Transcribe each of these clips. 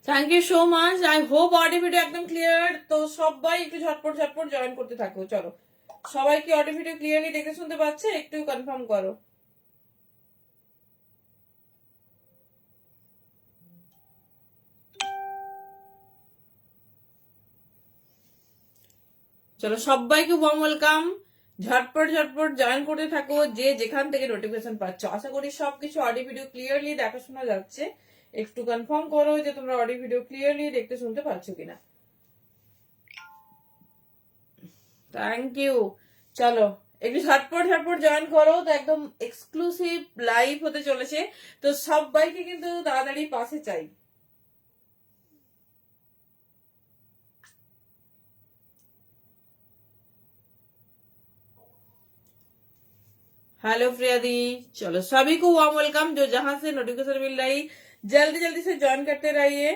Thank you so much. I hope audio video একদম clear. তো সবাই একটু ঝটপট ঝটপট জয়েন করতে থাকো। চলো, সবাই কি অডিও ভিডিও ক্লিয়ারলি দেখতে শুনতে পাচ্ছে? একটু কনফার্ম করো। চলো, সবাইকে ওয়ার্ম ওয়েলকাম। ঝটপট ঝটপট জয়েন করতে থাকো যে যেখান থেকে নোটিফিকেশন পাচ্ছ। আশা করি সবকিছু অডিও ভিডিও ক্লিয়ারলি দেখাশোনা যাচ্ছে। একটু কনফার্ম করো যে তোমরা অডিও ভিডিও ক্লিয়ারলি দেখতে শুনতে পাচ্ছ কিনা। Thank you. চলো, একটু ঝটপট ঝটপট জয়েন করো। তো একদম এক্সক্লুসিভ লাইভ হতে চলেছে, তো সবাইকে কিন্তু তাড়াতাড়ি পাশে চাই। हेलो प्रिया दी। चलो, सभी को वार्म वेलकम। जो जहां से नोटिफिकेशन मिल रही, जल्दी जल्दी से ज्वाइन करते रहिए।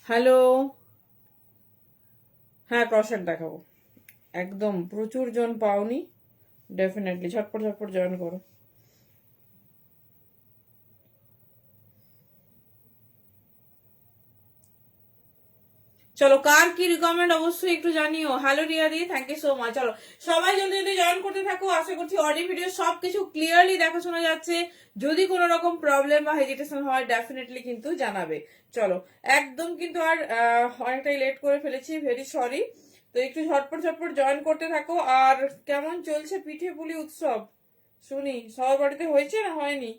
হ্যালো। হ্যাঁ, ক্রসেট দেখাবো। একদম প্রচুর জন পাওনি, ডেফিনেটলি ঝটপট ঝটপট জয়েন করো। চলো, কার কি রিকমেন্ড অবশ্যই একটু জানিও। হ্যালো রিয়া দি, থ্যাংক ইউ সো মাচ। চলো, সবাই জলদি জলদি জয়েন করতে থাকো। আশা করছি অডিও ভিডিও সবকিছু ক্লিয়ারলি দেখা শোনা যাচ্ছে। যদি কোনো রকম প্রবলেম বা হেজিটেশন হয় ডেফিনেটলি কিন্তু জানাবে। চলো, একদম কিন্তু আর অনেকটাই লেট করে ফেলেছি, ভেরি সরি। তো একটু ঝটপট ঝটপট জয়েন করতে থাকো। আর কেমন চলছে পিঠে পুলি উৎসব? শুনি সবার বাড়িতে হয়েছে না হয়নি?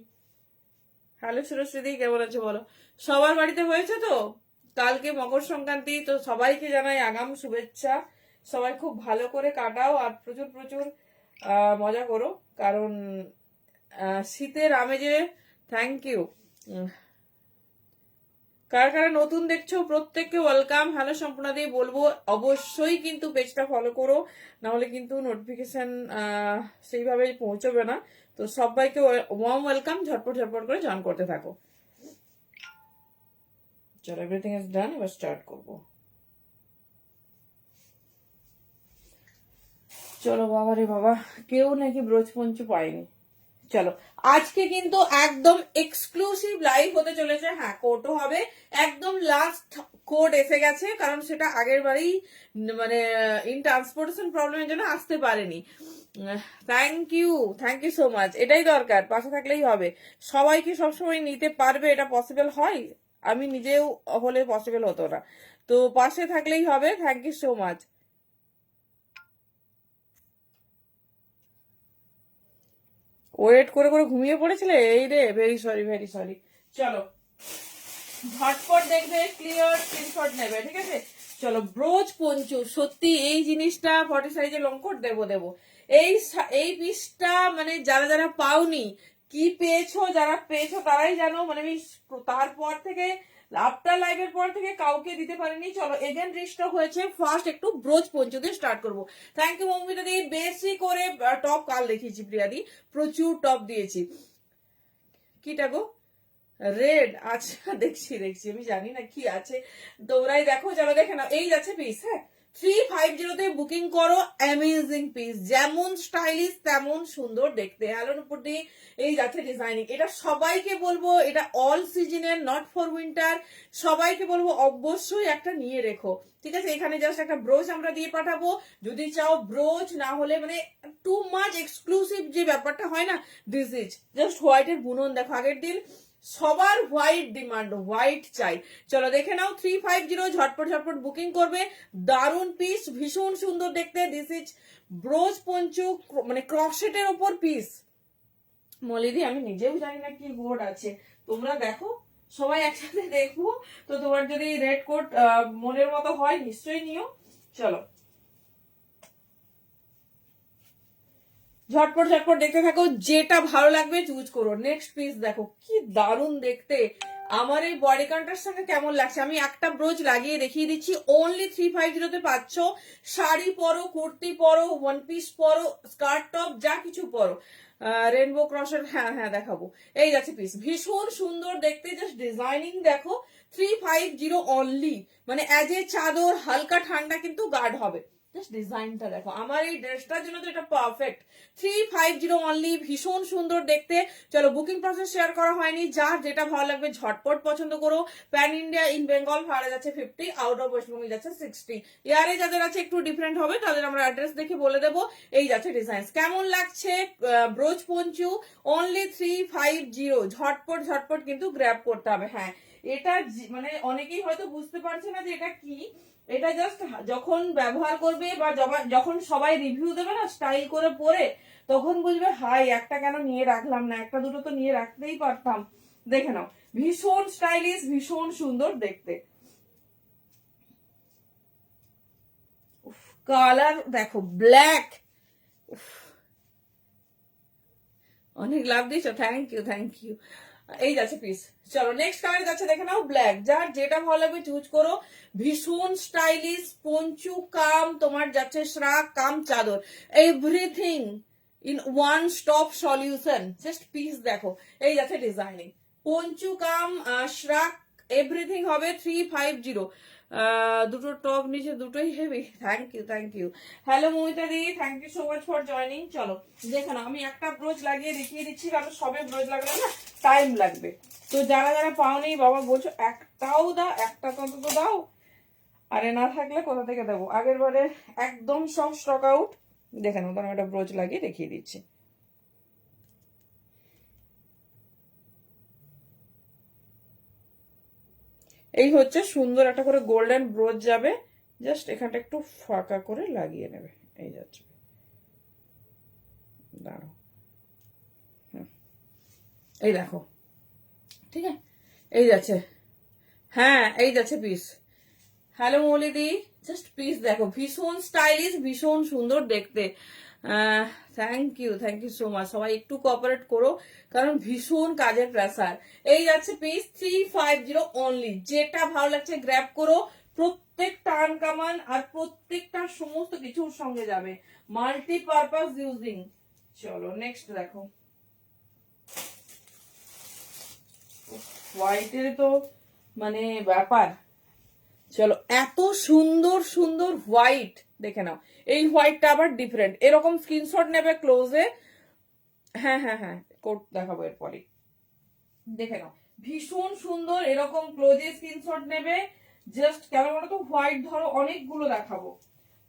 হ্যালো সুরশ্রী, কেমন আছে বলো? সবার বাড়িতে হয়েছে তো? কালকে মকর সংক্রান্তি, তো সবাইকে জানাই আগাম শুভেচ্ছা। সবাই খুব ভালো করে কাটাও আর প্রচুর প্রচুর মজা করো, কারণ শীতের আমেজে। Thank you. কারা কারা নতুন দেখছো প্রত্যেককে ওয়েলকাম। হ্যালো সম্পূর্ণা দিয়ে বলবো অবশ্যই কিন্তু পেজটা ফলো করো, নাহলে কিন্তু নোটিফিকেশন সেইভাবে পৌঁছবে না। তো সবাইকে ওয়ার্ম ওয়েলকাম। ঝটপট ঝটপট করে জয়েন করতে থাকো। চলো, এভরিথিং ইজ ডান, এবার স্টার্ট করবো। চলো বাবা রে বাবা, কেউ নাকি ব্রজপঞ্চ পায়নি। চলো, আজকে কিন্তু একদম এক্সক্লুসিভ লাইভ হতে চলেছে। হ্যাঁ, কোডও হবে। একদম লাস্ট কোড এসে গেছে, কারণ সেটা আগের বারেই মানে ইন ট্রান্সপোর্টেশন প্রবলেমের জন্য আসতে পারেনি। Thank you so much. এটাই দরকার, পাশে থাকলেই হবে। সবাইকে সবসময় নিতে পারবে এটা পসিবল হয়? আমি নিজেও হলে পসিবল হতো না। তো পাশে থাকলেই হবে। Thank you so much. Wait করে করে ঘুমিয়ে পড়েছিলে? এই রে, ভেরি সরি ভেরি সরি। চলো, ঝটপট দেখবে, ক্লিয়ার স্ক্রিনশট নেবে, ঠিক আছে? চলো, ব্রোচ পঞ্চু, সত্যি এই জিনিসটা 40 সাইজে লং কোট দেবো। এই এই পিসটা মানে যারা যারা পাওনি, কি পেয়েছো, যারা পেয়েছো তারাই জানো। মানে আমি তারপর থেকে আফটার লাইভের পর থেকে কাউকে দিতে পারিনি। চলো, এগেন রিস্টক হয়েছে। ফার্স্ট একটু ব্রোচ পঞ্চু দিয়ে স্টার্ট করবো। থ্যাংক ইউ মৌমিতা দি। বেশি করে টপ কাল দেখিয়েছি প্রিয়াদি, প্রচুর টপ দিয়েছি। কিটা গো? রেড? আচ্ছা, দেখছি দেখছি, আমি জানি না কি আছে, তোমরাই দেখো। চলো দেখে নাও, এই যাচ্ছে পিস। হ্যাঁ, 350 বুকিং করো। অ্যামেজিং পিস, যেমন স্টাইলিশ তেমন সুন্দর দেখতে। হ্যালোর উপর দিয়ে এই যাচ্ছে ডিজাইনিং। এটা সবাইকে বলবো, এটা অল সিজনের, নট ফর উইন্টার। সবাইকে বলবো অবশ্যই একটা নিয়ে রেখো, ঠিক আছে? এখানে জাস্ট একটা ব্রোচ আমরা দিয়ে পাঠাবো। যদি চাও ব্রোচ, না হলে মানে টু মাচ এক্সক্লুসিভ যে ব্যাপারটা হয় না, দিস ইজ জাস্ট হোয়াইটের বুনন। দেখো, আগের দিন সবার হোয়াইট ডিমান্ড, হোয়াইট চাই। চলো দেখে নাও, 350 ঝটপট ঝটপট বুকিং করবে। দারুন পিস, ভীষণ সুন্দর দেখতে। দিস ইজ ব্রোজ পঞ্চু, মানে ক্রসেটের ওপর পিস। মলিদি, আমি নিজেও জানি না কি বোর্ড আছে, তোমরা দেখো, সবাই একসাথে দেখবো। তো তোমার যদি রেড কোট মনের মতো হয় নিশ্চয়ই নিও। চলো, ঝটপট ঝটপট দেখতে থাকো, যেটা ভালো লাগবে চুজ করো। নেক্সট পিস দেখো, কি দারুণ দেখতে। আমার এই বডি কাউন্টার সঙ্গে কেমন লাগছে, আমি একটা ব্রোচ লাগিয়ে দেখিয়ে দিচ্ছি। অনলি 350 পাচ্ছ। শাড়ি পরো, কুর্তি পরো, ওয়ান পিস পরো, স্কার্ট টপ, যা কিছু পরো। রেনবো ক্রসের, হ্যাঁ হ্যাঁ দেখাবো। এই যাচ্ছে পিস, ভীষণ সুন্দর দেখতে, জাস্ট ডিজাইনিং দেখো। 350 অনলি, মানে অ্যাজ এ চাদর, হালকা ঠান্ডা কিন্তু গার্ড হবে। জাস্ট ডিজাইনটা দেখো, আমার এই ড্রেসটার জন্য তো এটা পারফেক্ট। 350 অনলি, ভীষণ সুন্দর দেখতে। চলো বুকিং প্রসেস শেয়ার করা হয়নি, যার যেটা ভালো লাগবে ঝটপট পছন্দ করো। প্যান ইন্ডিয়া ইন বেঙ্গল ভাড়া যাচ্ছে 50, আউট অফ ওয়েস্টবেঙ্গল যাচ্ছে 60। ইয়ারে যাদের আছে একটু ডিফারেন্ট হবে, তাদের আমরা অ্যাড্রেস দেখে বলে দেবো। এই যাচ্ছে ডিজাইন, কেমন লাগছে? ব্রোচ পঞ্চু অনলি 350, ঝটপট ঝটপট কিন্তু গ্র্যাব করতে হবে। হ্যাঁ, এটা মানে অনেকেই হয়তো বুঝতে পারছে না যে এটা কি। এটা জাস্ট যখন ব্যবহার করবে বা যখন সবাই রিভিউ দেবে না স্টাইল করে পরে, তখন বুঝবে হাই একটা কেন নিয়ে রাখলাম না, একটা দুটো তো নিয়ে রাখতেই পারতাম। দেখে নাও, ভীষণ স্টাইলিশ, ভীষণ সুন্দর দেখতে। কালার দেখো, ব্ল্যাক, অনেক লাভ দিয়েছো, থ্যাংক ইউ থ্যাংক ইউ। এই যাচ্ছে পিস। চলো নেক্সট কালার যাচ্ছে, দেখে নাও ব্ল্যাক, যার যেটা ভালো লাগবে চুজ করো। ভীষণ স্টাইলিশ পঞ্চু কাম তোমার যাচ্ছে শ্রাক কাম চাদর, everything in one stop solution. Just piece দেখো, এই যাচ্ছে designing, poncho cum shrug everything হবে 350। দুটো টপ নিচে দুটোই heavy, thank you thank you. Hello Mamita di, thank you so much for joining. চলো দেখো না, আমি একটা ব্রোচ লাগিয়ে দেখিয়ে দিচ্ছি, কারণ সবে ব্রোচ লাগলে না টাইম লাগবে। তো যারা যারা পাওনি বাবা বলছো একটাও দাও, একটা তো দাও। আরে না থাকলে কোথা থেকে দেবো, আগের বারে একদম সব স্টক আউট। দেখে নাও, আমি একটা ব্রোচ লাগিয়ে দেখিয়ে দিচ্ছি। এই হচ্ছে সুন্দর একটা করে গোল্ডেন ব্রোচ যাবে, জাস্ট এখানটা একটু ফাঁকা করে লাগিয়ে নেবে। এই যাচ্ছে, দাঁড়াও, এই দেখো, ঠিক আছে, এই যাচ্ছে, হ্যাঁ এই যাচ্ছে পিস। হ্যালো মৌলিদি, জাস্ট পিস দেখো, ভীষণ স্টাইলিশ, ভীষণ সুন্দর দেখতে। Thank you so much. সবাই একটু কোঅপারেট করো, কারণ ভীষণ কাজের প্রেসার। এই যাচ্ছে পিস 350 অনলি, যেটা ভালো লাগছে গ্র্যাব করো। প্রত্যেকটা আনকামান আর প্রত্যেকটা সমস্ত কিছুর সঙ্গে যাবে, মাল্টিপারপাস ইউজিং। চলো নেক্সট দেখো, হোয়াইটের তো মানে ব্যাপার। চলো, এত সুন্দর সুন্দর হোয়াইট দেখে নাও। এই হোয়াইটটা আবার ডিফারেন্ট, এরকম স্ক্রিনশট নেবে ক্লোজে। হ্যাঁ হ্যাঁ হ্যাঁ, কোট দেখাবো এরপরে, দেখে নাও, ভীষণ সুন্দর, এরকম ক্লোজে স্ক্রিনশট নেবে। জাস্ট কেন বলো তো, হোয়াইট ধরো অনেকগুলো দেখাবো,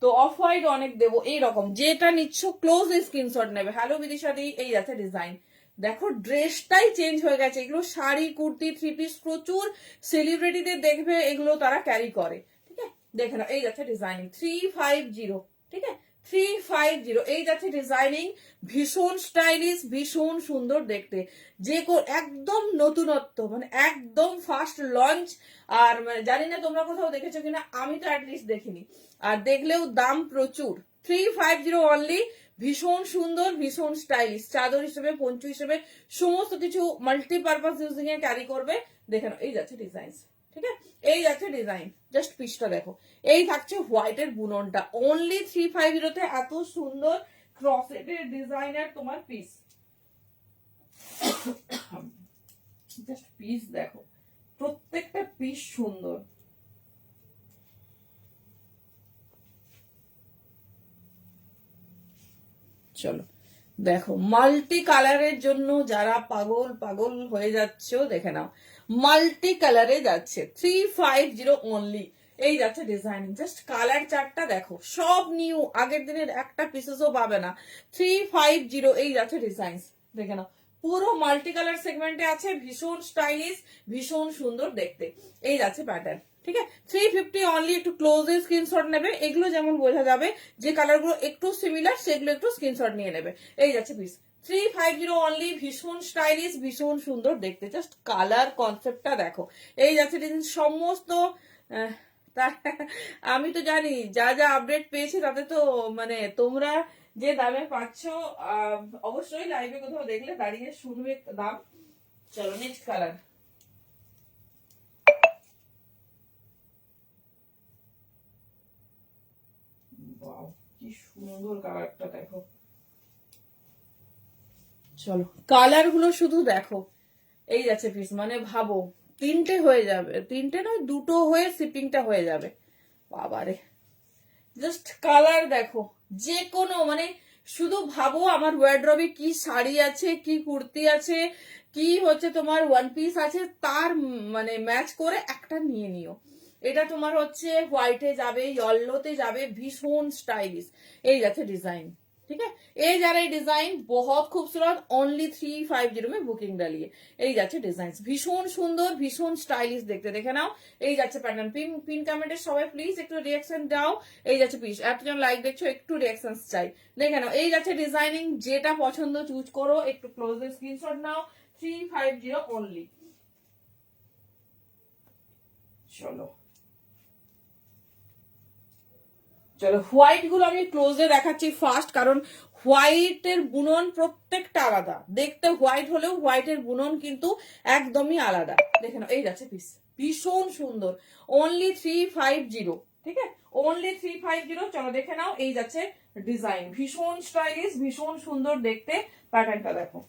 তো অফ হোয়াইট অনেক দেবো, এইরকম যেটা নিচ্ছ ক্লোজ স্ক্রিনশট নেবে। হ্যালো বিদিশাদি, এই আছে ডিজাইন দেখো, ড্রেসটাই চেঞ্জ হয়ে গেছে। এগুলো শাড়ি কুর্তি থ্রি পিস প্রচুর সেলিব্রিটিদের দেখবে, এগুলো তারা ক্যারি করে। ঠিক আছে, দেখে নাও, এই যাচ্ছে ডিজাইনিং 350। ঠিক আছে, 350, এই যাচ্ছে ডিজাইনিং, ভীষণ স্টাইলিশ, ভীষণ সুন্দর দেখতে। যে একদম নতুনত্ব, মানে একদম ফার্স্ট লঞ্চ। আর মানে জানি না তোমরা কোথাও দেখেছো কিনা, আমি তো অ্যাটলিস্ট দেখিনি, আর দেখলেও দাম প্রচুর। 350 অনলি, ভীষণ সুন্দর, ভীষণ স্টাইলিশ, চাদর হিসেবে পঞ্চু হিসেবে সমস্ত কিছু মাল্টিপারপাস ইউজিং এ ক্যারি করবে। দেখে নাও, এই যাচ্ছে ডিজাইন। ঠিক আছে, এই যাচ্ছে ডিজাইন, জাস্ট পিসটা দেখো। এই থাকছে হোয়াইটের বুননটা, অনলি 350 এত সুন্দর ক্রসেটের ডিজাইনার তোমার পিস। জাস্ট পিস দেখো, প্রত্যেকটা পিস সুন্দর। চলো দেখো, মাল্টি কালারের জন্য যারা পাগল পাগল হয়ে যাচ্ছ, দেখে নাও, মাল্টি কালারে যাচ্ছে 350 অনলি। এই যাচ্ছে ডিজাইনিং, জাস্ট কালার চার্টটা দেখো, সব নিউ, আগের দিনের একটা পিসেসও পাবে না। 350, এই যাচ্ছে ডিজাইন, দেখে নাও, পুরো মাল্টি কালার সেগমেন্টে আছে, ভীষণ স্টাইলিশ, ভীষণ সুন্দর দেখতে। এই যাচ্ছে প্যাটার্ন। ঠিক আছে, 350 অনলি, একটু ক্লোজে স্ক্রিনশট নেবে, এগুলো যেমন বোঝা যাবে যে কালারগুলো একটু সিমিলার, সেগুলো একটু স্ক্রিনশট নিয়ে নেবে। এই যাচ্ছে পিস 350 অনলি, ভীষণ স্টাইলিশ, ভীষণ সুন্দর দেখতে, জাস্ট কালার কনসেপ্টটা দেখো। এই যাচ্ছে সমস্ত আমি তো জানি যা যা আপডেট পেয়েছি তাতে তো মানে তোমরা যে দামে পাচ্ছ, অবশ্যই লাইভে কোথাও দেখলে দাঁড়িয়ে শুনবে দাম। চলো নেক্সট কালার, কি সুন্দর কালারটা দেখো। চলো কালার গুলো শুধু দেখো, এই যাচ্ছে পিস, মানে ভাবো 3টে হয়ে যাবে, 3টে নয় 2টো হয়ে শিপিংটা হয়ে যাবে। বাবারে জাস্ট কালার দেখো, যে কোনো মানে শুধু ভাবো আমার ওয়ার্ড্রবে কি শাড়ি আছে, কি কুর্তি আছে, কি হচ্ছে তোমার ওয়ান পিস আছে, তার মানে ম্যাচ করে একটা নিয়ে নিও। এটা তোমার হচ্ছে হোয়াইটে যাবে, ইয়েলোতে যাবে, ভীষণ স্টাইলিশ। এই যাচ্ছে डिजाइन, ठीक है। ये जा रहा है डिजाइन बहुत खूबसूरत, ओनली 350 में बुकिंग डालिए। এই যাচ্ছে ডিজাইন, ভীষণ সুন্দর, ভীষণ স্টাইলিশ দেখতে, দেখে নাও। এই যাচ্ছে প্যাটার্ন। পিন পিন কমেন্টে সবাই প্লিজ একটু রিয়াকশন দাও। এই যাচ্ছে পিস, এতজন লাইক দেখছো, একটু রিয়াকশন চাই, দেখে নাও। এই যাচ্ছে ডিজাইনিং, যেটা পছন্দ চুজ করো, একটু ক্লোজে স্ক্রিনশট নাও। 350 অনলি। চলো চলো হোয়াইট গুলো আমি ক্লোজে দেখাচ্ছি ফার্স্ট, কারণ হোয়াইটের বুনন প্রত্যেকটা আলাদা দেখতে। হোয়াইট হলেও হোয়াইটের বুনন কিন্তু একদমই আলাদা, দেখে নাও। এই যাচ্ছে পিস, ভীষণ সুন্দর, অনলি 350, ঠিক আছে, অনলি 350। চলো দেখে নাও। এই যাচ্ছে ডিজাইন, ভীষণ স্টাইলিশ, ভীষণ সুন্দর দেখতে। প্যাটার্নটা দেখো।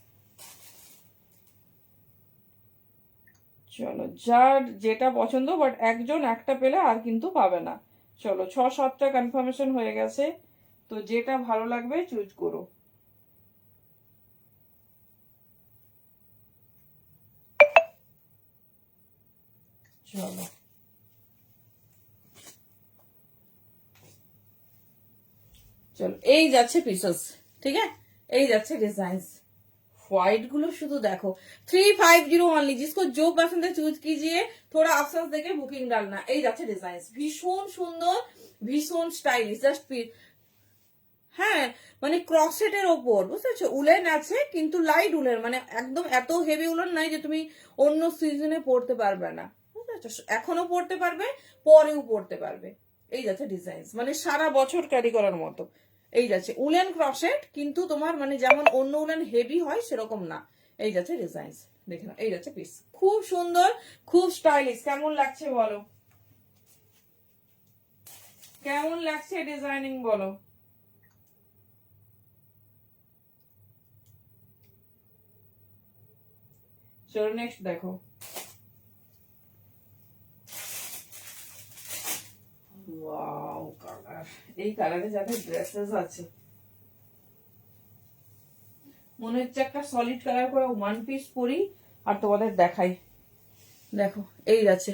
চলো যার যেটা পছন্দ, বাট একজন একটা পেলে আর কিন্তু পাবে না। চলো 6-7টা কনফার্মেশন হয়ে গেছে, তো যেটা ভালো লাগবে চুজ করো। চলো চলো এই যাচ্ছে পিসেস, ঠিক আছে, এই যাচ্ছে ডিजाइन। व्हाइट गुलो शुद्ध देखो, 350 ओनली। जिसको जो पसंद है चूज कीजिए, थोड़ा ऑप्शंस देके बुकिंग डालना। এই যাচ্ছে ডিজাইন, ভীষণ সুন্দর, ভীষণ স্টাইলিশ, জাস্ট হ্যাঁ মানে ক্রসেটের ওপর, বুঝতে পারছো, উলেন আছে কিন্তু লাইট উলেন, মানে একদম এত হেভি উলেন নাই যে তুমি অন্য সিজনে পড়তে পারবে না, বুঝতে পারছো, এখনো পড়তে পারবে, পরেও পড়তে পারবে। এই যাচ্ছে ডিজাইন, মানে সারা বছর ক্যারি করার মতো। এই যাচ্ছে উলেন ক্রসেট, কিন্তু তোমার মানে যেমন অন্য উলেন হেভি হয় সেরকম না। এই যাচ্ছে ডিজাইন, দেখে নাও। এই যাচ্ছে পিস, খুব সুন্দর, খুব স্টাইলিশ। কেমন লাগছে বলো, কেমন লাগছে ডিজাইনিং বলো। চলো নেক্সট দেখো। ওয়াও কালার, এই কালারে যাদের ড্রেসেস আছে, মনে হচ্ছে একটা সলিড কালার করে ওয়ান পিস পরি আর তোমাদের দেখাই। দেখো এই আছে,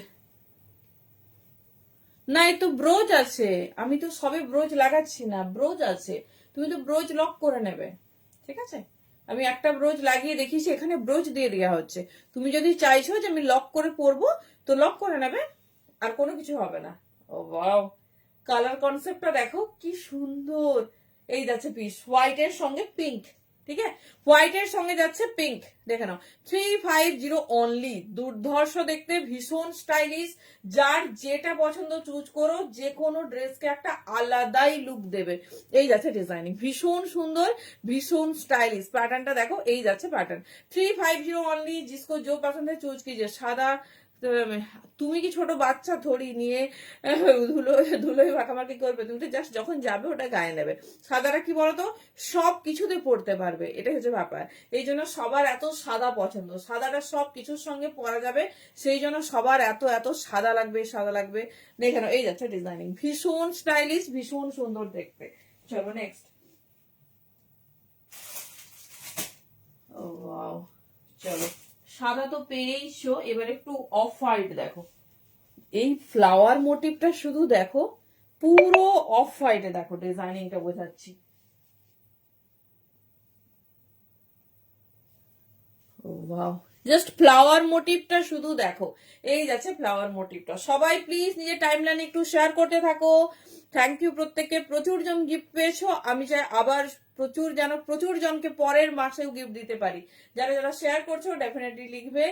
না এই তো ব্রোজ আছে, আমি তো সবে ব্রোজ লাগাচ্ছি না, ব্রোজ আছে, তুমি তো ব্রোজ লক করে নেবে, ঠিক আছে। আমি একটা ব্রোজ লাগিয়ে দেখিয়েছি, এখানে ব্রোজ দিয়ে দেওয়া হচ্ছে। তুমি যদি চাইছো যে আমি লক করে পরবো, তো লক করে নেবে, আর কোনো কিছু হবে না। ও ওয়াও, কালার কনসেপ্টটা দেখো কি সুন্দর। এই যাচ্ছে পিস, হোয়াইট এর সঙ্গে পিঙ্ক, ঠিক আছে, হোয়াইট এর সঙ্গে যাচ্ছে পিঙ্ক, দেখে নাও। 350 অনলি, দুর্ধর্ষ দেখতে, ভীষণ স্টাইলিশ। যার যেটা পছন্দ চুজ করো, যে কোনো ড্রেসকে একটা আলাদাই লুক দেবে। এই যাচ্ছে ডিজাইনিং, ভীষণ সুন্দর, ভীষণ স্টাইলিশ। প্যাটার্নটা দেখো, এই যাচ্ছে প্যাটার্ন। 350 অনলি, जिसको जो पसंद है चूज कीजिए। সাদা, তুমি কি ছোট বাচ্চা থরি নিয়ে ধুলো ধুলোই মাখামাখি করবে, তুমি তো জাস্ট যখন যাবে ওটা গায়ে নেবে। সাদাটা কি বলতো, সব কিছুতে পড়তে পারবে, এটাই হচ্ছে ব্যাপার। এই জন্য সবার এত সাদা পছন্দ, সাদাটা সব কিছুর সঙ্গে পরা যাবে, সেই জন্য সবার এত এত সাদা লাগবে, সাদা লাগবে। দেখে নাও, এই যাচ্ছে ডিজাইনিং, ভীষণ স্টাইলিশ, ভীষণ সুন্দর দেখতে। চলো নেক্সট। ও ওয়াও, চলো সাদা তো পেয়েইছো, এবার একটু অফ হোয়াইট দেখো। এই ফ্লাওয়ার মোটিভটা শুধু দেখো, পুরো অফ হোয়াইটে দেখো, ডিজাইনিংটা বোঝাচ্ছি। ওয়াও, জাস্ট ফ্লাওয়ার মোটিভটা শুধু দেখো। এই যাচ্ছে ফ্লাওয়ার মোটিভটা। সবাই প্লিজ নিজের টাইমলাইন একটু শেয়ার করতে থাকো। থ্যাংক ইউ প্রত্যেককে, প্রচুর জন গিফট পেয়েছো। আমি চাই আবার প্রচুর যেন প্রচুর জনকে পরের মাসেও গিফট দিতে পারি। যারা যারা শেয়ার করছো ডেফিনেটলি লিখবে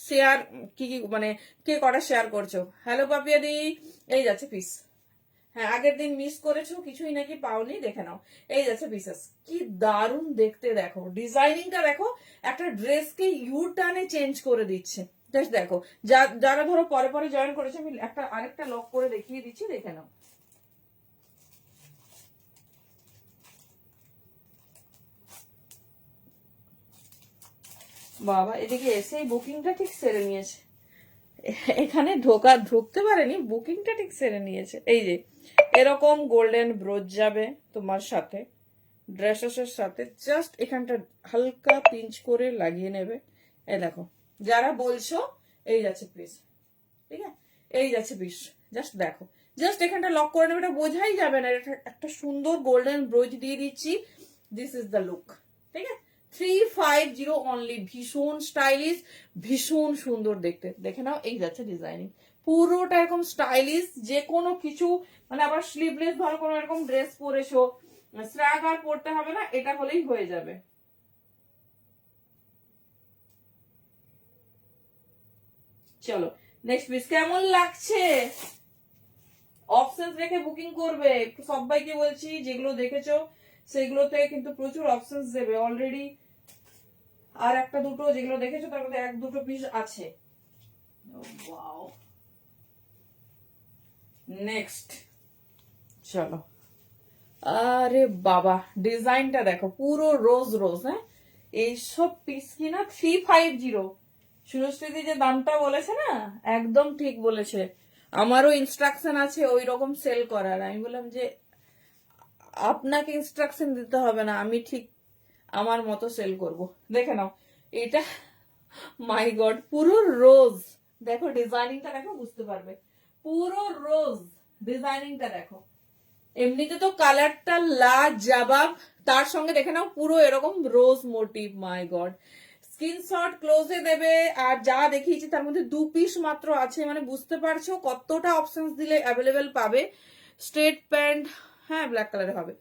শেয়ার কি কি, মানে কে কটা শেয়ার করছো। হ্যালো পাপিয়া দি, এই যাচ্ছে পিস। হ্যাঁ আগের দিন মিস করেছো, কিছুই নাকি পাওনি, দেখে নাও। এই যাচ্ছে পিসেস, কি দারুণ দেখতে দেখো, ডিজাইনিংটা দেখো, একটা ড্রেসকে ইউ টার্নে চেঞ্জ করে দিচ্ছে। জাস্ট দেখো, যারা ধরো পরে পরে জয়েন করেছে, আমি একটা আরেকটা লক করে দেখিয়ে দিচ্ছি, দেখে নাও। বাবা এদিকে এসেই বুকিংটা ঠিক সেরে নিয়েছে, এখানে ঢুকতে পারেনি, বুকিংটা ঠিক সেরে নিয়েছে। এই যে এরকম গোল্ডেন ব্রোচ যাবে তোমার সাথে, ড্রেসেসের সাথে, জাস্ট এখানটা হালকা পিঞ্চ করে লাগিয়ে নেবে। এই দেখো, যারা বলছো এই যাচ্ছে পিস, ঠিক আছে, এই যাচ্ছে পিস, জাস্ট দেখো, জাস্ট এখানটা লক করে নেবে, এটা বোঝাই যাবে না, এটা একটা সুন্দর গোল্ডেন ব্রোচ দিয়ে দিচ্ছি। দিস ইজ দ্য লুক, ঠিক আছে। 350 অনলি, ভীষণ স্টাইলিশ, ভীষণ সুন্দর দেখতে। দেখে নাও, এই যাচ্ছে ডিজাইনিং, পুরোটা এরকম স্টাইলিশ, যে কোনো কিছু মানে আবার স্লিভলেস ভালো কোনো এরকম ড্রেস পরেছো, স্ট্রাগ আর পরতে হবে না, এটা হলেই হয়ে যাবে। চলো নেক্সট পিস, কেমন লাগছে? অপশনস রেখে বুকিং করবে, সবাইকে বলছি যেগুলো দেখেছো সেগুলোতে কিন্তু প্রচুর অপশনস দেবে অলরেডি, আর একটা দুটো যেগুলো দেখেছো তার মধ্যে এক দুটো পিস আছে। ওয়াও, নেক্সট চলো। আরে বাবা, ডিজাইনটা দেখো, পুরো রোজ রোজ, হ্যাঁ এইসব পিস কিনা 350। সুরস্মৃতি যে দামটা বলেছে না, একদম ঠিক বলেছে। আমারও ইনস্ট্রাকশন আছে ওই রকম সেল করার, আমি বললাম যে আপনাকে ইনস্ট্রাকশন দিতে হবে না, আমি ঠিক আমার মতো সেল করব। দেখে নাও এটা, মাই গড, পুরো রোজ, দেখো ডিজাইনিংটা দেখো, বুঝতে পারবে, পুরো রোজ ডিজাইনিংটা দেখো। এমনিতে তো কালারটা লাজবাব, তার সঙ্গে দেখে নাও পুরো এরকম রোজ মোটিভ, মাই গড। স্ক্রিনশট ক্লোজে দেবে, আর যা দেখিয়েছি তার মধ্যে 2 পিস মাত্র আছে, মানে বুঝতে পারছো কতটা অপশনস দিলে অ্যাভেলেবেল পাবে। স্ট্রেট প্যান্ট, হ্যাঁ ব্ল্যাক কালারে হবে,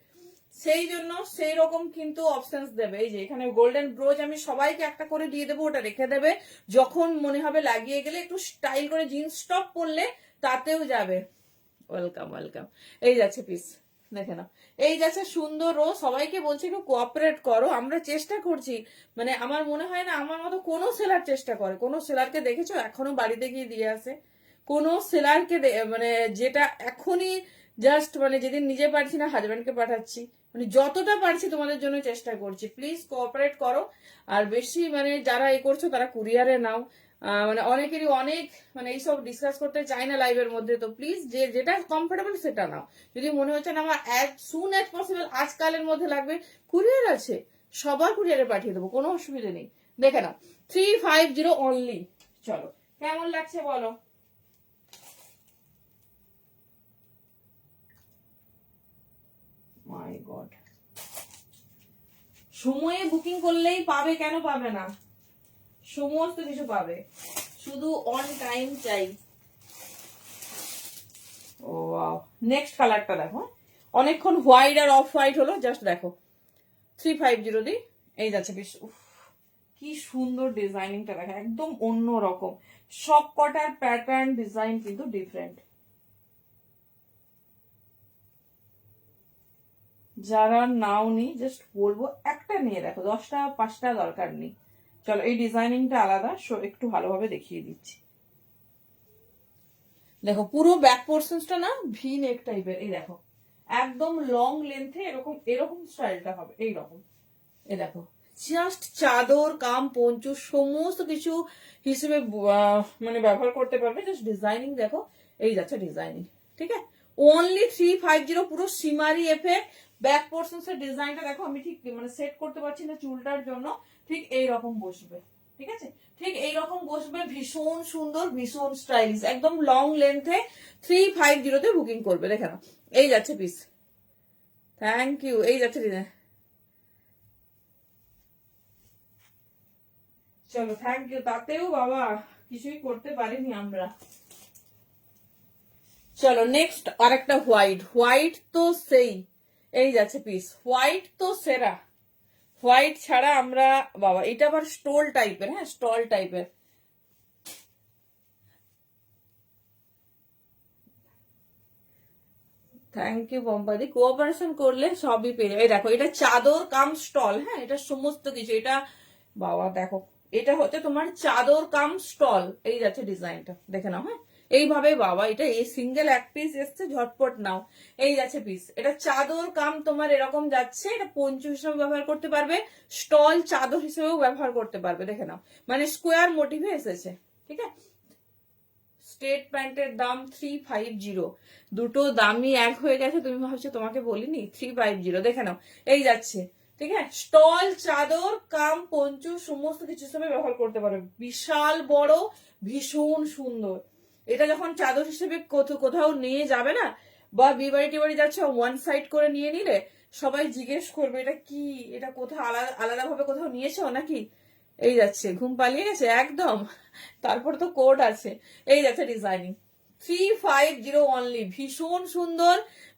সেই জন্য সেই রকম কিন্তু অপশনস দেবে। এই যে এখানে গোল্ডেন ব্রোচ আমি সবাইকে একটা করে দিয়ে দেবো, ওটা রেখে দেবে, যখন মনে হবে লাগিয়ে গেলে একটু স্টাইল করে জিন্স টপ পরলে তাতেও যাবে। ওয়েলকাম ওয়েলকাম, এই যাচ্ছে পিস, দেখে নাও, এই যাচ্ছে সুন্দর। ও সবাইকে বলছি একটু কোঅপারেট করো, আমরা চেষ্টা করছি, মানে আমার মনে হয় না আমার মতো কোনো সেলার চেষ্টা করে, কোনো সেলারকে দেখেছো এখনো বাড়িতে গিয়ে দিয়ে আসে? কোনো সেলারকে মানে যেটা এখনই জাস্ট মানে যেদিন নিজে পারছি না হাজব্যান্ডকে পাঠাচ্ছি, মানে যতটা পারছি তোমাদের জন্য চেষ্টা করছি, প্লিজ কোঅপারেট করো। আর বেশি মানে যারা এ করছো তারা কুরিয়ারে নাও, মানে অনেকেরই অনেক মানে এইসব ডিসকাস করতে চাই না লাইভের মধ্যে, তো প্লিজ যেটা কমফোর্টেবল সেটা নাও। যদি মনে হচ্ছে না আমার অ্যাজ সুন অ্যাজ পসিবল আজকালের মধ্যে লাগবে, কুরিয়ার আছে, সবার কুরিয়ারে পাঠিয়ে দেবো, কোনো অসুবিধা নেই। দেখে নাও, 350 অনলি। চলো কেমন লাগছে বলো? মাই গড, সময়ে বুকিং করলেই পাবে, কেন পাবে না? সমস্ত কিছু পাবে, শুধু অন টাইম চাই। ও ওয়াও, নেক্সট কালারটা দেখো, অনেকক্ষণ হোয়াইট আর অফ হোয়াইট হলো, জাস্ট দেখো 350 দি এই যাচ্ছে বেশ। কি সুন্দর ডিজাইনিংটা দেখো, একদম অন্য রকম, সব কটার প্যাটার্ন ডিজাইন কিন্তু ডিফারেন্ট। যারা নাও নি জাস্ট বলবো একটা নিয়ে দেখো, 10টা 5টা দরকার নেই। চলো এই ডিজাইনিংটা আলাদা, একটু ভালোভাবে দেখিয়ে দিচ্ছি। দেখো পুরো ব্যাক পোর্শনসটা না ভি নেক টাইপের, এই দেখো একদম লং লেন্থে এরকম এরকম স্টাইলটা হবে, এইরকম। এই দেখো জাস্ট চাদর কাম পঞ্চু সমস্ত কিছু হিসেবে মানে ব্যবহার করতে পারবে। জাস্ট ডিজাইনিং দেখো, এই যাচ্ছে ডিজাইনিং, ঠিক আছে, অনলি 350, পুরো সিমারি এফেক্ট। ব্যাক পোর্শনস এর ডিজাইনটা দেখো, আমি ঠিক মানে সেট করতে পারছি না চুলটার জন্য, ঠিক এইরকম বসবে, ঠিক আছে, ঠিক এইরকম বসবে, ভীষণ সুন্দর, ভীষণ স্টাইলিশ, একদম লং লেন্থে 350 বুকিং করবে। দেখে না, এই যাচ্ছে পিস, থ্যাংক ইউ, এই যাচ্ছে ডিজাইন। চলো থ্যাংক ইউ, তাতেও বাবা কিছুই করতে পারিনি আমরা। চলো নেক্সট আরেকটা হোয়াইট, হোয়াইট তো সেই, এই যাচ্ছে পিস, হোয়াইট তো সেরা, হোয়াইট ছাড়া আমরা বাবা, এটা আবার স্টোল টাইপের, হ্যাঁ স্টল টাইপের। থ্যাংক ইউ পম্পাদি, কোঅপারেশন করলে সবই পেয়ে যাবে। এই দেখো এটা চাদর কাম স্টল, হ্যাঁ এটা সমস্ত কিছু, এটা বাবা দেখো, এটা হচ্ছে তোমার চাদর কাম স্টল, এই যাচ্ছে ডিজাইনটা, দেখে নাও, হ্যাঁ এইভাবে বাবা এটা এই সিঙ্গেল এক পিস এসছে, ঝটপট নাও। এই যাচ্ছে পিস, এটা চাদর কাম তোমার এরকম যাচ্ছে, এটা পঞ্চু হিসেবে ব্যবহার করতে পারবে, স্টল চাদর হিসেবেও ব্যবহার করতে পারবে, দেখে নাও, মানে স্কোয়ার মোটিভে এসেছে, ঠিক আছে। স্ট্রেট প্যান্টের দাম 350, দুটো দামই এক হয়ে গেছে, তুমি ভাবছো তোমাকে বলিনি? 350, দেখে নাও, এই যাচ্ছে, ঠিক আছে। স্টল চাদর কাম পঞ্চু সমস্ত কিছু হিসেবে ব্যবহার করতে পারবে, বিশাল বড়, ভীষণ সুন্দর। এটা যখন চাদর হিসেবে কোথাও নিয়ে যাবে না, বা বিয়ে বাড়ি টিবাড়ি যাচ্ছে, ওয়ান সাইড করে নিয়ে নিলে সবাই জিজ্ঞেস করবে এটা কি, এটা কোথাও আলাদা ভাবে কোথাও নিয়েছো নাকি। এই যাচ্ছে, ঘুম পালিয়ে গেছে একদম, তারপর তো কোড আছে। এই যাচ্ছে ডিজাইনিং, 350 অনলি, ভীষণ সুন্দর,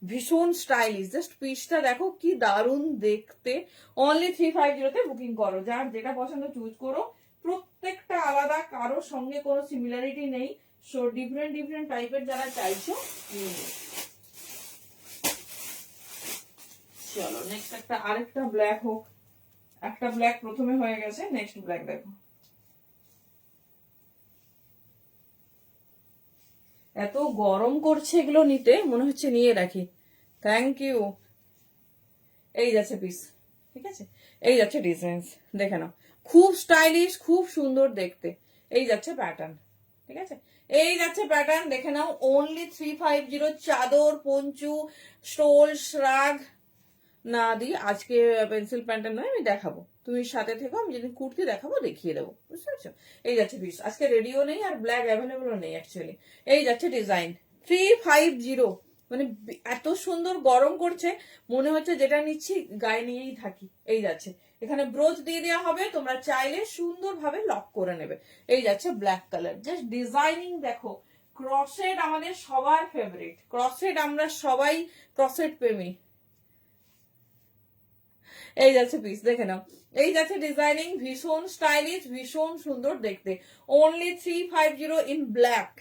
ভীষণ স্টাইলিশ, জাস্ট পিসটা দেখো কি দারুণ দেখতে। অনলি 350 তে বুকিং করো, যার যেটা পছন্দ চুজ করো, প্রত্যেকটা আলাদা, কারোর সঙ্গে কোনো সিমিলারিটি নেই, সো ডিফারেন্ট ডিফারেন্ট টাইপের যারা চাইছো নিয়ে নিও। চলো নেক্সট একটা, আরেকটা ব্ল্যাক হোক, একটা ব্ল্যাক প্রথমে হয়ে গেছে, নেক্সট ব্ল্যাক দেখো। এত গরম করছে এগুলো নিতে, মনে হচ্ছে নিয়ে রাখি। Thank you. এই যাচ্ছে পিস, ঠিক আছে। এই যাচ্ছে ডিজাইন, দেখে নাও, খুব স্টাইলিশ, খুব সুন্দর দেখতে। এই যাচ্ছে প্যাটার্ন, ঠিক আছে। এই যাচ্ছে প্যাটার্ন, দেখে নাও, অনলি 350, চাদর পঞ্চু স্টোল শ্রাগ না দিই আজকে, পেন্সিল প্যান্টার নয়, আমি দেখাবো, তুমি সাথে থেকো, আমি যেদিন কুর্তি দেখাবো দেখিয়ে দেবো, বুঝতে পারছো। এই যাচ্ছে পিস, আজকে রেডিও নেই আর ব্ল্যাক অ্যাভেলেবলও নেই অ্যাকচুয়ালি। এই যাচ্ছে ডিজাইন, 350, মানে এত সুন্দর, গরম করছে, মনে হচ্ছে যেটা নিচ্ছি গায়ে নিয়েই থাকি। এই যাচ্ছে, এখানে ব্রোচ দিয়ে দেওয়া হবে, তোমরা চাইলে সুন্দরভাবে লক করে নেবে। এই যাচ্ছে ব্ল্যাক কালার, জাস্ট ডিজাইনিং দেখো, ক্রসেড আমাদের সবার ফেভারিট, ক্রসেড আমরা সবাই ক্রসেড প্রেমী। এই যাচ্ছে পিস, দেখে নাও, এই যাচ্ছে ডিজাইনিং, ভীষণ স্টাইলিশ, ভীষণ সুন্দর দেখতে। Only 350 in black.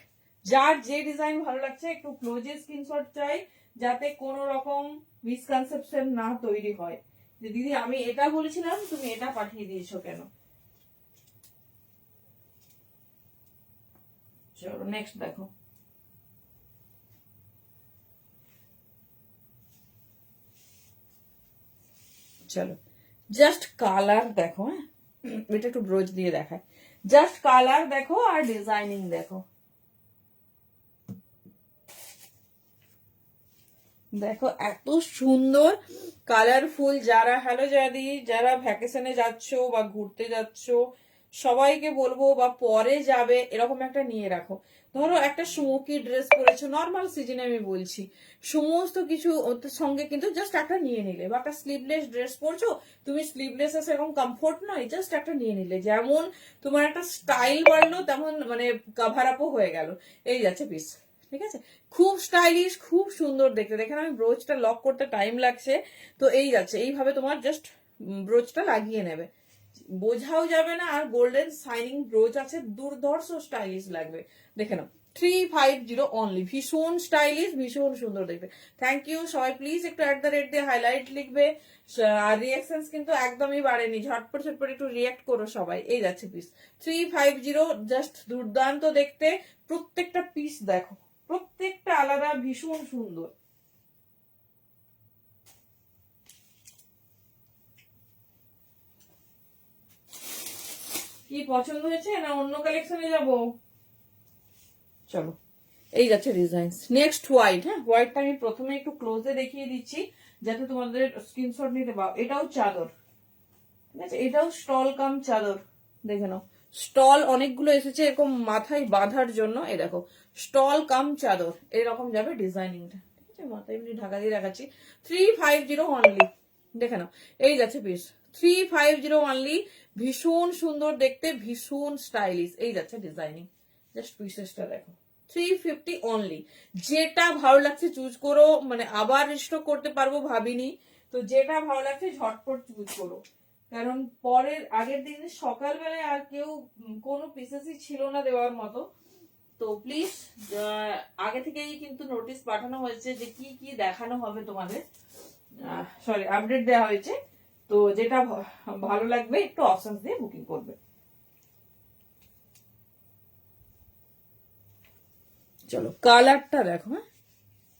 যার যে ডিজাইন ভালো লাগছে একটু ক্লোজে স্ক্রিনশট চাই, যাতে কোনো রকম মিসকনসেপশন না তৈরি হয় যে দিদি আমি এটা বলেছিলাম তুমি এটা পাঠিয়ে দিয়েছো কেন। চলো নেক্সট দেখো। চলো জাস্ট কালার দেখো, হ্যাঁ এটা একটু ব্রোচ দিয়ে দেখায়, জাস্ট কালার দেখো আর ডিজাইনিং দেখো, দেখো এত সুন্দর কালারফুল। যারা হ্যালো জাদি, যারা ভ্যাকেশনে যাচ্ছ বা ঘুরতে যাচ্ছ, সবাইকে বলবো, বা পরে যাবে, এরকম একটা নিয়ে রাখো। ধরো একটা স্মোকি ড্রেস পরেছো, নর্মাল সিজনে আমি বলছি, সমস্ত কিছু ওর সঙ্গে কিন্তু জাস্ট একটা নিয়ে নিলে, বা একটা স্লিভলেস ড্রেস পরছো, তুমি স্লিভলেস সেরকম কমফোর্ট নয়, জাস্ট একটা নিয়ে নিলে, যেমন তোমার একটা স্টাইল বাড়লো, তেমন মানে কাভার আপও হয়ে গেল। এই যাচ্ছে পিস, ঠিক আছে, খুব স্টাইলিশ, খুব সুন্দর দেখতে। দেখেন আমি ব্রোচটা লক করতে টাইম লাগছে, তো এই যাচ্ছে, এইভাবে তোমার জাস্ট ব্রোচটা লাগিয়ে নেবে, বোঝাও যাবে না, আর গোল্ডেন শাইনিং ব্রোচ আছে, দুর্ধর্ষ স্টাইলিশ লাগবে। দেখে নাও, 350 অনলি, ভীষণ স্টাইলিশ, ভীষণ সুন্দর দেখবে। থ্যাংক ইউ সবাই, প্লিজ একটু @ দিয়ে হাইলাইট লিখবে, আর রিয়াকশন কিন্তু একদমই বাড়েনি, ঝটপট ঝটপট একটু রিয়াক্ট করো সবাই। এই যাচ্ছে পিস, 350, জাস্ট দুর্দান্ত দেখতে, প্রত্যেকটা পিস দেখো, প্রত্যেকটা আলাদা, ভীষণ সুন্দর। কি পছন্দ হয়েছে না অন্য কালেকশনে যাব? চলো এই যাচ্ছে ডিজাইন, নেক্সট হোয়াইট। হ্যাঁ হোয়াইটটা আমি প্রথমে একটু ক্লোজে দেখিয়ে দিচ্ছি যাতে তোমাদের স্ক্রিনশট নিতে পারো। এটাও চাদর, ঠিক আছে, এটাও স্টল কাম চাদর, দেখে নাও, স্টল অনেকগুলো এসেছে এরকম মাথায় বাঁধার জন্য। এই দেখো স্টল কাম চাদর, এরকম যাবে ডিজাইনিংটা, ঠিক আছে, মাথায় এমনি ঢাকা দিয়ে দেখাচ্ছি। 350 অনলি, দেখে নাও, এই যাচ্ছে পিস, 350 অনলি, ভীষণ সুন্দর দেখতে, ভীষণ স্টাইলিশ। এই যাচ্ছে ডিজাইনিং, জাস্ট পিসেসটা দেখো, 350 অনলি। যেটা ভালো লাগছে চুজ করো, মানে আবার রিস্টক করতে পারবো ভাবিনি, তো যেটা ভালো লাগছে ঝটপট চুজ করো, কারণ পরের আগের দিন সকালবেলায় আর কেউ কোনো পিসেসই ছিল না দেওয়ার মতো। তো প্লিজ আগে থেকেই কিন্তু নোটিশ পাঠানো হয়েছে যে কি কি দেখানো হবে তোমাদের, সরি আপডেট দেওয়া হয়েছে, তো যেটা ভালো লাগবে একটু অপশন দিয়ে বুকিং করবে। চলো কালারটা দেখো, হ্যাঁ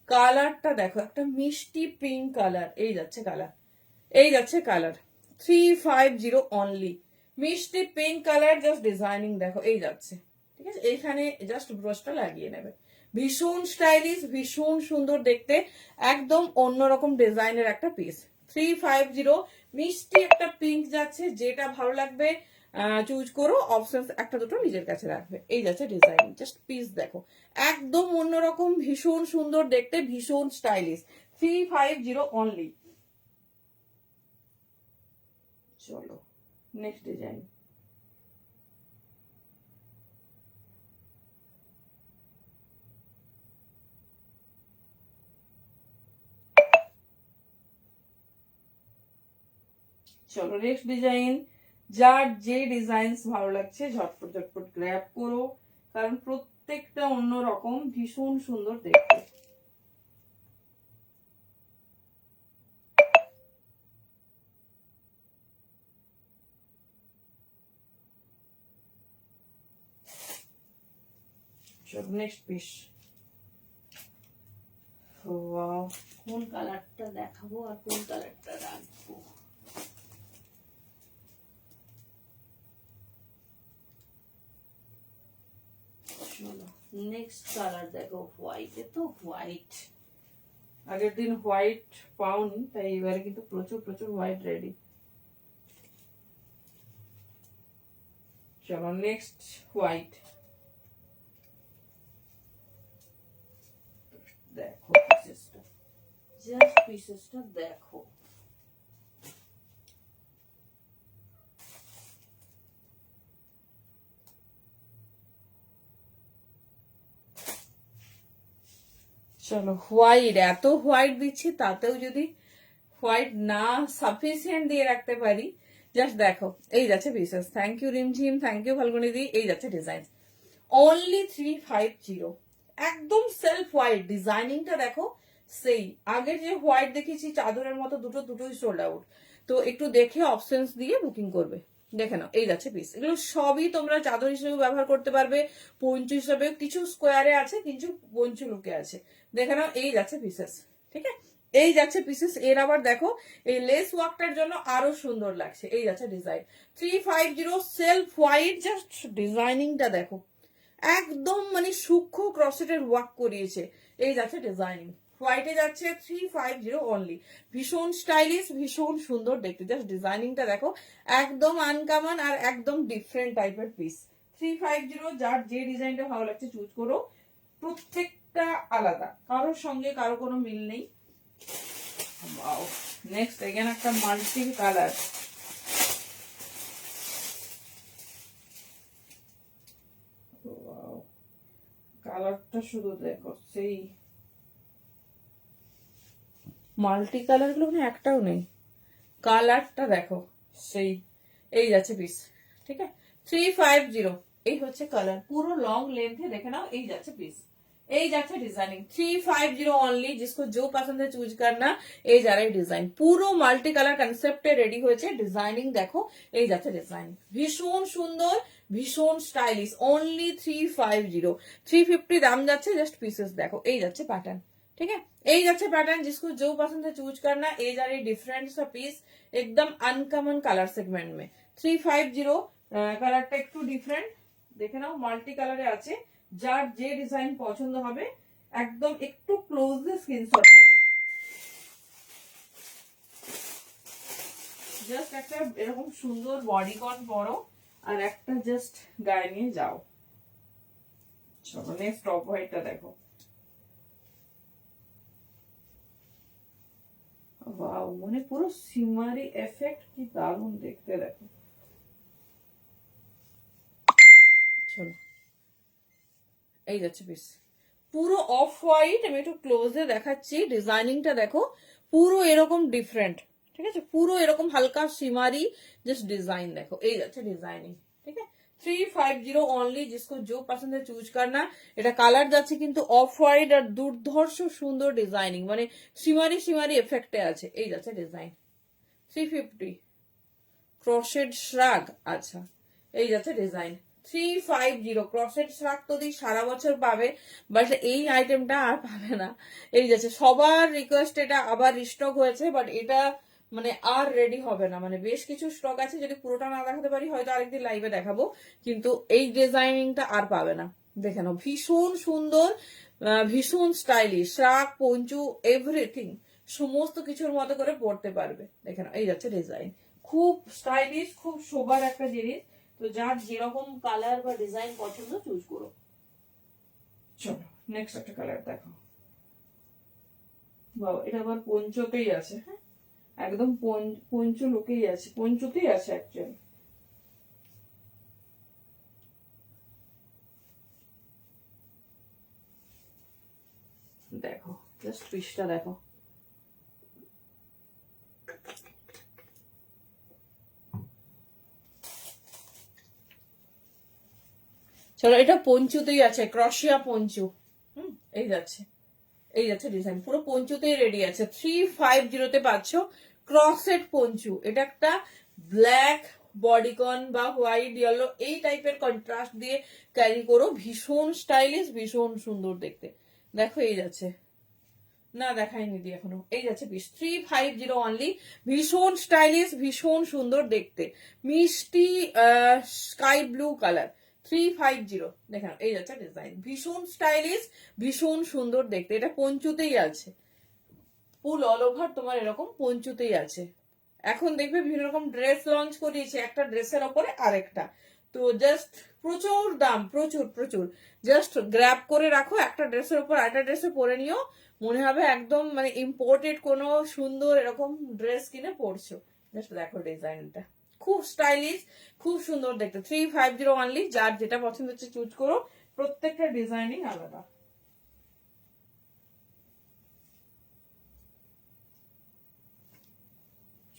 কালারটা দেখো, একটা মিষ্টি পিঙ্ক কালার, এই যাচ্ছে কালার, এই যাচ্ছে কালার 350 অনলি, মিষ্টি পিঙ্ক কালার, জাস্ট ডিজাইনিং দেখো, এই যাচ্ছে, ঠিক আছে। এইখানে জাস্ট ব্রাশটা লাগিয়ে নেবে, ভীষণ স্টাইলিশ, ভীষণ সুন্দর দেখতে, একদম অন্যরকম ডিজাইনের একটা পিস। 350 মিষ্টি একটা পিঙ্ক যাচ্ছে, যেটা ভালো লাগবে চুজ করো, অপশন একটা দুটো নিজের কাছে রাখবে। এই যাচ্ছে ডিজাইন, জাস্ট পিস দেখো, একদম অন্যরকম, ভীষণ সুন্দর দেখতে, ভীষণ স্টাইলিশ। 350 অনলি। চলো নেক্সট ডিজাইন। চলো নেক্সট ডিজাইন। যার যে ডিজাইন ভালো লাগছে ঝটপট ঝটপট গ্র্যাব করো, কারণ প্রত্যেকটা অন্যরকম, ভীষণ সুন্দর দেখতে। চলো নেক্সট পিস। কোন কালারটা দেখাবো আর কোন কালারটা রাখবো? চলো নেক্সট কালার দেখো, হোয়াইটে তো হোয়াইট, আগের দিন হোয়াইট পাওনি, তাই এবারে কিন্তু প্রচুর প্রচুর হোয়াইট রেডি। চলো নেক্সট হোয়াইট। দেখো পিসেসটা, জাস্ট পিসেসটা দেখো, চলো হোয়াইট, এত হোয়াইট দিচ্ছি তাতেও যদি হোয়াইট না সাফিসিয়েন্ট দিয়ে রাখতে পারি, জাস্ট দেখো, এই যাচ্ছে pieces. Thank you Rimjhim, thank you Falguni দি। এই যাচ্ছে ডিজাইন, অনলি 350, একদম সেলফ হোয়াইট, ডিজাইনিংটা দেখো সেই আগের যে হোয়াইট দেখেছি চাদরের মতো দুটোই সোল্ড আউট, তো একটু দেখে অপশনস দিয়ে বুকিং করবে। দেখে নাও, এই যাচ্ছে পিস, এগুলো সবই তোমরা চাদর হিসেবে ব্যবহার করতে পারবে, পঞ্চু হিসেবে, কিছু স্কোয়ারে আছে, কিছু পঞ্চু লুকে আছে, দেখে নাও, এই যাচ্ছে পিসেস, ঠিক আছে। এই যাচ্ছে পিসেস, এর আবার দেখো এই লেস ওয়ার্কটার জন্য আরো সুন্দর লাগছে, এই যাচ্ছে ডিজাইন 350 সেলফ হোয়াইট, জাস্ট ডিজাইনিংটা দেখো, একদম মানে সূক্ষ্ম ক্রসেটের ওয়ার্ক করিয়েছে, এই যাচ্ছে ডিজাইনিং, হোয়াইটে যাচ্ছে 350 অনলি, ভীষণ স্টাইলিশ, ভীষণ সুন্দর দেখতে, জাস্ট ডিজাইনিংটা দেখো, একদম আনকমন আর একদম ডিফারেন্ট টাইপের পিস। 350, যার যে ডিজাইনটা ভালো লাগছে চুজ করো, প্রত্যেকটা আলাদা, কারোর সঙ্গে কারো কোনো মিল নেই। নেক্সট এগেন একটা মাল্টি কালার, কালারটা শুধু দেখো, সেই মাল্টি কালার গুলো মানে একটাও নেই, কালারটা দেখো সেই, এই যাচ্ছে পিস, ঠিক আছে। 350, এই হচ্ছে কালার, পুরো লং লেন্থে দেখে নাও, এই যাচ্ছে পিস, এই যাচ্ছে ডিজাইনিং 350 অনলি, जिसको जो पसंद है चूज करना। এই যারা ডিজাইন পুরো মাল্টি কালার কনসেপ্টে রেডি হয়েছে, ডিজাইনিং দেখো, এই যাচ্ছে ডিজাইন, ভীষণ সুন্দর, ভীষণ স্টাইলিশ, অনলি 350, 350 দাম যাচ্ছে, জাস্ট পিসেস দেখো, এই যাচ্ছে প্যাটার্ন, ठीक है। এই যাচ্ছে প্যাটার্ন, जिसको जो पसंद है चूज करना। এই যারা ডিফারেন্ট সা পিস, একদম আনকমন কালার সেগমেন্ট में 350, কালারটা একটু ডিফারেন্ট, দেখে নাও মাল্টি কালারে আছে, যার যে ডিজাইন পছন্দ হবে একদম একটু ক্লোজলি স্ক্রিনশট নেবে, জাস্ট একটা এরকম সুন্দর বডিকন পরো আর একটা জাস্ট গায়ে নিয়ে যাও। চলো নেক্সট টপ হোয়াইটটা দেখো, ওয়াও, মানে পুরো সিমারি এফেক্ট, কি দারুণ দেখতে দেখো। চলো এই যাচ্ছে পিস, পুরো অফ হোয়াইট, আমি একটু ক্লোজে দেখাচ্ছি, ডিজাইনিংটা দেখো, পুরো এরকম ডিফারেন্ট, ঠিক আছে, পুরো এরকম হালকা সিমারি, জাস্ট ডিজাইন দেখো, এই যাচ্ছে ডিজাইনিং, ঠিক আছে। 350 অনলি, जिसको जो पसंद है चूज करना। এটা কালার যাচ্ছে কিন্তু অফ হোয়াইট, আর দুর্ধর্ষ সুন্দর ডিজাইনিং, মানে সিমারি সিমারি এফেক্টে আছে, এই যাচ্ছে ডিজাইন 350, ক্রোশেড শ্রাগ, আচ্ছা, এই যাচ্ছে ডিজাইন 350 ক্রসেট শ্রাক তো দিই সারা বছর পাবে, বাট এই আইটেমটা আর পাবে না। এই যাচ্ছে, সবার রিকোয়েস্ট এটা আবার রিস্টক হয়েছে, বাট এটা মানে আর রেডি হবে না, মানে বেশ কিছু স্টক আছে, যদি পুরোটা না দেখাতে পারি হয়তো আরেকদিন লাইভে দেখাবো, কিন্তু এই ডিজাইনিংটা আর পাবে না। দেখে নাও, ভীষণ সুন্দর, ভীষণ স্টাইলিশ, শ্রাক পঞ্চু এভরিথিং সমস্ত কিছুর মতো করে পড়তে পারবে। দেখে নাও, এই যাচ্ছে ডিজাইন, খুব স্টাইলিশ, খুব শোবার একটা জিনিস। তো যার যেরকম কালার বা ডিজাইন পছন্দ চুজ করো। চলো নেক্সট একটা কালার দেখো। বাবা, এটা আবার পঞ্চতেই আছে। হ্যাঁ, একদম পঞ্চু লুকেই আছে, পঞ্চুতেই আছে অ্যাকচুয়ালি। দেখো জাস্ট পিসটা দেখো, চলো এটা পঞ্চুতেই আছে, ক্রশিয়া পঞ্চু। এই যাচ্ছে, এই যাচ্ছে ডিজাইন, পুরো পঞ্চুতেই রেডি আছে। 350 পাচ্ছ ক্রসেট পঞ্চু। এটা একটা ব্ল্যাক বডিকন বা হোয়াইট ইয়েলো এই টাইপের কন্ট্রাস্ট দিয়ে ক্যারি করো, ভীষণ স্টাইলিশ, ভীষণ সুন্দর দেখতে। দেখো এই যাচ্ছে, না দেখাইনি দি এখনো, এই যাচ্ছে পিস 350 অনলি, ভীষণ স্টাইলিশ, ভীষণ সুন্দর দেখতে, মিষ্টি স্কাই ব্লু কালার। 350 দেখেন, এই যাচ্ছে ডিজাইন, ভীষণ স্টাইলিশ, ভীষণ সুন্দর দেখতে। এটা পঞ্চুতেই আছে, ফুল অল ওভার তোমার এরকম পঞ্চুতেই আছে। এখন দেখবে বিভিন্ন রকম ড্রেস লঞ্চ করিয়েছে, একটা ড্রেসের ওপরে আরেকটা, তো জাস্ট প্রচুর দাম, প্রচুর প্রচুর, জাস্ট গ্র্যাব করে রাখো, একটা ড্রেসের উপর আরেকটা ড্রেসে পরে নিও, মনে হবে একদম মানে ইম্পোর্টেড কোনো সুন্দর এরকম ড্রেস কিনে পরছো। জাস্ট দেখো ডিজাইনটা, খুব স্টাইলিশ, খুব সুন্দর দেখতে। 350 অনলি, যার যেটা পছন্দ হচ্ছে চুজ করো, প্রত্যেকটা ডিজাইনিং আলাদা।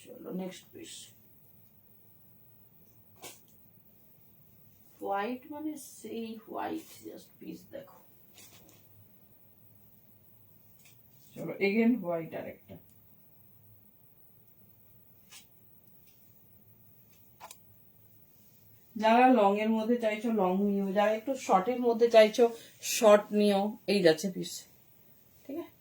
চলো নেক্সট পিস, হোয়াইট মানে সেই হোয়াইট, জাস্ট পিস দেখো। চলো এগেন হোয়াইট আরেকটা, যারা লং এর মধ্যে চাইছো লং নিও, যারা একটু শর্টের মধ্যে চাইছো শর্ট নিও। এই যাচ্ছে পিস, ঠিক আছে,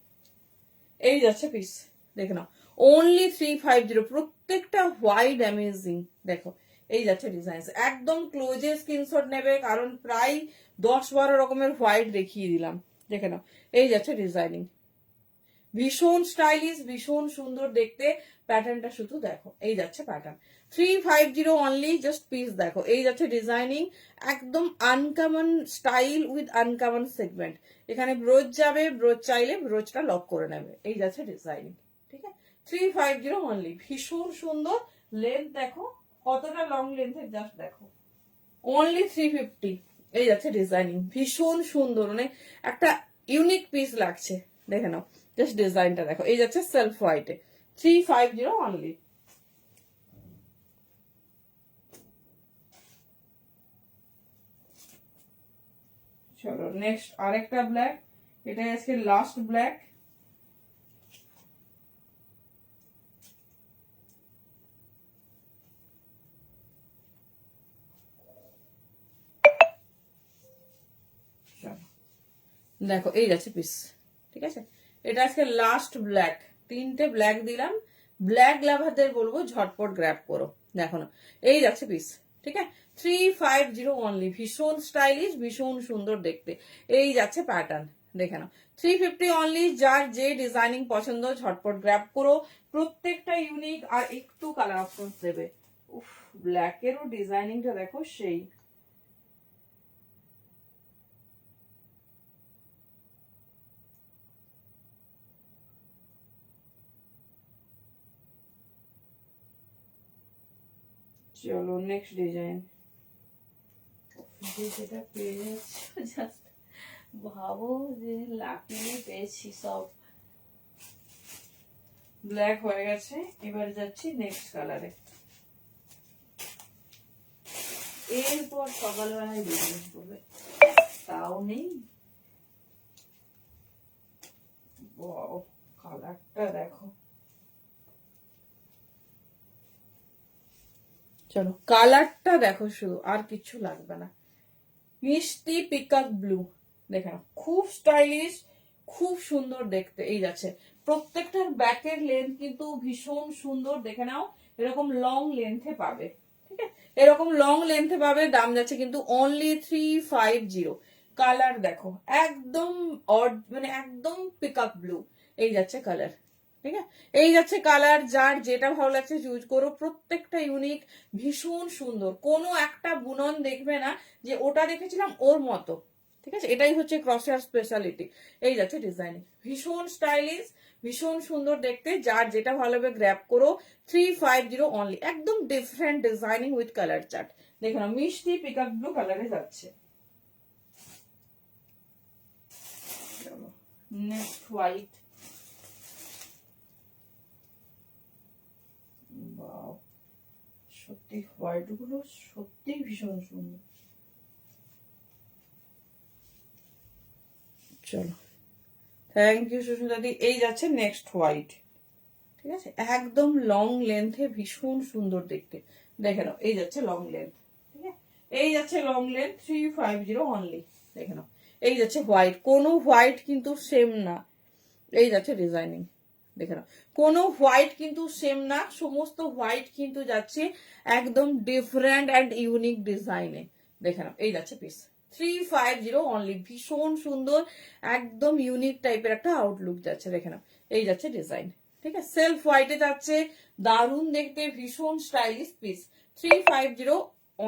এই যাচ্ছে পিস, দেখে নাও, অনলি 350, প্রত্যেকটা হোয়াইট অ্যামেজিং। দেখো এই যাচ্ছে ডিজাইন, একদম ক্লোজে স্ক্রিনশট নেবে, কারণ প্রায় 10-12 রকমের হোয়াইট দেখিয়ে দিলাম। দেখে নাও, এই যাচ্ছে ডিজাইনিং, ভীষণ স্টাইলিশ, ভীষণ সুন্দর দেখতে। প্যাটার্নটা শুধু দেখো, এই যাচ্ছে প্যাটার্ন, 350 অনলি, জাস্ট পিস দেখো, এই যাচ্ছে ডিজাইনিং, একদম uncommon style with uncommon segment. এখানে ব্রোচ যাবে, ব্রোচ চাইলে ব্রোচটা লক করে নেবে। এই যাচ্ছে ডিজাইনিং, ঠিক আছে, 350 অনলি, ভীষণ সুন্দর। লেন্থ দেখো কতটা লং লেন্থের, জাস্ট দেখো, অনলি 350। এই যাচ্ছে ডিজাইনিং, ভীষণ সুন্দর, মানে একটা ইউনিক পিস লাগছে। দেখে নাও, জাস্ট ডিজাইনটা দেখো, এই যাচ্ছে সেলফ হোয়াইটে, 350 অনলি। চলো নেক্সট আরেকটা ব্ল্যাক, এটা আজকে লাস্ট ব্ল্যাক। দেখো এই যাচ্ছে পিস, ঠিক আছে, এটা আজকে লাস্ট ব্ল্যাক, 3টে ব্ল্যাক দিলাম, ব্ল্যাক লাভারদের বলবো ঝটপট গ্র্যাব করো। দেখো না, এই যাচ্ছে পিস, ঠিক আছে, 350 অনলি, ভীষণ স্টাইলিশ, ভীষণ সুন্দর দেখতে। এই যাচ্ছে প্যাটার্ন, দেখে নাও, 350 অনলি, যার যে ডিজাইনিং পছন্দ ঝটপট গ্র্যাব করো, প্রত্যেকটা ইউনিক, আর একটু কালার অপশনস দেবে। উফ, ব্ল্যাকেরও ডিজাইনিংটা দেখো সেই। চলো নেক্সট ডিজাইন, যেটা পেয়েছো জাস্ট ভাবো যে লাকিলি পেয়েছি। সব ব্ল্যাক হয়ে গেছে, এবার যাচ্ছি নেক্সট কালারে। এরপর সকালবেলায় বিজনেস করবে, তাও নেই। কালারটা দেখো, চলো কালারটা দেখো শুধু, আর কিছু লাগবে না। মিষ্টি পিকক ব্লু, দেখে নাও, খুব স্টাইলিশ, খুব সুন্দর দেখতে। এই যাচ্ছে প্রত্যেকটার ব্যাকের লেন্থ কিন্তু ভীষণ সুন্দর, দেখে নাও, এরকম লং লেন্থে পাবে, ঠিক আছে, এরকম লং লেন্থে পাবে। দাম যাচ্ছে কিন্তু অনলি 350। কালার দেখো একদম মানে একদম পিকক ব্লু, এই যাচ্ছে কালার, ঠিক আছে, এই যাচ্ছে কালার। যার যেটা ভালো লাগছে চুজ করো, প্রত্যেকটা ইউনিক, ভীষণ সুন্দর, কোনো একটা বুনন দেখবে না যে ওটা দেখেছিলাম ওর মতো, ঠিক আছে, এটাই হচ্ছে ক্রসের স্পেশালিটি। এই যাচ্ছে ডিজাইনিং, ভীষণ স্টাইলিশ, ভীষণ সুন্দর দেখতে। যার যেটা ভালো হবে গ্র্যাব করো, 350 অনলি, একদম different designing with colour chart. দেখো না, মিষ্টি পিকক ব্লু কালারে যাচ্ছে। নেক্সট হোয়াইট, সত্যি হোয়াইট গুলো সত্যি ভীষণ সুন্দর। চলো, থ্যাংক ইউ সুস্মিতাদি। এই যাচ্ছে নেক্সট হোয়াইট, ঠিক আছে, একদম লং লেন্থে ভীষণ সুন্দর দেখতে। দেখে নাও, এই যাচ্ছে লং লেন্থ, ঠিক আছে, এই যাচ্ছে লং লেন্থ, 350 অনলি। দেখে নাও, এই যাচ্ছে হোয়াইট, কোনো হোয়াইট কিন্তু সেম না। এই যাচ্ছে ডিজাইনিং, দেখে নাও, কোনো হোয়াইট কিন্তু সেম না, সমস্ত হোয়াইট কিন্তু যাচ্ছে একদম ডিফারেন্ট অ্যান্ড ইউনিক ডিজাইনে। দেখে নাও, এই যাচ্ছে পিস, 350 অনলি, ভীষণ সুন্দর, একদম ইউনিক টাইপের একটা আউটলুক যাচ্ছে। দেখে নাও, এই যাচ্ছে ডিজাইন, ঠিক আছে, সেলফ হোয়াইটে যাচ্ছে, দারুণ দেখতে, ভীষণ স্টাইলিশ পিস, 350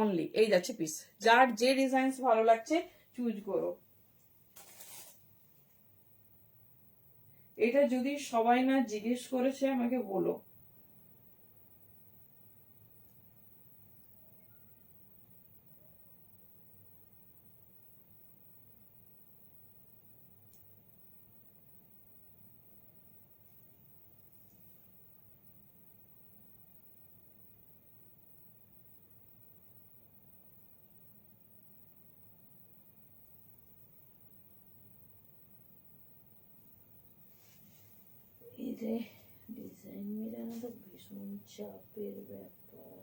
অনলি। এই যাচ্ছে পিস, যার যে ডিজাইন ভালো লাগছে চুজ করো। এটা যদি সবাই না জিজ্ঞেস করেছে আমাকে বলো। এরে ডিজাইন মেলানো তো ভীষণ চাপের ব্যাপার।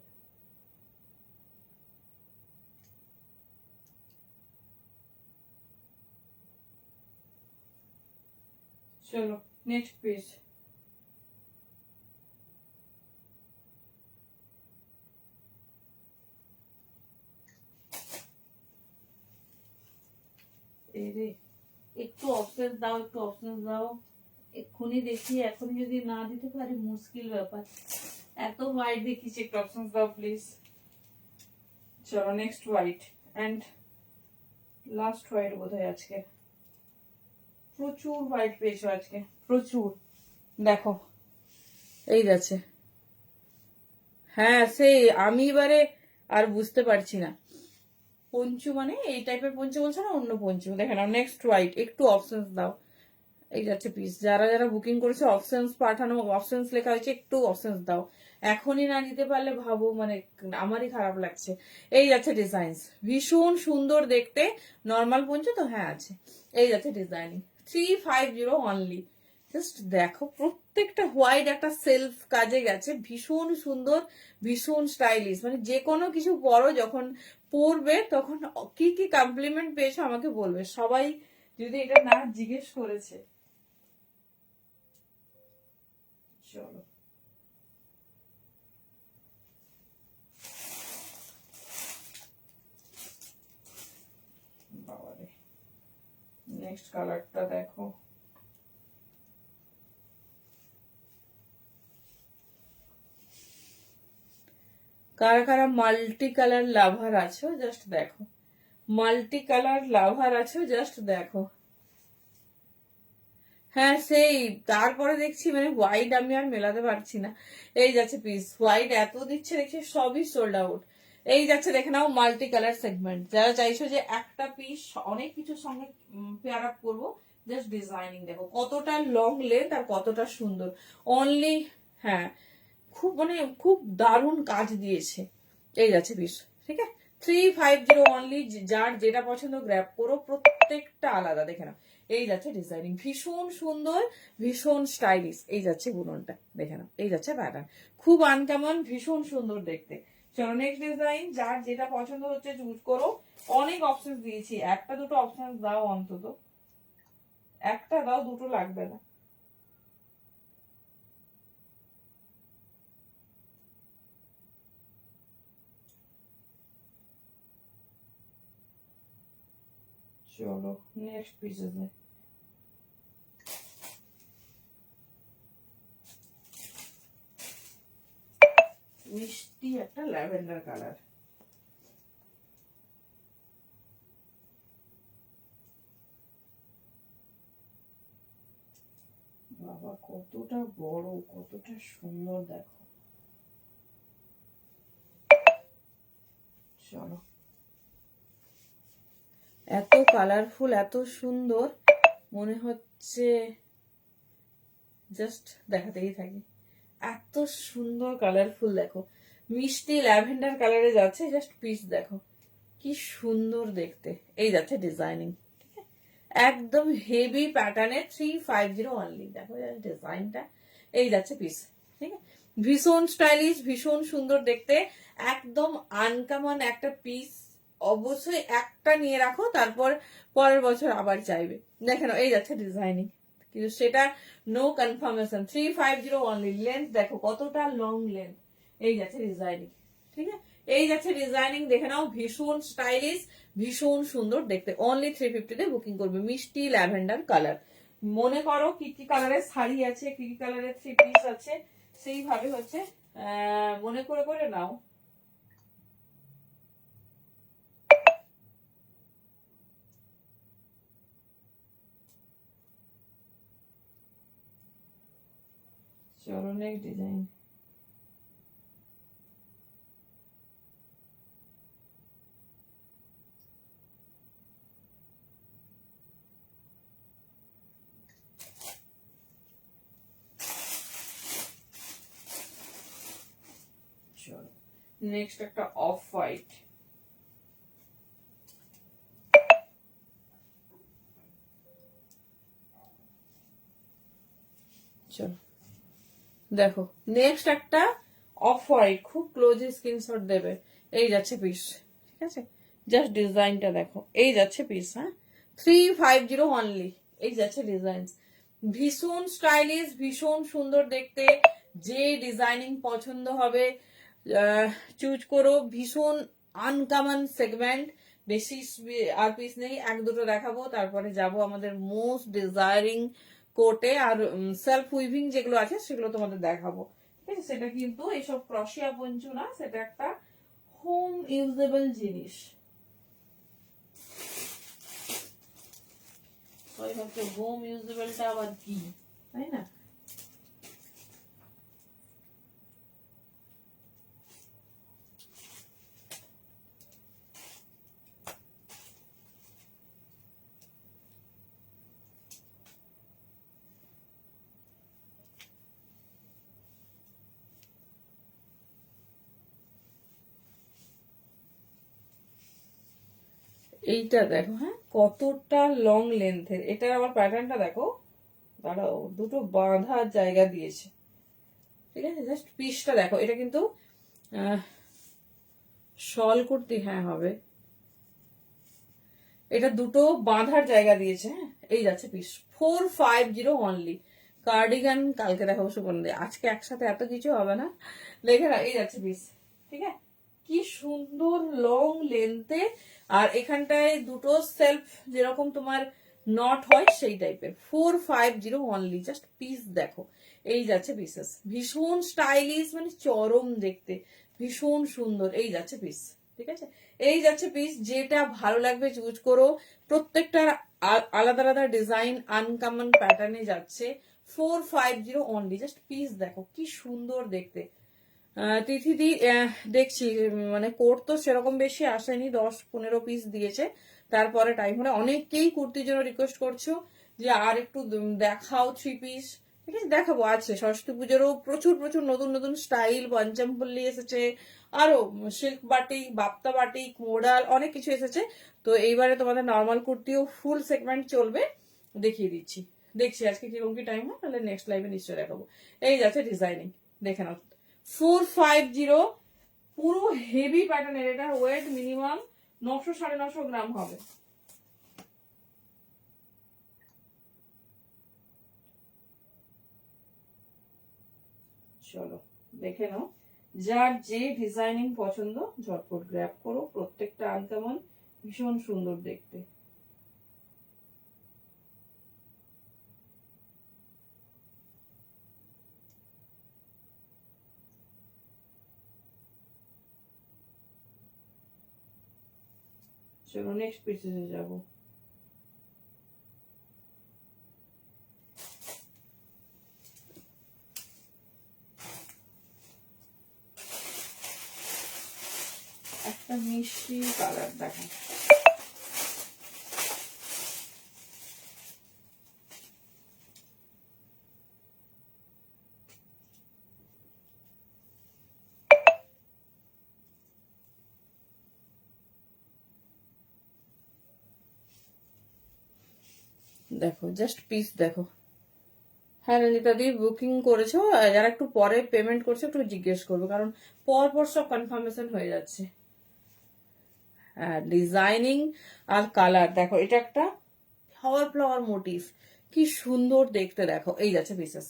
চলো নেক্সট পেজ। এরে একটু অপশন দাও, একটু অপশন দাও, এক্ষুনি দেখি, এখনই যদি না দিতে পারি মুশকিল ব্যাপার, এত হোয়াইট দেখিস, একটু অপশন দাও প্লিজ। চলো next white and last white বোধহয় আজকে। প্রচুর হোয়াইট পেয়েছো আজকে, প্রচুর। দেখো, এই যাচ্ছে, হ্যাঁ সেই আমি এবারে আর বুঝতে পারছি না, পঞ্চু মানে এই টাইপের পঞ্চু বলছো না অন্য পঞ্চু। দেখে নাও নেক্সট হোয়াইট, একটু অপশনস দাও। এই যাচ্ছে পিস, যারা যারা বুকিং করেছে অপশনস পাঠানো, অপশনস লেখা হয়েছে, একটু অপশনস দাও। এখনই না নিতে পারলে ভাবো, মানে আমারই খারাপ লাগছে। এই যাচ্ছে ডিজাইন, ভীষণ সুন্দর দেখতে, নর্মাল পঞ্চু তো হ্যাঁ আছে। এই যাচ্ছে ডিজাইনিং, 350 অনলি। জাস্ট দেখো, প্রত্যেকটা হোয়াইট একটা সেলফ কাজে গেছে, ভীষণ সুন্দর, ভীষণ স্টাইলিশ, মানে যে কোনো কিছু পরো যখন পরবে তখন কি কি কমপ্লিমেন্ট পেয়েছো আমাকে বলবে সবাই, যদি এটা না জিজ্ঞেস করেছে। চলো, বাবারে নেক্সট কালারটা দেখো, কারা কারা মাল্টি কালার লাভার আছো জাস্ট দেখো, মাল্টি কালার লাভার আছো জাস্ট দেখো। হ্যাঁ সেই, তারপরে দেখছি মানে হোয়াইট আমি আর মেলাতে পারছি না। এই যাচ্ছে পিস, হোয়াইট এত দিচ্ছে দেখছি সবই সোল্ড আউট। এই যাচ্ছে, দেখে নাও, মাল্টি কালার সেগমেন্ট, যারা চাইছো যে একটা পিস অনেক কিছুর সঙ্গে পেয়ার আপ করবো, জাস্ট ডিজাইনিং দেখো কতটা লং লেন্থ আর কতটা সুন্দর। অনলি, হ্যাঁ, খুব মানে খুব দারুণ কাজ দিয়েছে। এই যাচ্ছে পিস, ঠিক আছে, 350 অনলি। যার যেটা পছন্দ গ্র্যাব করো, প্রত্যেকটা আলাদা, দেখে নাও। এই যাচ্ছে ডিজাইনিং, ভীষণ সুন্দর, ভীষণ স্টাইলিশ। এই যাচ্ছে বুননটা, দেখে নাও, এই যাচ্ছে প্যাটার্ন, খুব আনকমন, ভীষণ সুন্দর দেখতে। চলো নেক্সট ডিজাইন, যার যেটা পছন্দ হচ্ছে চুজ করো। অনেক অপশন দিয়েছি, একটা দুটো অপশন দাও অন্তত, একটা দাও, দুটো লাগবে না। চলো নেক্সট পিসেসে। মিষ্টি একটা ল্যাভেন্ডার কালার, বাবা কতটা বড়, কতটা সুন্দর দেখো। চলো, এত কালারফুল, এত সুন্দর, মনে হচ্ছে জাস্ট দেখাতেই থাকি। এত সুন্দর কালারফুল দেখো, মিষ্টি ল্যাভেন্ডার কালারে যাচ্ছে। জাস্ট পিস দেখো কি সুন্দর দেখতে। এই যাচ্ছে ডিজাইনিং, একদম হেভি প্যাটার্নে 350 অনলি। দেখো ডিজাইনটা, এই যাচ্ছে পিস, ঠিক আছে। ভীষণ স্টাইলিশ, ভীষণ সুন্দর দেখতে, একদম আনকমন একটা পিস। অবশ্যই একটা নিয়ে রাখো, তারপর পরের বছর আবার চাইবে। দেখে নাও, এই যাচ্ছে ডিজাইনিং, কিন্তু সেটা নো কনফার্মেশন। 350 অনলি। লেন্থ দেখো কতটা লং লেন্থ। এই যাচ্ছে ডিজাইনিং, ঠিক আছে। এই যাচ্ছে ডিজাইনিং, দেখে নাও, ভীষণ স্টাইলিশ, ভীষণ সুন্দর দেখতে। অনলি 350 বুকিং করবে। মিষ্টি ল্যাভেন্ডার কালার। মনে করো কি কি কালারের শাড়ি আছে, কি কি কালারের থ্রি পিস আছে, সেইভাবে হচ্ছে মনে করে করে নাও। চলো নেক্সট ডিজাইন। চলো নেক্সট একটা অফ হোয়াইট। চলো দেখো নেক্সট একটা অফ হোয়াইট, খুব ক্লোজে স্ক্রিনশট দেবে। এই যাচ্ছে পিস, ঠিক আছে। জাস্ট ডিজাইনটা দেখো, এই যাচ্ছে পিস। হ্যাঁ, 350 অনলি। এই যাচ্ছে ডিজাইন, ভীষণ স্টাইলিশ, ভীষণ সুন্দর দেখতে। যে ডিজাইনিং পছন্দ হবে চুজ করো। ভীষণ আনকমন সেগমেন্ট, বেশি আর পিস নেই, এক দুটো দেখাবো, তারপরে যাব আমাদের মোস্ট ডিজায়ারিং কোটে। আর সেলফ উইভিং যেগুলো আছে সেগুলো তোমাদের দেখাবো, ঠিক আছে। সেটা কিন্তু এইসব ক্রশিয়া পঞ্চু না, সেটা একটা হোম ইউজেবল জিনিস। হোম ইউজেবলটা আবার কি, তাই না? এইটা দেখো, হ্যাঁ কতটা লং লেন্থের। এটার আবার প্যাটার্নটা দেখো, দাঁড়াও, দুটো বাঁধার জায়গা দিয়েছে, ঠিক আছে। জাস্ট পিসটা দেখো, এটা কিন্তু শল কুর্তি, হ্যাঁ হবে। এটা দুটো বাঁধার জায়গা দিয়েছে, হ্যাঁ। এই যাচ্ছে পিস, 450 অনলি। কার্ডিগান কালকে দেখাবো সুগন্ধি, আজকে একসাথে এত কিছু হবে না। দেখে না, এই যাচ্ছে পিস, ঠিক আছে। কি সুন্দর লং লেন্থে, আর এখানটায় দুটো সেলফ যেরকম তোমার নট হয় সেই টাইপের। 450 অনলি। জাস্ট পিস দেখো, এই যাচ্ছে পিসেস, ভীষণ স্টাইলিশ, মানে চরম দেখতে, ভীষণ সুন্দর। এই যাচ্ছে পিস, ঠিক আছে। এই যাচ্ছে পিস, যেটা ভালো লাগবে চুজ করো। প্রত্যেকটার আলাদা আলাদা ডিজাইন, আনকমন প্যাটার্নে যাচ্ছে। 450 অনলি। জাস্ট পিস দেখো কি সুন্দর দেখতে। তিথিদি দেখছি, মানে কোট তো সেরকম বেশি আসেনি, 10-15 পিস দিয়েছে। তারপরে টাইম হলে অনেকেই কুর্তির জন্য রিকোয়েস্ট করছো যে আর একটু দেখাও থ্রি পিস, ঠিক আছে। দেখাবো, আছে সরস্বতী পুজোরও প্রচুর প্রচুর নতুন নতুন স্টাইল, পঞ্চমপল্লী এসেছে, আরো silk batik, Bapta batik, modal, অনেক কিছু এসেছে। তো এইবারে তোমাদের নর্মাল কুর্তিও ফুল সেগমেন্ট চলবে, দেখিয়ে দিচ্ছি। দেখছি আজকে কিরকম কি টাইম হয়, তাহলে নেক্সট লাইভে নিশ্চয়ই দেখাবো। এই যাচ্ছে ডিজাইনিং, দেখে নাও। 450 পুরো হেভি প্যাটার্নের, এটার ওয়েট মিনিমাম 900-950 গ্রাম হবে। চলো দেখে নাও, যার যে ডিজাইনিং পছন্দ ঝটপট গ্র্যাব করো, প্রত্যেকটা আনকমন, ভীষণ সুন্দর দেখতে। চলো নেক্সট পিসে যাবো। একটা মিষ্টি কালার দেখো, দেখো জাস্ট পিস দেখো। হ্যাঁ রঞ্জিতা দি বুকিং করেছো, যারা একটু পরে পেমেন্ট করছে একটু জিজ্ঞেস করবে, কারণ পর পর সব কনফার্মেশন হয়ে যাচ্ছে। হ্যাঁ ডিজাইনিং আর কালার দেখো, এটা একটা ফ্লাওয়ার ফ্লাওয়ার মোটিভ, কি সুন্দর দেখতে দেখো। এই যাচ্ছে পিসেস,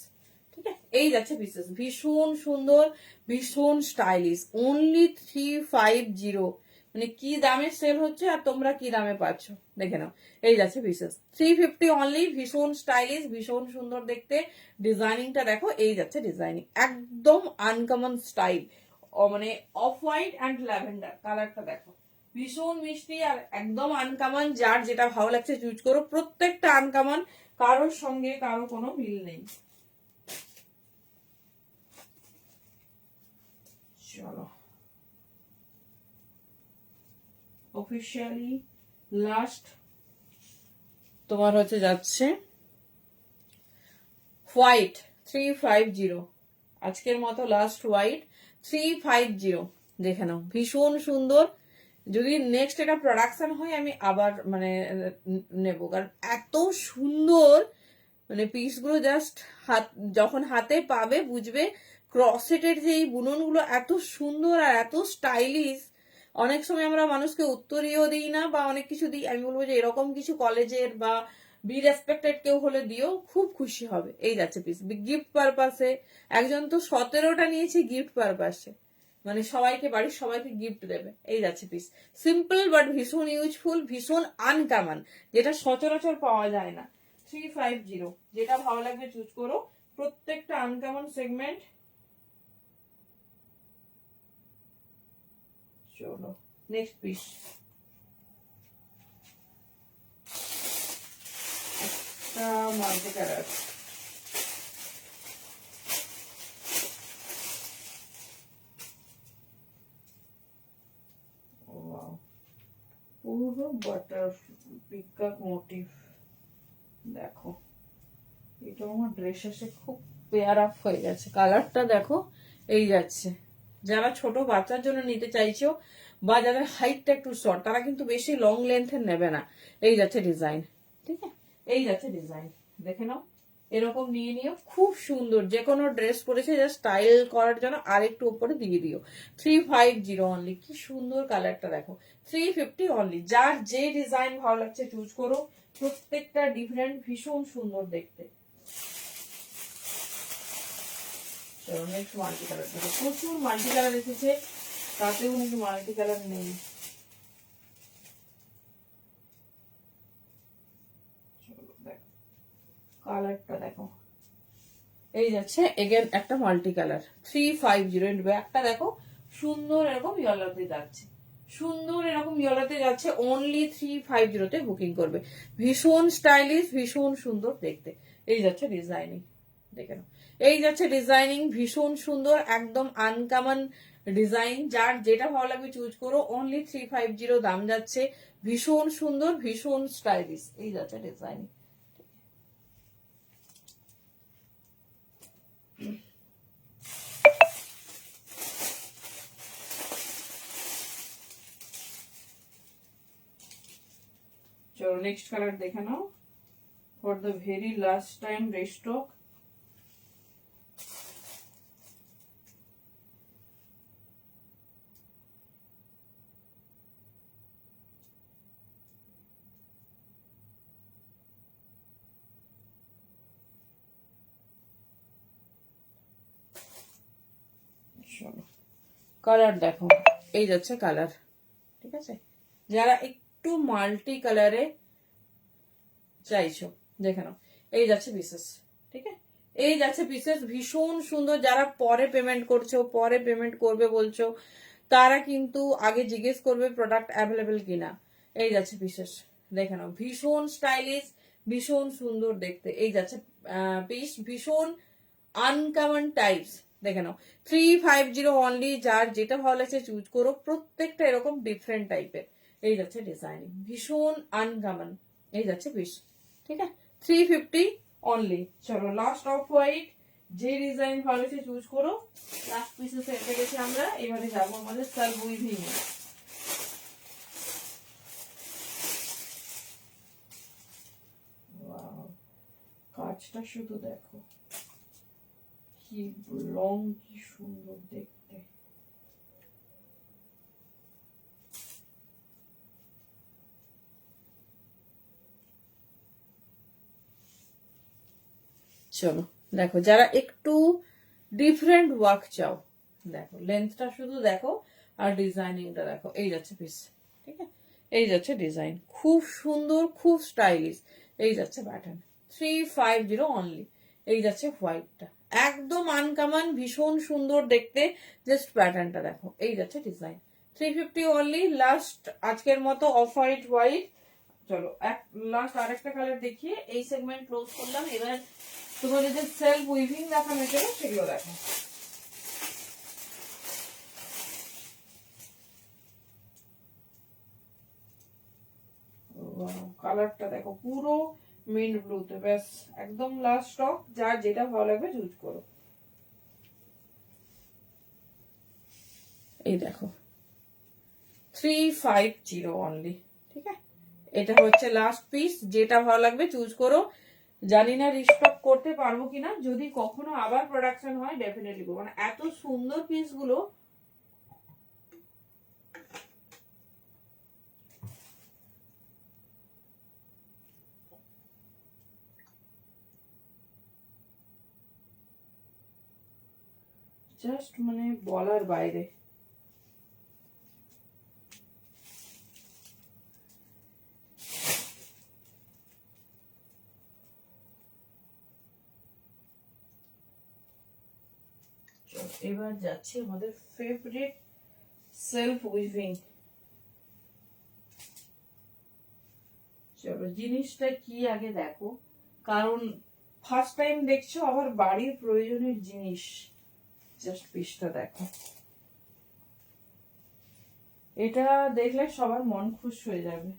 ঠিক আছে, এই যাচ্ছে পিসেস, ভীষণ সুন্দর, ভীষণ স্টাইলিশ। অনলি 350, মানে কি দামে সেল হচ্ছে আর তোমরা কি দামে পাচ্ছ দেখে নাও। এই যাচ্ছে পিসেস 350 অনলি, ভীষণ স্টাইলিশ, ভীষণ সুন্দর দেখতে। ডিজাইনিংটা দেখো, এই যাচ্ছে ডিজাইনিং, একদম আনকমন স্টাইল, মানে অফ হোয়াইট অ্যান্ড ল্যাভেন্ডার কালারটা দেখো, ভীষণ মিষ্টি আর একদম আনকমন। যার যেটা ভালো লাগছে চুজ করো, প্রত্যেকটা আনকমন, কারোর সঙ্গে কারো কোনো মিল নেই। চলো অফিসিয়ালি লাস্ট তোমার হচ্ছে যাচ্ছে হোয়াইট 350, আজকের মতো লাস্ট হোয়াইট 350, দেখে নাও, ভীষণ সুন্দর। যদি নেক্সট এটা প্রোডাকশন হয় আমি আবার মানে নেব, কারণ এত সুন্দর, মানে পিসগুলো জাস্ট হাত যখন হাতে পাবে বুঝবে ক্রসেটের যে এই বুননগুলো এত সুন্দর আর এত স্টাইলিশ। অনেক সময় আমরা মানুষকে উত্তরীয় দিই না বা অনেক কিছু দিই, আমি বলবো যে এরকম কিছু কলেজের বা বি রেসপেক্টেড কেউ হলে দিও, খুব খুশি হবে। এই যাচ্ছে পিস গিফট পারপাসে, একজন তো 17টা নিয়েছে গিফট পারপাসে, মানে সবাইকে, বাড়ির সবাইকে গিফট দেবে। এই যাচ্ছে পিস, সিম্পল বাট ভীষণ ইউজফুল, ভীষণ আনকমন, যেটা সচরাচর পাওয়া যায় না। 350, যেটা ভালো লাগবে চুজ করো, প্রত্যেকটা আনকমন সেগমেন্ট। চলো নেক্সট পিস, একটা মাল্টি কালার, পুরো বাটার পিকক মোটিভ দেখো, এটা আমার ড্রেস এসে খুব পেয়ার আপ হয়ে গেছে, কালারটা দেখো। এই যাচ্ছে, যারা ছোট বাচ্চার জন্য নিতে চাইছো বা যাদের হাইটটা একটু শর্ট, তারা কিন্তু বেশি লং লেন্থের নেবে না। এই যাচ্ছে ডিজাইন, ঠিক আছে, এই যাচ্ছে ডিজাইন, দেখে নাও, এরকম নিয়ে নিও, খুব সুন্দর। যে কোনো ড্রেস পরেছে জাস্ট স্টাইল করার জন্য আর একটু উপরে দিয়ে দিও। 350 অনলি, কি সুন্দর কালারটা দেখো, 350 অনলি। যার যে ডিজাইন ভালো লাগছে চুজ করো, প্রত্যেকটা ডিফারেন্ট, ভীষণ সুন্দর দেখতে। চলো নেক্সট মাল্টি কালার দেখো, প্রচুর মাল্টি কালার এসেছে, তাতেও নাকি মাল্টি কালার নেই। চলো দেখো কালারটা দেখো, এই যাচ্ছে এগেন একটা মাল্টি কালার 350, ব্যাগটা দেখো, সুন্দর এরকম ইয়েলোতে যাচ্ছে, সুন্দর এরকম ইয়েলোতে যাচ্ছে, অনলি 350 বুকিং করবে। ভীষণ স্টাইলিশ, ভীষণ সুন্দর দেখতে। এই যাচ্ছে ডিজাইনিং, দেখে নাও, এই যাচ্ছে ডিজাইনিং, ভীষণ সুন্দর, একদম আনকমন ডিজাইন। যার যেটা ভালো লাগবে চুজ করো, অনলি 350 দাম যাচ্ছে, ভীষণ সুন্দর, ভীষণ স্টাইলিশ। এই যাচ্ছে ডিজাইনিং। চলো নেক্সট কালার দেখে নাও, for the very last time restock. চলো কালার দেখো, এই যাচ্ছে কালার, ঠিক আছে। যারা একটু মাল্টি কালারে চাইছো দেখে নাও, এই যাচ্ছে পিসেস, ঠিক আছে, এই যাচ্ছে পিসেস, ভীষণ সুন্দর। যারা পরে পেমেন্ট করছো, পরে পেমেন্ট করবে বলছো, তারা কিন্তু আগে জিজ্ঞেস করবে প্রোডাক্ট অ্যাভেলেবেল কিনা। এই যাচ্ছে পিসেস, দেখে নাও, ভীষণ স্টাইলিশ, ভীষণ সুন্দর দেখতে। এই যাচ্ছে পিস, ভীষণ আনকমন টাইপস, দেখে নাও 350 অনলি। যার যেটা ভালো লাগছে চুজ করো, প্রত্যেকটা এরকম ডিফারেন্ট টাইপের। এই যাচ্ছে ডিজাইন, ভীষণ আনকমন। এই যাচ্ছে পিস, ঠিক আছে, 350 অনলি। চলো লাস্ট অফ হোয়াইট, যে ডিজাইন ভালো লাগছে চুজ করো। লাস্ট পিসে এসে গেছি আমরা, এবারে যাবো আমাদের সেলফ উইভিং। কাজটা শুধু দেখো, কি রং, কি সুন্দর দেখতে। চলো দেখো, যারা একটু ডিফারেন্ট ওয়ার্ক চাও, দেখো লেন্থটা শুধু দেখো আর ডিজাইনিংটা দেখো। এই যাচ্ছে পিস, ঠিক আছে, এই যাচ্ছে ডিজাইন, খুব সুন্দর, খুব স্টাইলিশ। এই যাচ্ছে প্যাটার্ন, 350 অনলি। এই যাচ্ছে হোয়াইটটা, একদম আনকমন, ভীষণ সুন্দর দেখতে। জাস্ট প্যাটার্নটা দেখো, এই যাচ্ছে ডিজাইন, 350 অনলি। লাস্ট আজকের মতো অফ হোয়াইট হোয়াইট। চলো লাস্ট আরেকটা কালার দেখিয়ে এই সেগমেন্ট ক্লোজ করলাম। এবার তোমাদের যে সেলফ উইভিং দেখানো ছিল সেগুলো দেখো। কালারটা দেখো, পুরো মিন্ট ব্লুতে, ব্যাস একদম লাস্ট স্টক। যার যেটা ভালো লাগবে চুজ করো। এই দেখো 350 অনলি, ঠিক আছে, এটা হচ্ছে লাস্ট পিস। যেটা ভালো লাগবে চুজ করো। জানি না রিস্টক করতে পারবো কিনা, যদি কখনো আবার প্রোডাকশন হয় ডেফিনেটলি করবো। মানে এত সুন্দর পিস গুলো, জাস্ট মানে বলার বাইরে। এবার যাচ্ছি আমাদের ফেভারিট সেলফ উইভিং। চলো জিনিসটা কি আগে দেখো, কারণ ফার্স্ট টাইম দেখছো, আবার বাড়ির প্রয়োজনের জিনিস। জাস্ট পিসটা দেখো, এটা দেখলে সবার মন খুশ হয়ে যাবে।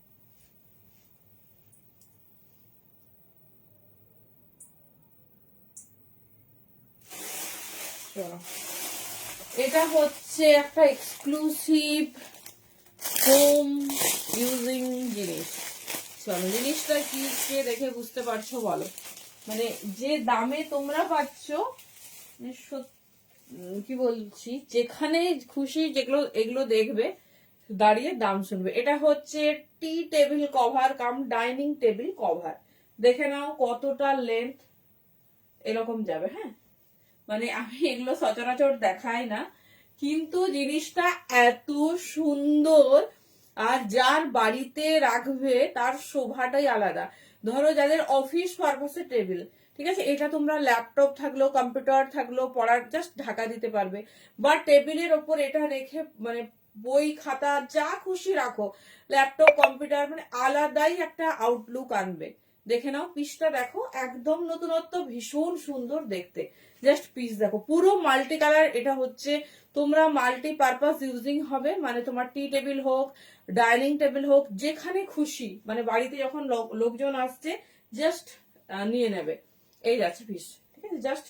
চলো, এটা হচ্ছে একটা এক্সক্লুসিভ হোম ইউজিং জিনিস। চলো জিনিসটা কি, কে দেখে বুঝতে পারছো বলো। মানে যে দামে তোমরা পাচ্ছ, কি বলছি, যেখানে খুশি যেগুলো এগুলো দেখবে, দাঁড়িয়ে দাম শুনবে। এটা হচ্ছে tea table cover cum dining table cover. দেখে নাও কতটা লেন্থ এরকম যাবে। হ্যাঁ, মানে আমি এগুলো সচরাচর দেখাই না, কিন্তু জিনিসটা এত সুন্দর। আর যার বাড়িতে রাখবে তার শোভাটাই আলাদা। ধরো যাদের অফিস পারপাসে টেবিল, ঠিক আছে, এটা তোমরা ল্যাপটপ থাকলো, কম্পিউটার থাকলো, পড়ার জাস্ট ঢাকা দিতে পারবে। বা টেবিলের ওপর এটা রেখে মানে বই খাতা যা খুশি রাখো, ল্যাপটপ কম্পিউটার, মানে আলাদাই একটা আউটলুক আনবে। দেখে নাও পিসটা দেখো, একদম নতুনত্ব, ভীষণ সুন্দর দেখতে। জাস্ট পিস দেখো, পুরো মাল্টি কালার। এটা হচ্ছে তোমরা মাল্টি পারপাস ইউজিং হবে, মানে তোমার টি টেবিল হোক, ডাইনিং টেবিল হোক, যেখানে খুশি, মানে বাড়িতে যখন লোকজন আসছে জাস্ট নিয়ে নেবে। এই যাচ্ছে পিস, ঠিক আছে, জাস্ট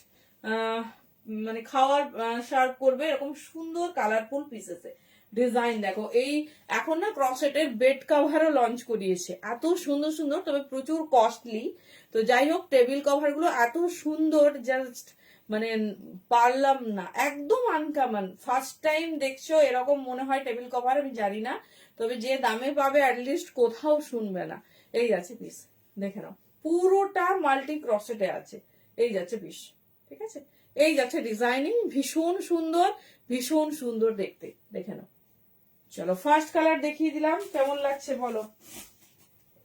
মানে খাওয়ার সার্ভ করবে, এরকম সুন্দর কালারফুল পিসেসে। ডিজাইন দেখো, এই এখন না ক্রসেটের বেড কভারও লঞ্চ করিয়েছে, এত সুন্দর সুন্দর, তবে প্রচুর কস্টলি। তো যাই হোক, টেবিল কভার গুলো এত সুন্দর, জাস্ট মানে পারলাম না, একদম আনকমন। ফার্স্ট টাইম দেখছো এরকম মনে হয় টেবিল কভার, আমি জানি না, তবে যে দামে পাবে অ্যাটলিস্ট কোথাও শুনবে না। এই যাচ্ছে পিস, দেখে নাও পুরোটা মাল্টি ক্রসেটে আছে। এই যাচ্ছে পিস, ঠিক আছে, এই যাচ্ছে ডিজাইনিং, ভীষণ সুন্দর, ভীষণ সুন্দর দেখতে। দেখে নাও। চলো ফার্স্ট কালার দেখিয়ে দিলাম, কেমন লাগছে বলো।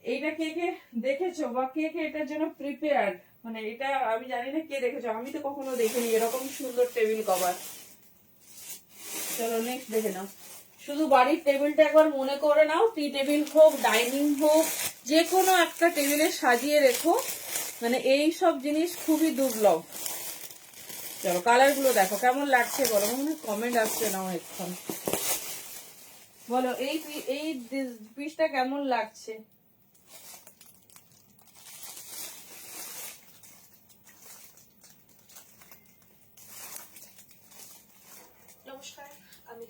এইটা কে কে দেখেছো বা কে কে এটার জন্য প্রিপেয়ার্ড, মানে এটা আমি জানি না কে দেখেছো, আমি তো কখনো দেখিনি এরকম সুন্দর টেবিল কভার। চলো নেক্সট দেখে নাও। শুধু বাড়ির টেবিলটা একবার মনে করে নাও, টি টেবিল হোক, ডাইনিং হোক, যে কোনো একটা টেবিলে সাজিয়ে রেখো, মানে এই সব জিনিস খুবই দুর্লভ। চলো কালার গুলো দেখো কেমন লাগছে বলো, মনে কমেন্ট আসছে না এখন, বলো এই পিসটা কেমন লাগছে। নমস্কার, আমি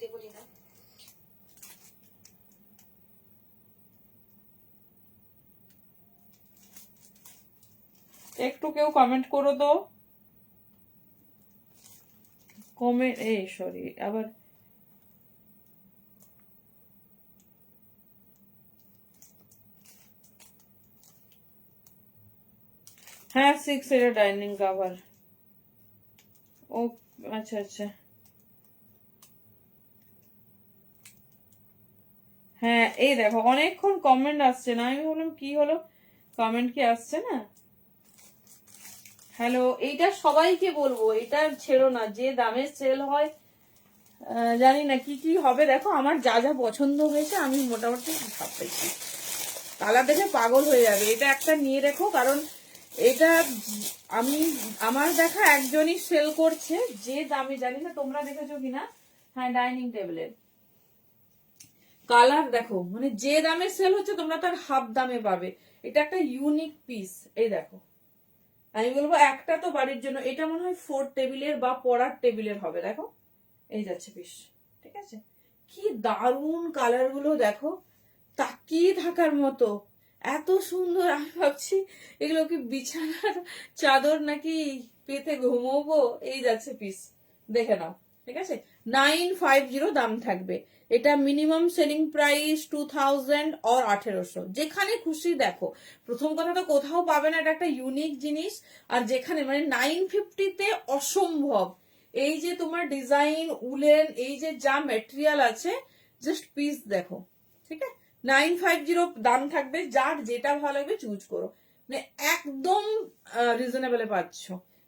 দেবলীনা। একটু কেউ কমেন্ট করো তো, কমেন্ট, এই সরি আবার হ্যাঁ 6 এর ডাইনিং কভার। ও আচ্ছা আচ্ছা, হ্যাঁ এই দেখো অনেকক্ষণ কমেন্ট আসছে না, আমি বললাম কি হলো, কমেন্ট কি আসছে না। হ্যালো, এইটা সবাইকে বলবো, এটা ছেড়ো না, যে দামে সেল হয়। জানি না কি কি হবে, দেখো আমার যা যা পছন্দ হয়েছে আমি মোটামুটি ভাবতেছি, কালার দেখে পাগল হয়ে যাবে। এটা একটা নিয়ে রেখো, কারণ এটা আমি আমার দেখা একজনই সেল করছে, যে দামে, জানি না তোমরা দেখেছো কিনা। হ্যাঁ ডাইনিং টেবিলের কালার দেখো, মানে যে দামে সেল হচ্ছে তোমরা তার হাফ দামে পাবে। এটা একটা ইউনিক পিস, এই দেখো। আমি বলবো একটা তো বাড়ির জন্য, এটা মনে হয় 4 টেবিলের বা পড়ার টেবিলের হবে, দেখো এই যাচ্ছে পিস। ঠিক আছে, কি দারুণ কালার গুলো দেখো, তাকিয়ে থাকার মতো, এত সুন্দর। আমি ভাবছি এগুলো কি বিছানার চাদর নাকি পেতে ঘুমোবো। এই যাচ্ছে পিস, দেখে নাও। ঠিক আছে, 950 দাম থাকবে। এটা মিনিমাম সেলিং প্রাইস 2000 or 1800, যেখানে খুশি দেখো। প্রথম কথা তো কোথাও পাবে না, এটা একটা ইউনিক জিনিস। আর যেখানে মানে 950-তে অসম্ভব। এই যে তোমার ডিজাইন, উলেন, এই যে যা মেটেরিয়াল আছে, জাস্ট পিস দেখো। ঠিক আছে, 950 দাম থাকবে, যার যেটা ভালো লাগবে চুজ করো, মানে একদম রিজনেবলে পাচ্ছ।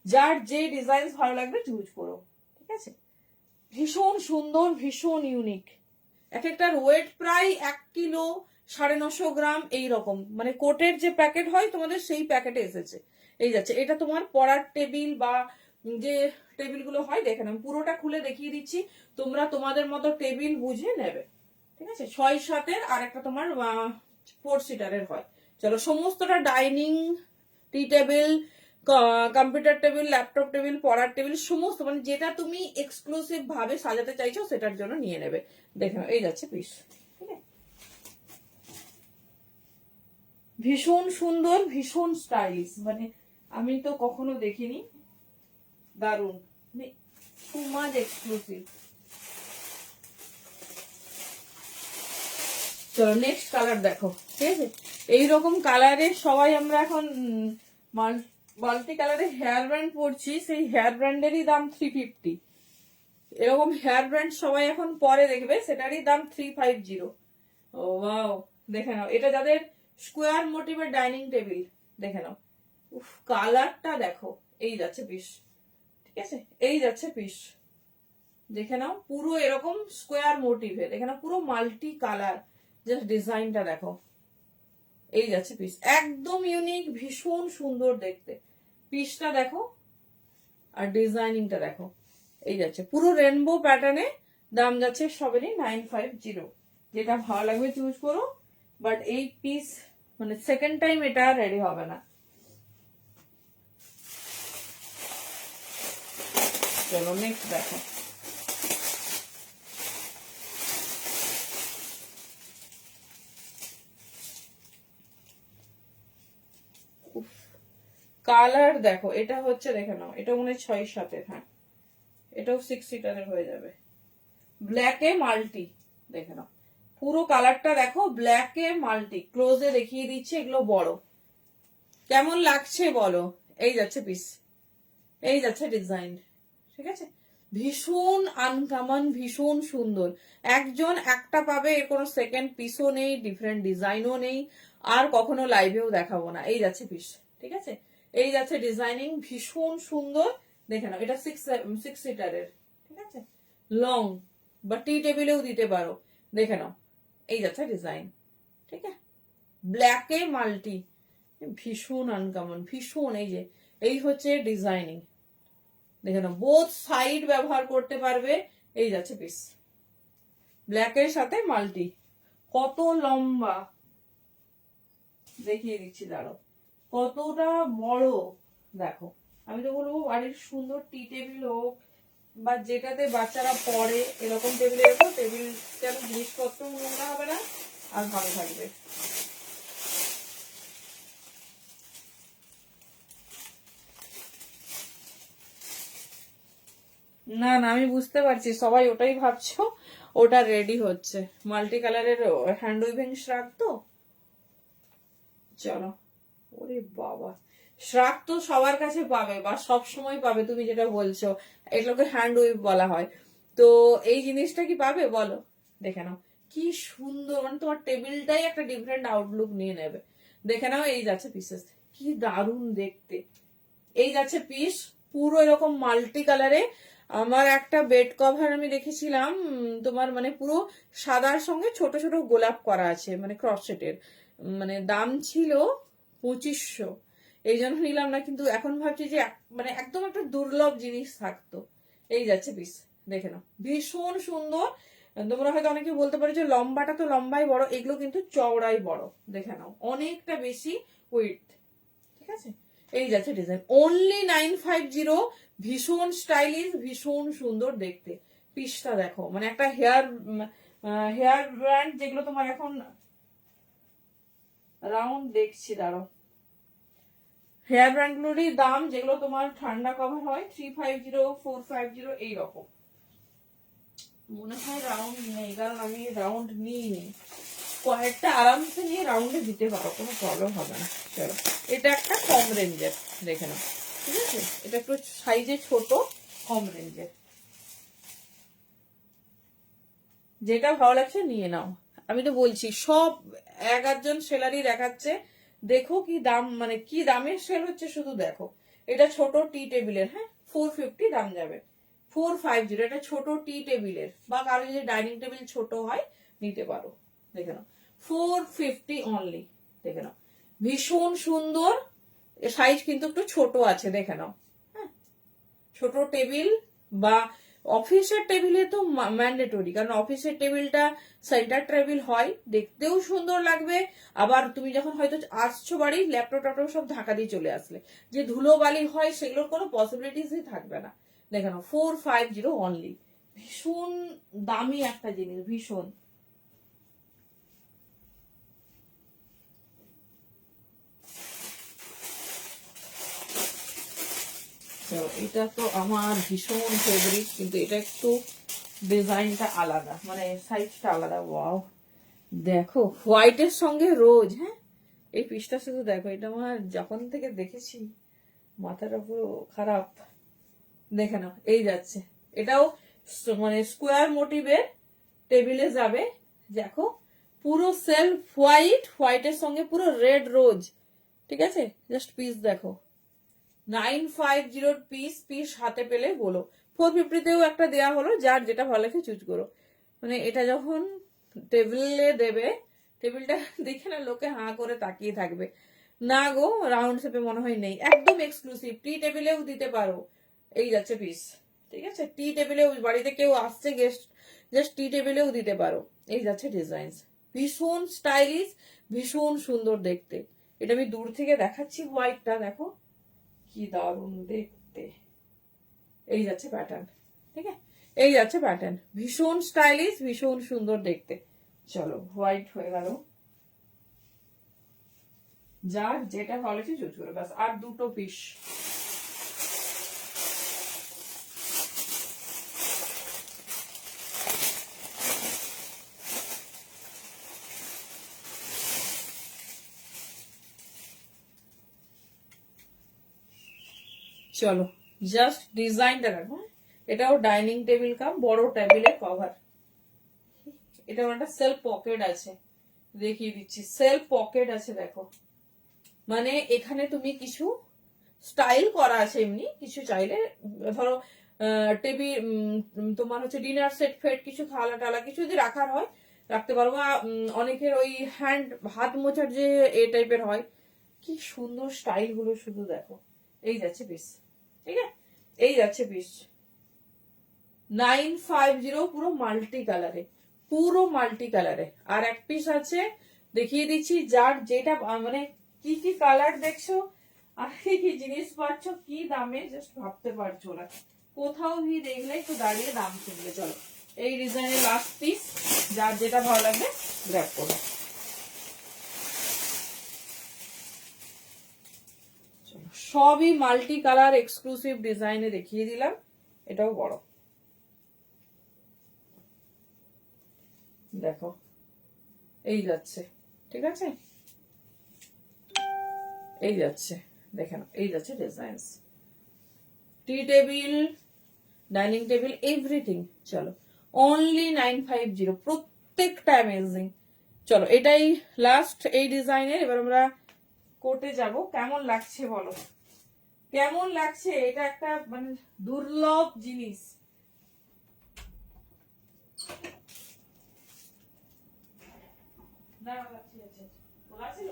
যার যে ডিজাইন ভালো লাগবে চুজ করো। ঠিক আছে, ভীষণ সুন্দর, ভীষণ ইউনিক। এক একটার ওয়েট প্রায় 1 কিলো 950 গ্রাম এইরকম, মানে কোটের যে প্যাকেট হয় তোমাদের সেই প্যাকেটে এসেছে। এই যাচ্ছে, এটা তোমার পড়ার টেবিল বা যে টেবিল গুলো হয়, দেখে নাও, পুরোটা খুলে দেখিয়ে দিচ্ছি, তোমরা তোমাদের মতো টেবিল বুঝে নেবে। ঠিক আছে, 6-7-এর, আর একটা তোমার 4 সিটারের হয়। চলো সমস্তটা dining, tea table, computer table, laptop table, পড়ার টেবিল, সমস্ত মানে যেটা তুমি এক্সক্লুসিভ ভাবে সাজাতে চাইছো সেটার জন্য নিয়ে নেবে। দেখো এই যাচ্ছে পিস। ঠিক আছে, ভীষণ সুন্দর, ভীষণ স্টাইলিশ, মানে আমি তো কখনো দেখিনি, দারুণ, মানে টু মাচ এক্সক্লুসিভ। চলো নেক্সট কালার দেখো। ঠিক আছে, এইরকম কালারের সবাই আমরা এখন মাল্টি কালারের হেয়ার ব্র্যান্ড পরছি, সেই হেয়ার ব্র্যান্ডেরই দাম 350। এরকম হেয়ার ব্র্যান্ড সবাই এখন পরে দেখবে, সেটারই দাম 350। ও ওয়াও, দেখে নাও, এটা যাদের স্কোয়ার মোটিভের ডাইনিং টেবিল, দেখে নাও, উফ কালারটা দেখো। এই যাচ্ছে পিস। ঠিক আছে, এই যাচ্ছে পিস, দেখে নাও, পুরো এরকম স্কোয়ার মোটিভে, দেখে নাও, পুরো মাল্টি কালার, জাস্ট ডিজাইনটা দেখো। এই যাচ্ছে পিস, একদম ইউনিক, ভীষণ সুন্দর দেখতে। পিসটা দেখো আর ডিজাইনিংটা দেখো। এই যাচ্ছে পুরো রেনবো প্যাটার্নে, দাম যাচ্ছে সবেরই 950। যেটা ভালো লাগবে চুজ করো, বাট এই পিস মানে সেকেন্ড টাইম এটা রেডি হবে না। চলো নেক্সট দেখো। কালার দেখো, এটা হচ্ছে, দেখে নাও, এটা মনে হয় 6-7-এর। হ্যাঁ এটাও 6 সিটারের হয়ে যাবে। ব্ল্যাকে মাল্টি, দেখে নাও, পুরো কালারটা দেখো, ব্ল্যাকে মাল্টি। ক্লোজে দেখিয়ে দিচ্ছে, এগুলো বড়, কেমন লাগছে বলো। এই যাচ্ছে পিস, এই যাচ্ছে ডিজাইন, ঠিক আছে? ভীষণ আনকমন, ভীষণ সুন্দর। একজন একটা পাবে, এর কোনো সেকেন্ড পিসও নেই, ডিফারেন্ট ডিজাইনও নেই, আর কখনো লাইভেও দেখাবো না। এই যাচ্ছে পিস, ঠিক আছে? এই যাচ্ছে ডিজাইনিং, ভীষণ সুন্দর। দেখে নাও, এটা সিক্স সিটারের, ঠিক আছে? লং বা টি টেবিলেও দিতে পারো। দেখে নাও, এই যাচ্ছে ডিজাইন, ঠিক আছে? ব্ল্যাকে মাল্টি, ভীষণ আনকমন, ভীষণ। এই যে এই হচ্ছে ডিজাইনিং, দেখে নাও, বোথ সাইড ব্যবহার করতে পারবে। এই যাচ্ছে পিস, ব্ল্যাকের সাথে মাল্টি। কত লম্বা দেখিয়ে দিচ্ছি, দাঁড়ো, কতটা বড় দেখো। আমি তো বলবো বাড়ির সুন্দর টি টেবিল হোক বা যেটাতে বাচ্চারা পড়ে, এরকম টেবিলে রেখো, টেবিল জিনিসপত্র নোংরা হবে না আর ভালো থাকবে। না না, আমি বুঝতে পারছি, সবাই ওটাই ভাবছো। ওটা রেডি হচ্ছে, মাল্টি কালারের হ্যান্ড উইভিং শ্রাগ তো। চলো, ওরে বাবা, শ্রাগ তো সবার কাছে পাবে বা সব সময় পাবে, তুমি যেটা বলছো এগুলোকে হ্যান্ড উইভ বলা হয়। তো এই জিনিসটা কি পাবে বলো? দেখে নাও কি সুন্দর, মানে তোমার টেবিলটাই একটা ডিফারেন্ট আউটলুক নিয়ে নেবে। দেখে নাও, এই যাচ্ছে পিসেস, কি দারুণ দেখতে। এই যাচ্ছে পিস, পুরো এরকম মাল্টি কালারে। আমার একটা বেড কভার আমি দেখেছিলাম, তোমার মানে পুরো সাদার সঙ্গে ছোট ছোট গোলাপ করা আছে, মানে ক্রস সেটের, মানে দাম ছিল 2500। এই জন্য নিলাম না, কিন্তু এখন ভাবছি যে মানে একদম একটা দুর্লভ জিনিস থাকতো। এই যাচ্ছে পিস, দেখে নাও, ভীষণ সুন্দর। তোমরা হয়তো অনেকে বলতে পারো যে লম্বাটা তো লম্বাই বড়, এগুলো কিন্তু চওড়াই বড়। দেখে নাও, অনেকটা বেশি উইডথ, ঠিক আছে? এই যাচ্ছে ডিজাইন, অনলি 950। ভীষণ স্টাইলিশ, ভীষণ সুন্দর দেখতে। পিসটা দেখো, মানে একটা হেয়ার ব্র্যান্ড যেগুলো তোমার এখন রাউন্ড দেখছি, দাঁড়ো, হেয়ার ব্র্যান্ড গুলোরই দাম যেগুলো তোমার ঠান্ডা কভার হয় 350, 450 এইরকম। মনে হয় রাউন্ড নেই, কারণ আমি রাউন্ড নিইনি। কয়েকটা আরামসে নিয়ে রাউন্ডে দিতে পারো, কোনো প্রবলেম হবে না। চলো, এটা একটা কম রেঞ্জের, দেখে নাও, ঠিক আছে? এটা একটু সাইজে ছোট, কম রেঞ্জের, যেটা ভালো লাগছে নিয়ে নাও। আমি তো বলছি সব এক আধজন সেলারই দেখাচ্ছে, দেখো কি দাম, মানে কি দামের সেল হচ্ছে শুধু দেখো। এটা ছোট টি টেবিলের, হ্যাঁ, 450 দাম যাবে। 450, এটা ছোট টি টেবিলের, বা কারো যদি ডাইনিং টেবিল ছোট হয় নিতে পারো। দেখে নাও, 450 অনলি। দেখে নাও, ভীষণ সুন্দর। সাইজ কিন্তু একটু ছোট আছে, দেখে নাও। হ্যাঁ, ছোট টেবিল বা অফিসের টেবিলে তো ম্যান্ডেটরি, কারণ অফিসের টেবিলটা সেন্টার টেবিল হয়, দেখতেও সুন্দর লাগবে। আবার তুমি যখন হয়তো আসছো বাড়ি, ল্যাপটপ ট্যাপটপ সব ঢাকা দিয়ে চলে আসলে, যে ধুলো বালি হয় সেগুলোর কোনো পসিবিলিটিসই থাকবে না। দেখে নাও, 450 অনলি। ভীষণ দামি একটা জিনিস, ভীষণ। এটা তো আমার ভীষণ ফেভারিট, কিন্তু এটা একটু ডিজাইনটা আলাদা, মানে সাইজটা আলাদা। ওয়াও, দেখো হোয়াইটের সঙ্গে রোজ, হ্যাঁ, এই পিসটা শুধু দেখো, এটা আমার যখন থেকে দেখেছি মাথাটা পুরো খারাপ। দেখে নাও, এই যাচ্ছে, এটাও মানে স্কোয়ার মোটিভের টেবিলে যাবে। দেখো, পুরো সেলফ হোয়াইট, হোয়াইটের সঙ্গে পুরো রেড রোজ, ঠিক আছে? জাস্ট পিস দেখো, 950 পিস। পিস হাতে পেলে বলো। 450তেও একটা দেয়া হলো, যার যেটা ভালো লাগে চুজ করো। মানে এটা যখন টেবিলে দেবে, টেবিলটা দেখে না লোকে হাঁ করে তাকিয়ে থাকবে। না গো, রাউন্ড শেপে মনে হয় নেই, একদম এক্সক্লুসিভ। টি টেবিলেও দিতে পারো। এই যাচ্ছে পিস, ঠিক আছে? টি টেবিলেও, বাড়িতে কেউ আসছে গেস্ট, জাস্ট টি টেবিলেও দিতে পারো। এই যাচ্ছে ডিজাইন, ভীষণ স্টাইলিশ, ভীষণ সুন্দর দেখতে। এটা আমি দূর থেকে দেখাচ্ছি, হোয়াইটটা দেখো কি দারুণ দেখতে। এই যাচ্ছে প্যাটার্ন, ঠিক আছে? এই যাচ্ছে প্যাটার্ন, ভীষণ স্টাইলিশ, ভীষণ সুন্দর দেখতে। চলো, হোয়াইট হয়ে গেল, যার যেটা ভালো লাগছে চুজ করে, ব্যাস। আর দুটো পিস। চলো জাস্ট ডিজাইনটা দেখো, এটাও ডাইনিং টেবিল কাম বড় টেবিলের কভার। এটা একটা সেলফ পকেট আছে, দেখিয়ে দিচ্ছি, সেলফ পকেট আছে দেখো, মানে এখানে তুমি কিছু স্টাইল করা আছে, এমনি কিছু চাইলে ধরো টেবিল, তোমার হচ্ছে ডিনার সেট ফেট কিছু থালা টালা কিছু যদি রাখার হয় রাখতে পারো, বা অনেকের ওই হ্যান্ড হাত মোছার যে এ টাইপের হয়, কি সুন্দর স্টাইল গুলো শুধু দেখো। এই যাচ্ছে পিস, ঠিক আছে, এই যাচ্ছে পিস 950, পুরো মাল্টি কালারে, পুরো মাল্টি কালারে। আর এক পিস আছে দেখিয়ে দিচ্ছি, যার যেটা মানে কি কি কালার দেখছো আর কি কি জিনিস পাচ্ছ, কি দামে জাস্ট ভাবতে পারছো না, কোথাও भी দেখলে একটু দাঁড়িয়ে দাম শুনবে। চলো এই ডিজাইনের লাস্ট পিস, যার যেটা ভালো লাগবে গ্র্যাব করো। সবই মাল্টি কালার এক্সক্লুসিভ ডিজাইনে দেখিয়ে দিলাম, এটাও বড় দেখো, এই যাচ্ছে, ঠিক আছে, এই যাচ্ছে, দেখে নাও, এই যাচ্ছে ডিজাইনস, টি টেবিল, ডাইনিং টেবিল, এভরিথিং। চলো অনলি 950, প্রত্যেকটা অ্যামেজিং। চলো এটাই লাস্ট এই ডিজাইনের। এবার আমরা কোটে যাব, কেমন লাগছে বলো, কেমন লাগছে? এটা একটা মানে দুর্লভ জিনিস। না ঠিক আছে, খোলা ছিল,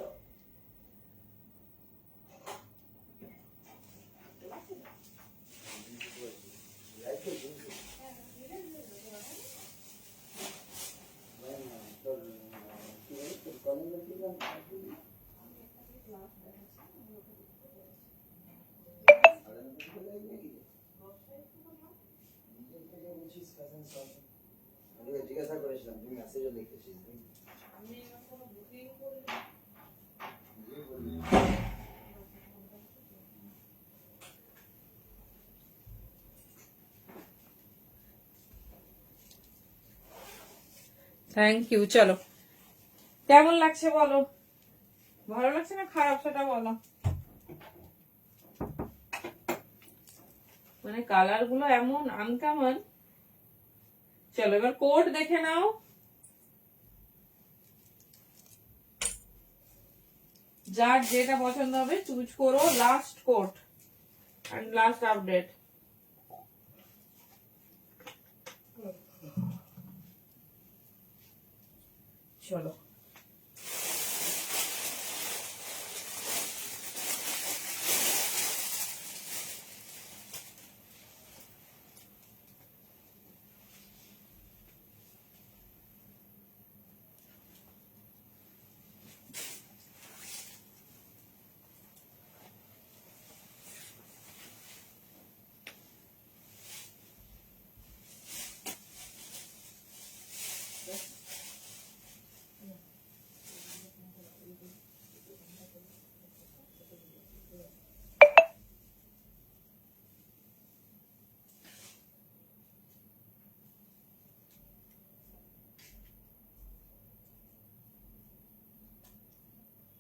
জিজ্ঞাসা করেছিলাম, তুমি মেসেজও লিখেছিস। আমি কোনো বুকিং করে থ্যাংক ইউ। চলো কেমন লাগছে বলো, ভালো লাগছে না খারাপ সেটা বলো। মানে কালার গুলো এমন আনকমন। চলো এবার কোড দেখে নাও, যার যেটা পছন্দ হবে চুজ করো। Last code end last update. চলো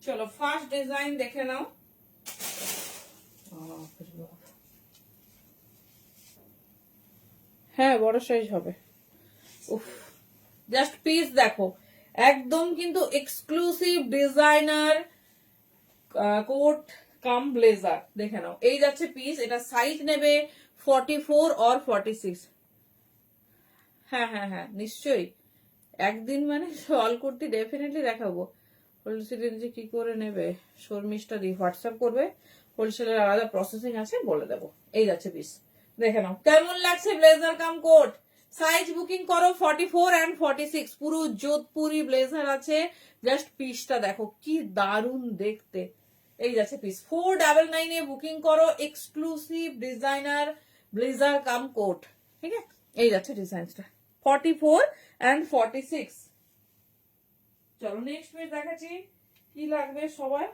চলো ফার্স্ট ডিজাইন দেখে নাও। হ্যাঁ বড় সাইজ হবে। উফ, জাস্ট পিস দেখো, একদম কিন্তু এক্সক্লুসিভ ডিজাইনার কোট কাম ব্লেজার। দেখে নাও, এই যাচ্ছে পিস। এটা সাইজ নেবে 44 or 46। হ্যাঁ হ্যাঁ হ্যাঁ নিশ্চয়ই, একদিন মানে সল কুর্তি ডেফিনেটলি দেখাবো। হোলসেলের যে কি করে নেবে, শর্মিষ্ঠা দি হোয়াটসঅ্যাপ করবে, হোলসেলের আলাদা প্রসেসিং আছে, বলে দেবো। এই যাচ্ছে পিস, দেখে নাও কেমন লাগছে ব্লেজার কাম কোট। সাইজ বুকিং করো 44 and 46, পুরো যোধপুরি ব্লেজার আছে। জাস্ট পিসটা দেখো কি দারুণ দেখতে। এই যাচ্ছে পিস 499 এ বুকিং করো, এক্সক্লুসিভ ডিজাইনার ব্লেজার কাম কোট। ঠিক আছে, এই যাচ্ছে ডিজাইনটা 44 and 46। চলো নেক্সট পেজ দেখাচ্ছি, কি লাগবে সবার।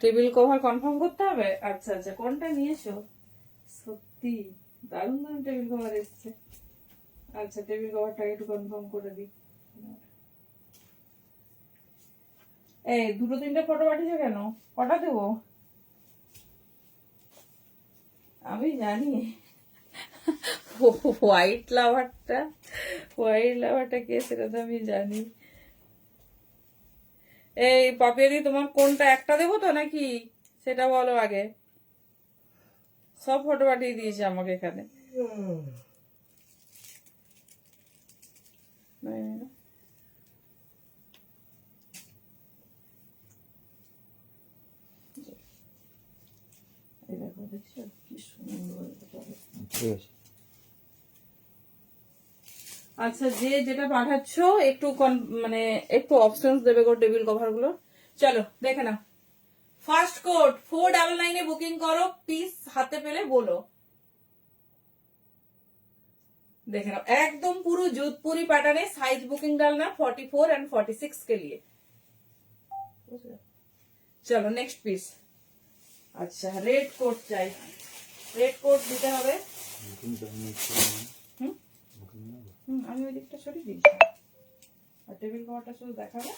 টেবিল কভার কনফার্ম করতে হবে। আচ্ছা আচ্ছা, কোনটা নিয়েছো? সত্যি দারুণ দারুণ টেবিল কভার এসছে। আচ্ছা, টেবিল কভারটাকে একটু কনফার্ম করে দিই। এই দুটো তিনটে ফটো পাঠিয়েছো কেন? কটা দেবো? আমি জানি হোয়াইট লাভারটা কে সেটা তো আমি জানি। এই পাপিয়াদি, তোমার কোনটা একটা দেবো তো নাকি সেটা বলো আগে। সব ফটো পাঠিয়ে দিয়েছে আমাকে এখানে। এই দেখো, দেখছো কি সুন্দর। ঠিক আছে। আচ্ছা, যে যেটা পাঠাচ্ছ একটু মানে একটু অপশনস দেবে গো টেবিল কভার গুলো। চলো দেখে নাও। ফার্স্ট কোড 499 বুকিং করো, পিস হাতে পেলে বলো। देखे नाओ एकदम पूरा जोधपुरी पैटर्न है। साइज बुकिंग डालना 44 एंड 46 के लिए। चलो नेक्स्ट पीस। अच्छा, रेड कोट चाहिए। रेड कोट দিতে হবে। আমি ওই দিকটা সরিয়ে দিয়েছি। আর টেবিল কভারটা শুধু দেখাবো।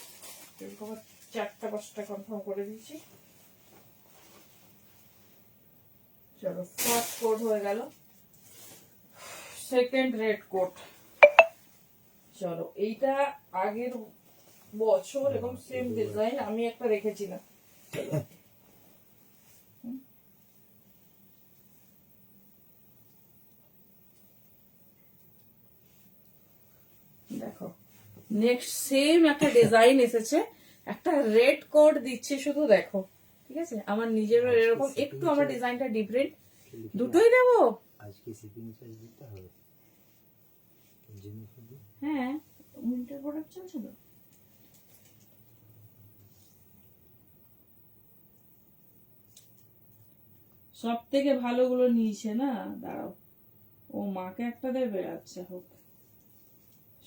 টেবিল কভার 4টা 5টা কনফার্ম করে দিয়েছি। চলো ফার্স্ট কোট হয়ে গেল। Second red coat. চলো এইটা আগের বছর এবং সেম ডিজাইন আমি একটা রেখেছিলাম। দেখো নেক্সট সেম একটা ডিজাইন এসেছে, একটা রেড কোড দিচ্ছে শুধু দেখো। ঠিক আছে, আমার নিজেরও এরকম একটু আমার ডিজাইনটা ডিফারেন্ট। দুটোই দেবো আজকে শিপিং চার্জ দিতে হবে। হ্যাঁ, উইন্টার প্রোডাক্ট চলছে তো। সব থেকে ভালোগুলো নিয়েছে না, দাঁড়াও। ও মাকে একটা দেবে, আচ্ছা হোক।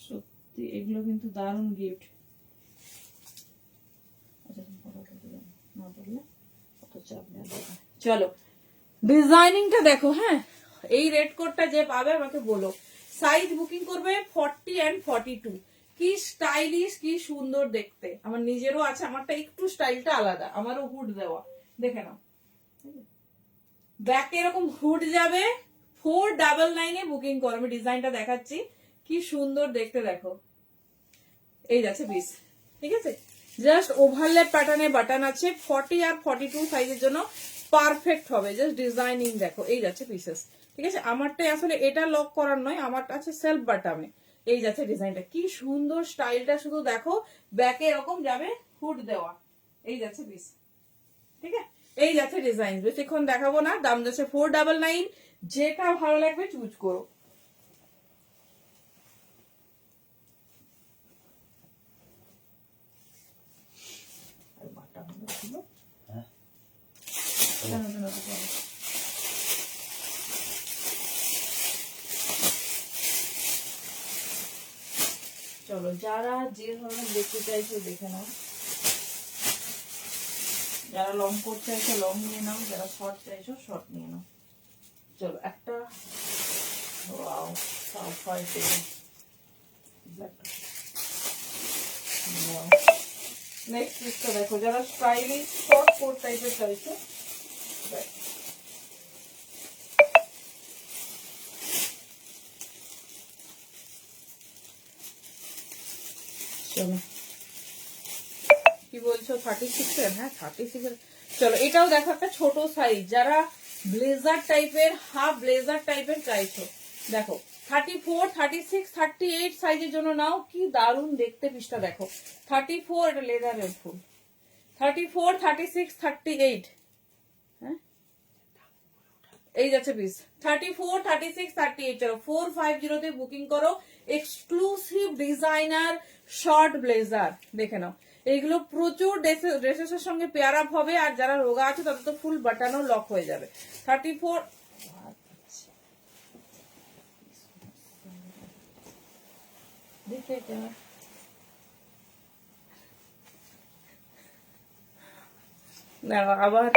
সত্যি এগুলো কিন্তু দারুণ গিফট। না বললে অত চাপ নেই। চলো ডিজাইনিংটা দেখো। হ্যাঁ, এই রেড কোডটা যে পাবে আমাকে বলো। সাইজ বুকিং করবে 40 এন্ড 42। কি স্টাইলিশ, কি সুন্দর দেখতে। আমার নিজেরও আছে, আমারটা একটু স্টাইলটা আলাদা, আমারও হুড দেওয়া। দেখে নাও, ব্যাকে এরকম হুড যাবে। 499 বুকিং করো। আমি ডিজাইনটা দেখাচ্ছি, কি সুন্দর দেখতে দেখো। এই যাচ্ছে পিস। ঠিক আছে, জাস্ট ওভারল্যাপ প্যাটার্নে বাটন আছে। 40 আর 42 সাইজের জন্য পারফেক্ট হবে। জাস্ট ডিজাইনিং দেখো, এই যাচ্ছে পিসেস। ঠিক আছে, আমারটা আসলে এটা লক করার নয়, আমারটা আছে সেলফ বাটামে। এই যাচ্ছে ডিজাইনটা, কি সুন্দর স্টাইলটা শুধু দেখো। ব্যাকে এরকম যাবে হুড দেওয়া। এই যাচ্ছে পিস। ঠিক আছে, এই যাচ্ছে ডিজাইন। বেশিক্ষণ দেখাবো না, দাম যাচ্ছে 499। যেটা ভালো লাগবে চুজ করো। চলো যারা যে ধরনের দেখতে চাইছো দেখে নাও। যারা লং কোট চাইছো লং নিয়ে নাও, যারা শর্ট চাইছো শর্ট নিয়ে নাও। চলো একটা ওয়াও সাফাই নেক্সট পিসটা দেখো। যারা স্টাইলিশ শর্ট কোট টাইপের চাইছো, চলো কি বলছো 36 এর? হ্যাঁ 36 এর। চলো এটাও দেখো, একটা ছোট সাইজ। যারা ব্লেজার টাইপের, হাফ ব্লেজার টাইপের চাইছো, দেখো 34, 36, 38 সাইজের জন্য নাও। কি দারুণ দেখতে পিসটা দেখো। 34 এটা লেদারের ফুল। 34, 36, 38। হ্যাঁ, এই যাচ্ছে পিস 34, 36, 38। চলো 450 তে বুকিং করো। এক্সক্লুসিভ ডিজাইনার শর্ট ব্লেজার দেখে নাও। এইগুলো প্রচুর ড্রেসেসের সঙ্গে পেয়ার আপ হবে। আর যারা রোগা আছে তাদের তো ফুল বাটনও লক হয়ে যাবে। 34 দেখে দেখো আবার,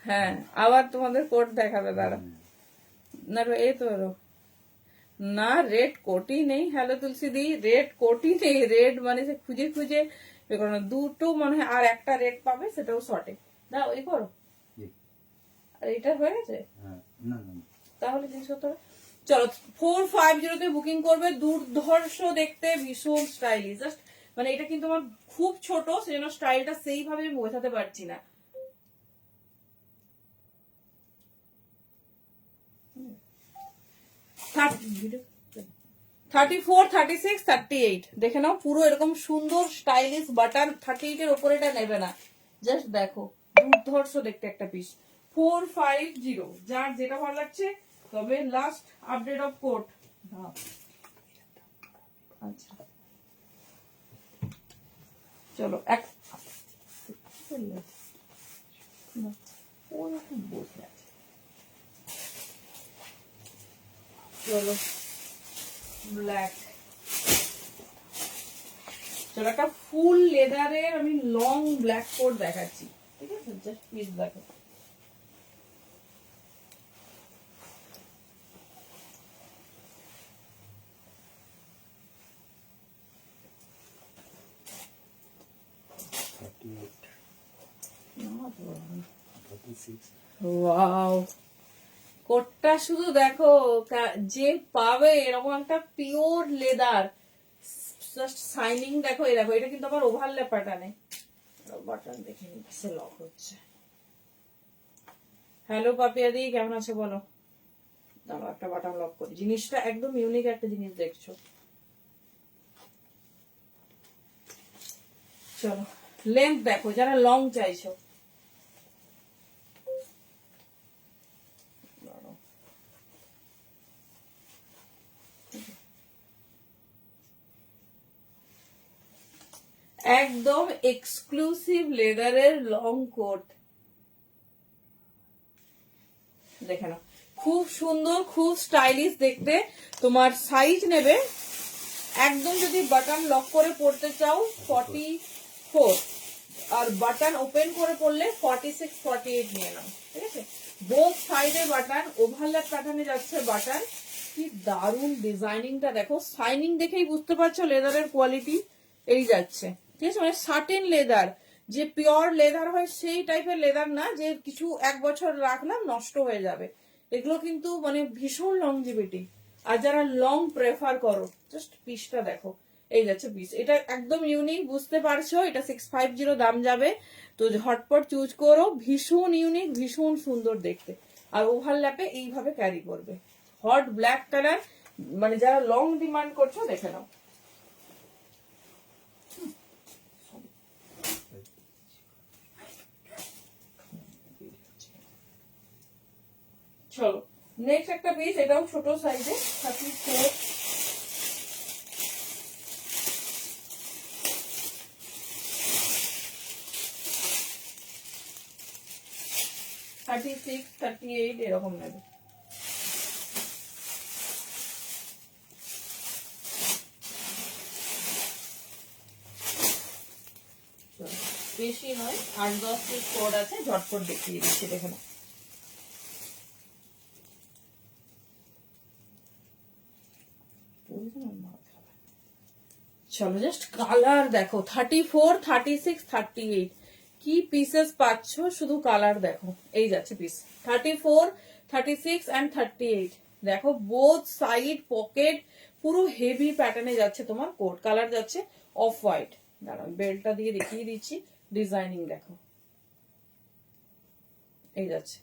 হ্যাঁ আবার তোমাদের কোট দেখাবে দাঁড়া। না এই তো না, রেড কোটই নেই। হ্যালো তুলসী দি, রেড কোটই নেই। রেড মানে সে খুঁজে খুঁজে বের করো না। দুটো মনে হয় আর একটা রেড পাবে, সেটাও শর্টে। না ওই করো, আর এটা হয়ে গেছে তাহলে জিনিসপত্র। চলো 450 বুকিং করবে। দুর্ধর্ষ দেখতে, ভীষণ স্টাইলিশ। জাস্ট মানে এটা কিন্তু আমার খুব ছোট, সেজন্য স্টাইলটা সেইভাবে আমি বোঝাতে পারছি না। ভিডিও 34, 36, 38 দেখে নাও। পুরো এরকম সুন্দর স্টাইলিশ বাটন। 38 এর ওপরে এটা নেবে না। জাস্ট দেখো, দুর্ধর্ষ দেখতে একটা পিস। 450, যার যেটা ভালো লাগছে। তবে লাস্ট আপডেট অফ কোট। আচ্ছা চলো এক বসে আছে। চলো ব্ল্যাক, চলো একটা ফুল লেদারের আমি লং ব্ল্যাক কোট দেখাচ্ছি, ঠিক আছে? জাস্ট পিস দেখো। ওয়াও, কোটটা শুধু দেখো, যে পাবে এরকম একটা পিওর লেদার, জাস্ট শাইনিং দেখো। এই দেখো, এটা কিন্তু আবার ওভারল্যাপ প্যাটার্নে। বাটন দেখে নিচ্ছে, লক হচ্ছে। হ্যালো পাপিয়াদি, কেমন আছো বলো? দাঁড়াও একটা বাটন লক করি। জিনিসটা একদম ইউনিক একটা জিনিস দেখছো। চলো লেন্থ দেখো, যারা লং চাইছো। একদম এক্সক্লুসিভ লেদারের লং কোট, দেখে নাও। খুব সুন্দর, খুব স্টাইলিশ দেখতে। তোমার সাইজ নেবে একদম, যদি বাটন লক করে পড়তে চাও 44, আর বাটন ওপেন করে পড়লে 46, 48 নিয়ে নাও, ঠিক আছে? বোথ সাইডে বাটন, ওভারল্যাপ প্যাটার্নে যাচ্ছে বাটন। কি দারুণ ডিজাইনিংটা দেখো। শাইনিং দেখেই বুঝতে পারছো লেদারের কোয়ালিটি। এই যাচ্ছে, ঠিক আছে? মানে সার্টেন লেদার, যে পিওর লেদার হয় সেই টাইপের লেদার না, যে কিছু এক বছর রাখলাম নষ্ট হয়ে যাবে। এগুলো কিন্তু মানে ভীষণ লংজিভিটি। আর যারা লং প্রেফার করো, জাস্ট পিসটা দেখো। এই যাচ্ছে পিস, এটা একদম ইউনিক, বুঝতে পারছো? এটা 650 দাম যাবে। তো ঝটপট চুজ করো। ভীষণ ইউনিক, ভীষণ সুন্দর দেখতে। আর ওভারল্যাপে এইভাবে ক্যারি করবে। হট ব্ল্যাক কালার, মানে যারা লং ডিমান্ড করছো দেখে নাও। চলো নেক্সট একটা পিস, এটাও ছোট সাইজে, 34, 36, 38 এরকম নেবে। বেশি নয়, 8-10 পিস কোড আছে, ঝটপট দেখিয়ে দিচ্ছি, দেখে নাও। চলো জাস্ট কালার দেখো। 34, 36, 38 কি পিসেস পাচ্ছ, শুধু কালার দেখো। এই যাচ্ছে পিস 34, 36 and 38। দেখো বোথ সাইড পকেট, পুরো হেভি প্যাটার্নে যাচ্ছে তোমার কোট। কালার যাচ্ছে অফ হোয়াইট। দাঁড়াও বেল্টটা দিয়ে দেখিয়ে দিচ্ছি, ডিজাইনিং দেখো। এই যাচ্ছে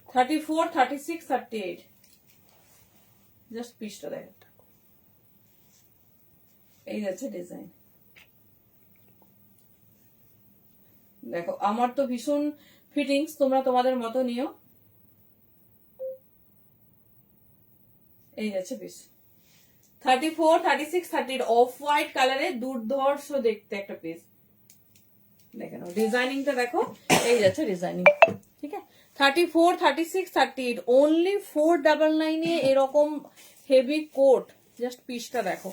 34, 36, 38। জাস্ট পিসটা দেখো। এই যাচ্ছে ডিজাইন দেখো। আমার তো ভীষণ ফিটিংস, তোমরা তোমাদের মতো নিও। এই যাচ্ছে পিস 34, 36, 38 অফ হোয়াইট কালারে, দুর্ধর্ষ দেখতে একটা পিস। দেখে নাও ডিজাইনিংটা দেখো। এই যাচ্ছে ডিজাইনিং, ঠিক আছে? 34, 36, 38 অনলি 499 এ এরকম হেভি কোট। জাস্ট পিসটা দেখো।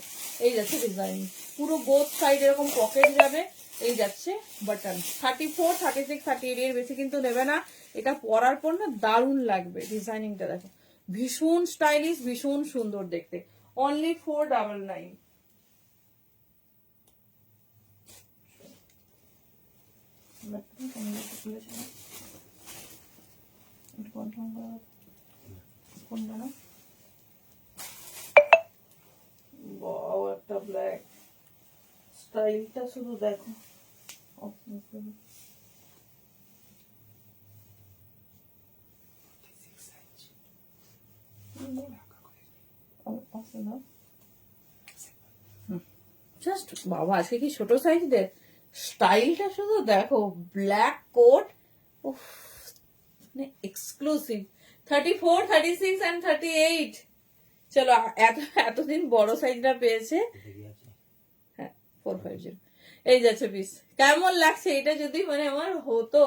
এই যাচ্ছে ডিজাইনিং, পুরো বোথ সাইড এরকম পকেট যাবে। এই যাচ্ছে বাটন 34, 36, 38 এর বেশি কিন্তু নেবে না। এটা পরার পর না দারুণ লাগবে। ডিজাইনিংটা দেখো, ভীষণ স্টাইলিশ, ভীষণ সুন্দর দেখতে। অনলি 499। কোনটা না, বাও একটা ব্ল্যাক, স্টাইলটা শুধু দেখো। জাস্ট বাবা, আজকে কি ছোট সাইজ দে, স্টাইলটা শুধু দেখো। ব্ল্যাক কোট, মানে এক্সক্লুসিভ। 34, 36 and 38। চলো, এতদিন বড় সাইজটা পেয়েছে। হ্যাঁ, 450। এই যাচ্ছে পিস। কেমন লাগছে এটা? যদি মানে আমার হতো,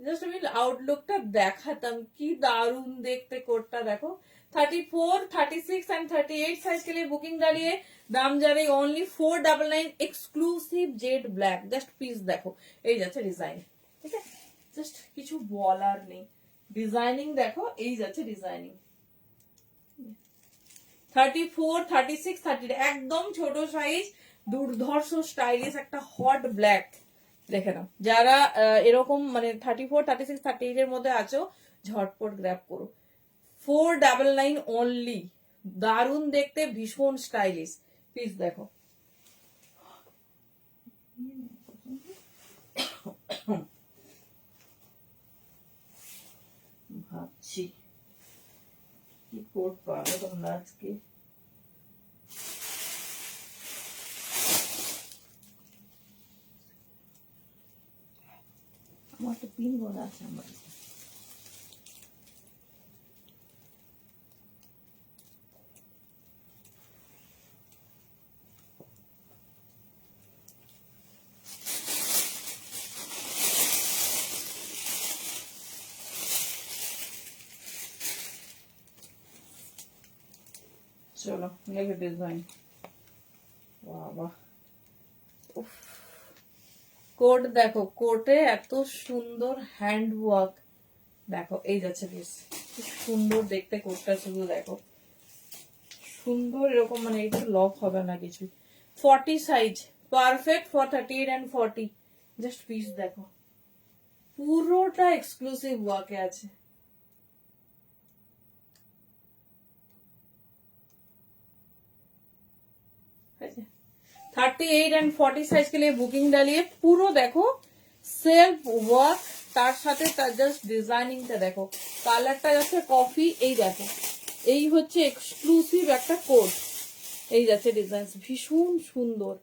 জাস্ট আমি আউটলুকটা দেখাতাম, কি দারুণ দেখতে কোটটা দেখো। 34, 36 and 38 साइज के लिए बुकिंग डालिए। दाम जा रही only 499। Exclusive jet black. Just piece देखो, এই যাচ্ছে ডিজাইন। ঠিক আছে, জাস্ট কিছু বলার নেই। ডিজাইনিং দেখো, এই যাচ্ছে ডিজাইনিং। 34, 36, 38 একদম ছোট সাইজ, দুর্ধর্ষ স্টাইলিশ একটা হট ব্ল্যাক। দেখে নাও, যারা এরকম মানে 34, 36, 38 এর মধ্যে আছো, ঝটপট গ্র্যাব করো। 499 অনলি। দারুণ দেখতে, ভীষণ স্টাইলিশ। পিস দেখো, ভাবছি কি কোট পাবো তোমরা আজকে। আমার তো পিন বলা আছে আমার। চলো, নেক্সট ডিজাইন। বাবা, কোট দেখো, কোটে এত সুন্দর হ্যান্ড ওয়ার্ক দেখো। এই যাচ্ছে পিস, কি সুন্দর দেখতে কোটটা, শুধু দেখো সুন্দর এরকম, মানে এটা লক হবে না কিছু। 40 size, perfect for 38 and 40। Just piece দেখো, পুরোটা এক্সক্লুসিভ ওয়ার্কে আছে। अच्छा, 38 and 40 साइज के लिए बुकिंग डालिए। পুরো দেখো সেলফ ওয়ার্ক, তার সাথে তার জাস্ট ডিজাইনিংটা দেখো। কালারটা যাচ্ছে কফি। এই দেখো, এই হচ্ছে এক্সক্লুসিভ একটা কোড। এই যাচ্ছে ডিজাইন, ভীষণ সুন্দর।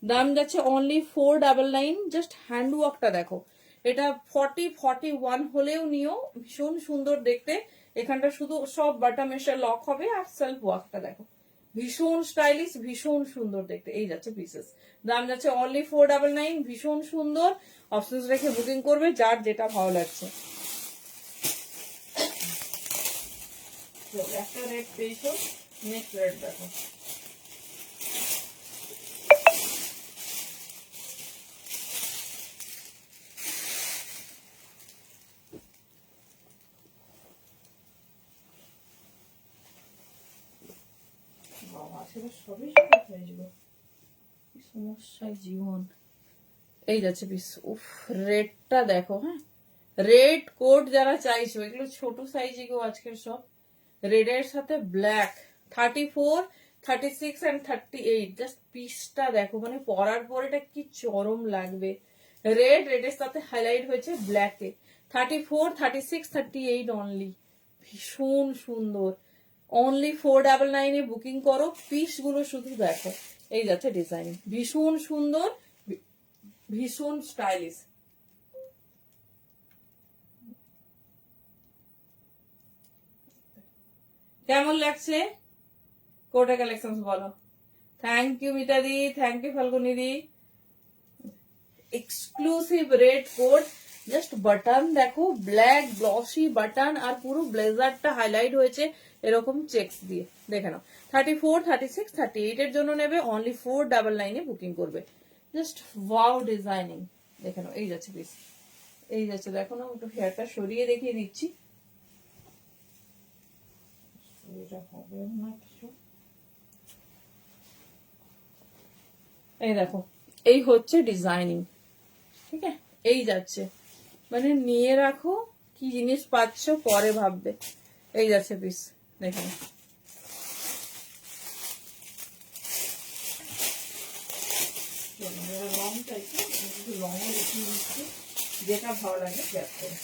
দাম যাচ্ছে অনলি 499। জাস্ট হ্যান্ড ওয়ার্কটা দেখো। এটা 40, 41 হলেও নিও, ভীষণ সুন্দর দেখতে। এখানটা শুধু সব বাটন এসে লক হবে, আর সেলফ ওয়ার্কটা দেখো, ভীষণ স্টাইলিশ, ভীষণ সুন্দর দেখতে। এই যাচ্ছে পিসেস, দাম যাচ্ছে অনলি 499। ভীষণ সুন্দর। অপশনস রেখে বুকিং করবে, যার যেটা ভালো লাগছে। একটা রেড পেয়েছো, নেক্সট রেড দেখো। সবই হয়ে যাবে, সমস্যায় জীবন। এই যাচ্ছে পিস। উফ, রেডটা দেখো। হ্যাঁ, রেড কোট যারা চাইছো, এগুলো ছোট সাইজ, এগুলো আজকের সব। রেডের সাথে ব্ল্যাক, 34, 36 and 38। জাস্ট পিসটা দেখো, মানে পরার পর এটা কি চরম লাগবে। রেডের সাথে হাইলাইট হয়েছে ব্ল্যাকে। 34, 36, 38 অনলি। ভীষণ সুন্দর। অনলি 499 এ বুকিং করো। পিস গুলো শুধু দেখো। এই যাচ্ছে ডিজাইন, ভীষণ সুন্দর, ভীষণ স্টাইলিশ। কেমন লাগছে কোটা কালেকশন বলো? Thank you Mita di, thank you Falguni di. Exclusive red coat, just button দেখো, ব্ল্যাক গ্লসি বাটন, আর পুরো ব্লেজারটা হাইলাইট হয়েছে এরকম চেকস দিয়ে। দেখে নাও, 34, 36, 38 এর জন্য নেবে, অনলি 499 এ বুকিং করবে। Just wow designing. দেখে নাও, এই যাচ্ছে পিস, এই যাচ্ছে। দেখো না, একটু হেয়ারটা সরিয়ে দেখিয়ে দিচ্ছি। এটা হবে না কিছু। এই দেখো, এই হচ্ছে ডিজাইনিং, ঠিক আছে? এই যাচ্ছে, মানে নিয়ে রাখো, কি জিনিস পাচ্ছ পরে ভাববে। এই যাচ্ছে পিস, দেখে নাও। লং চাইছি, লংও দেখিয়ে দিচ্ছি, যেটা ভালো লাগে গ্যাপ করে।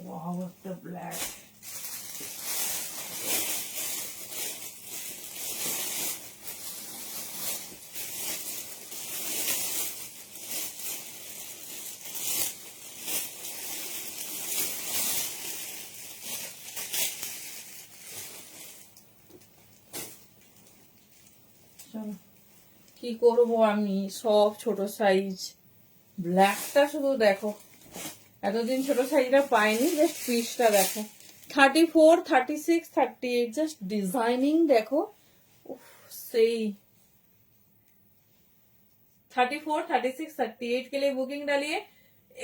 Wow, the black. চলো, কি করবো আমি, সব ছোট সাইজ। ব্ল্যাকটা শুধু দেখো, এতদিন ছোট সাইজটা পাইনি, জাস্ট পিসটা দেখো। 34, 36, 38, জাস্ট ডিজাইনিং দেখো। উফ, সেই 34, 36, 38 के लिए बुकिंग डालिए।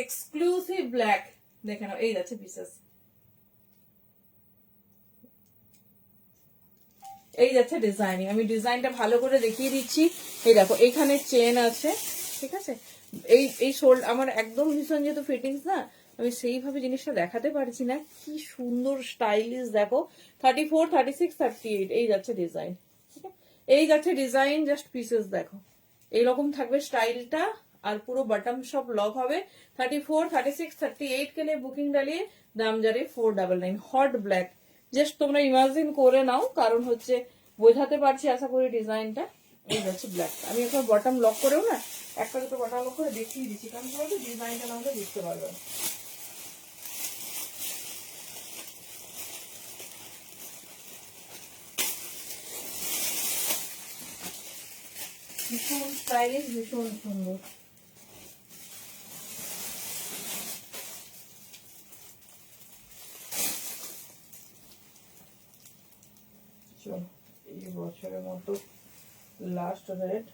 एक्सक्लूसिव ब्लैक देखे ना, এই যাচ্ছে পিসেস, এই যাচ্ছে ডিজাইনিং। আমি ডিজাইনটা ভালো করে দেখিয়ে দিচ্ছি। এই দেখো, এখানে চেন আছে, ঠিক আছে? এই এই শোল্ড আমার একদম ভীষণ, যেহেতু ফিটিংস না, আমি সেইভাবে জিনিসটা দেখাতে পারছি না। কি সুন্দর স্টাইলিশ দেখো। 34, 36, 38 এই যাচ্ছে ডিজাইন, ঠিক আছে? এই যাচ্ছে ডিজাইন, জাস্ট পিসেস দেখো। এইরকম থাকবে স্টাইলটা, আর পুরো বটম সব লক হবে। 34, 36, 38 के लिए বুকিং ডালিয়ে, দাম যাবে 499। হট ব্ল্যাক, জাস্ট তোমরা ইমাজিন করে নাও, কারণ হচ্ছে বোঝাতে পারছি আশা করি ডিজাইনটা। এই হচ্ছে ব্ল্যাক। আমি এখন বটম লক করেও না, একটা দুটো বটম লক করে দেখিয়ে দিচ্ছি, কারণ তোমরা তো ডিজাইনটা না হলে বুঝতে পারবে না। ভীষণ স্টাইলিশ, ভীষণ সুন্দর। চলো, এই বছরের মতো লাস্ট রেড।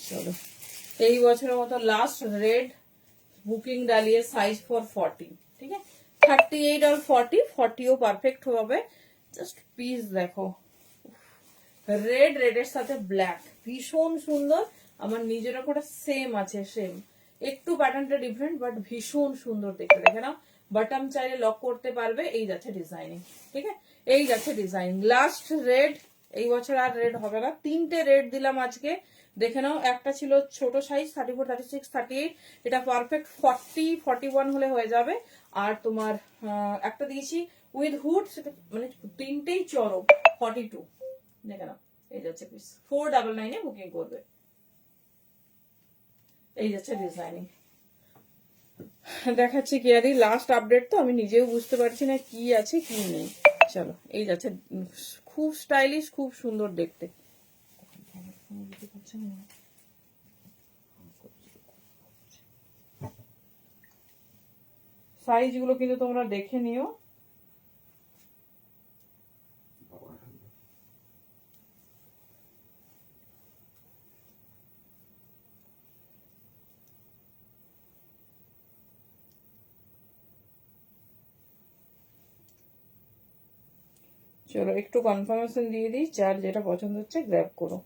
চলো, এই বছরের মতো লাস্ট রেড বুকিং ডালিয়ে, সাইজ ফর 40, ঠিক আছে? 38 আর 40, 40ও পারফেক্ট হবে। জাস্ট পিস দেখো, রেড, রেডের সাথে ব্ল্যাক, ভীষণ সুন্দর। আমার নিজের ওপরে সেম আছে, সেম, একটু প্যাটার্নটা ডিফারেন্ট, বাট ভীষণ সুন্দর দেখতে। দেখে নাও, বটম চাইলে লক করতে পারবে। এই যাচ্ছে ডিজাইনিং, ঠিক আছে? এই যাচ্ছে ডিজাইন, লাস্ট রেড। এই বছর আর রেড হবে না, 3টে রেড দিলাম আজকে। দেখে নাও, একটা ছিল ছোট সাইজ 34, 36, 38, এটা পারফেক্ট 40, 41 হলে হয়ে যাবে। আর তোমার একটা দিয়েছি উইথ হুড, সেটা মানে তিনটেই চরম 42। দেখে নাও, এই যাচ্ছে পিস, 499 এ বুকিং করবে। এই যাচ্ছে ডিজাইনিং। দেখাচ্ছি কি আরে, লাস্ট আপডেট তো, আমি নিজেও বুঝতে পারছি না কি আছে কি নেই। চলো, এই যাচ্ছে, খুব স্টাইলিশ, খুব সুন্দর দেখতে। সাইজ গুলো কিন্তু তোমরা দেখে নিও। চলো, একটু কনফার্মেশন দিয়ে দিই, যার যেটা পছন্দ হচ্ছে গ্র্যাব করো।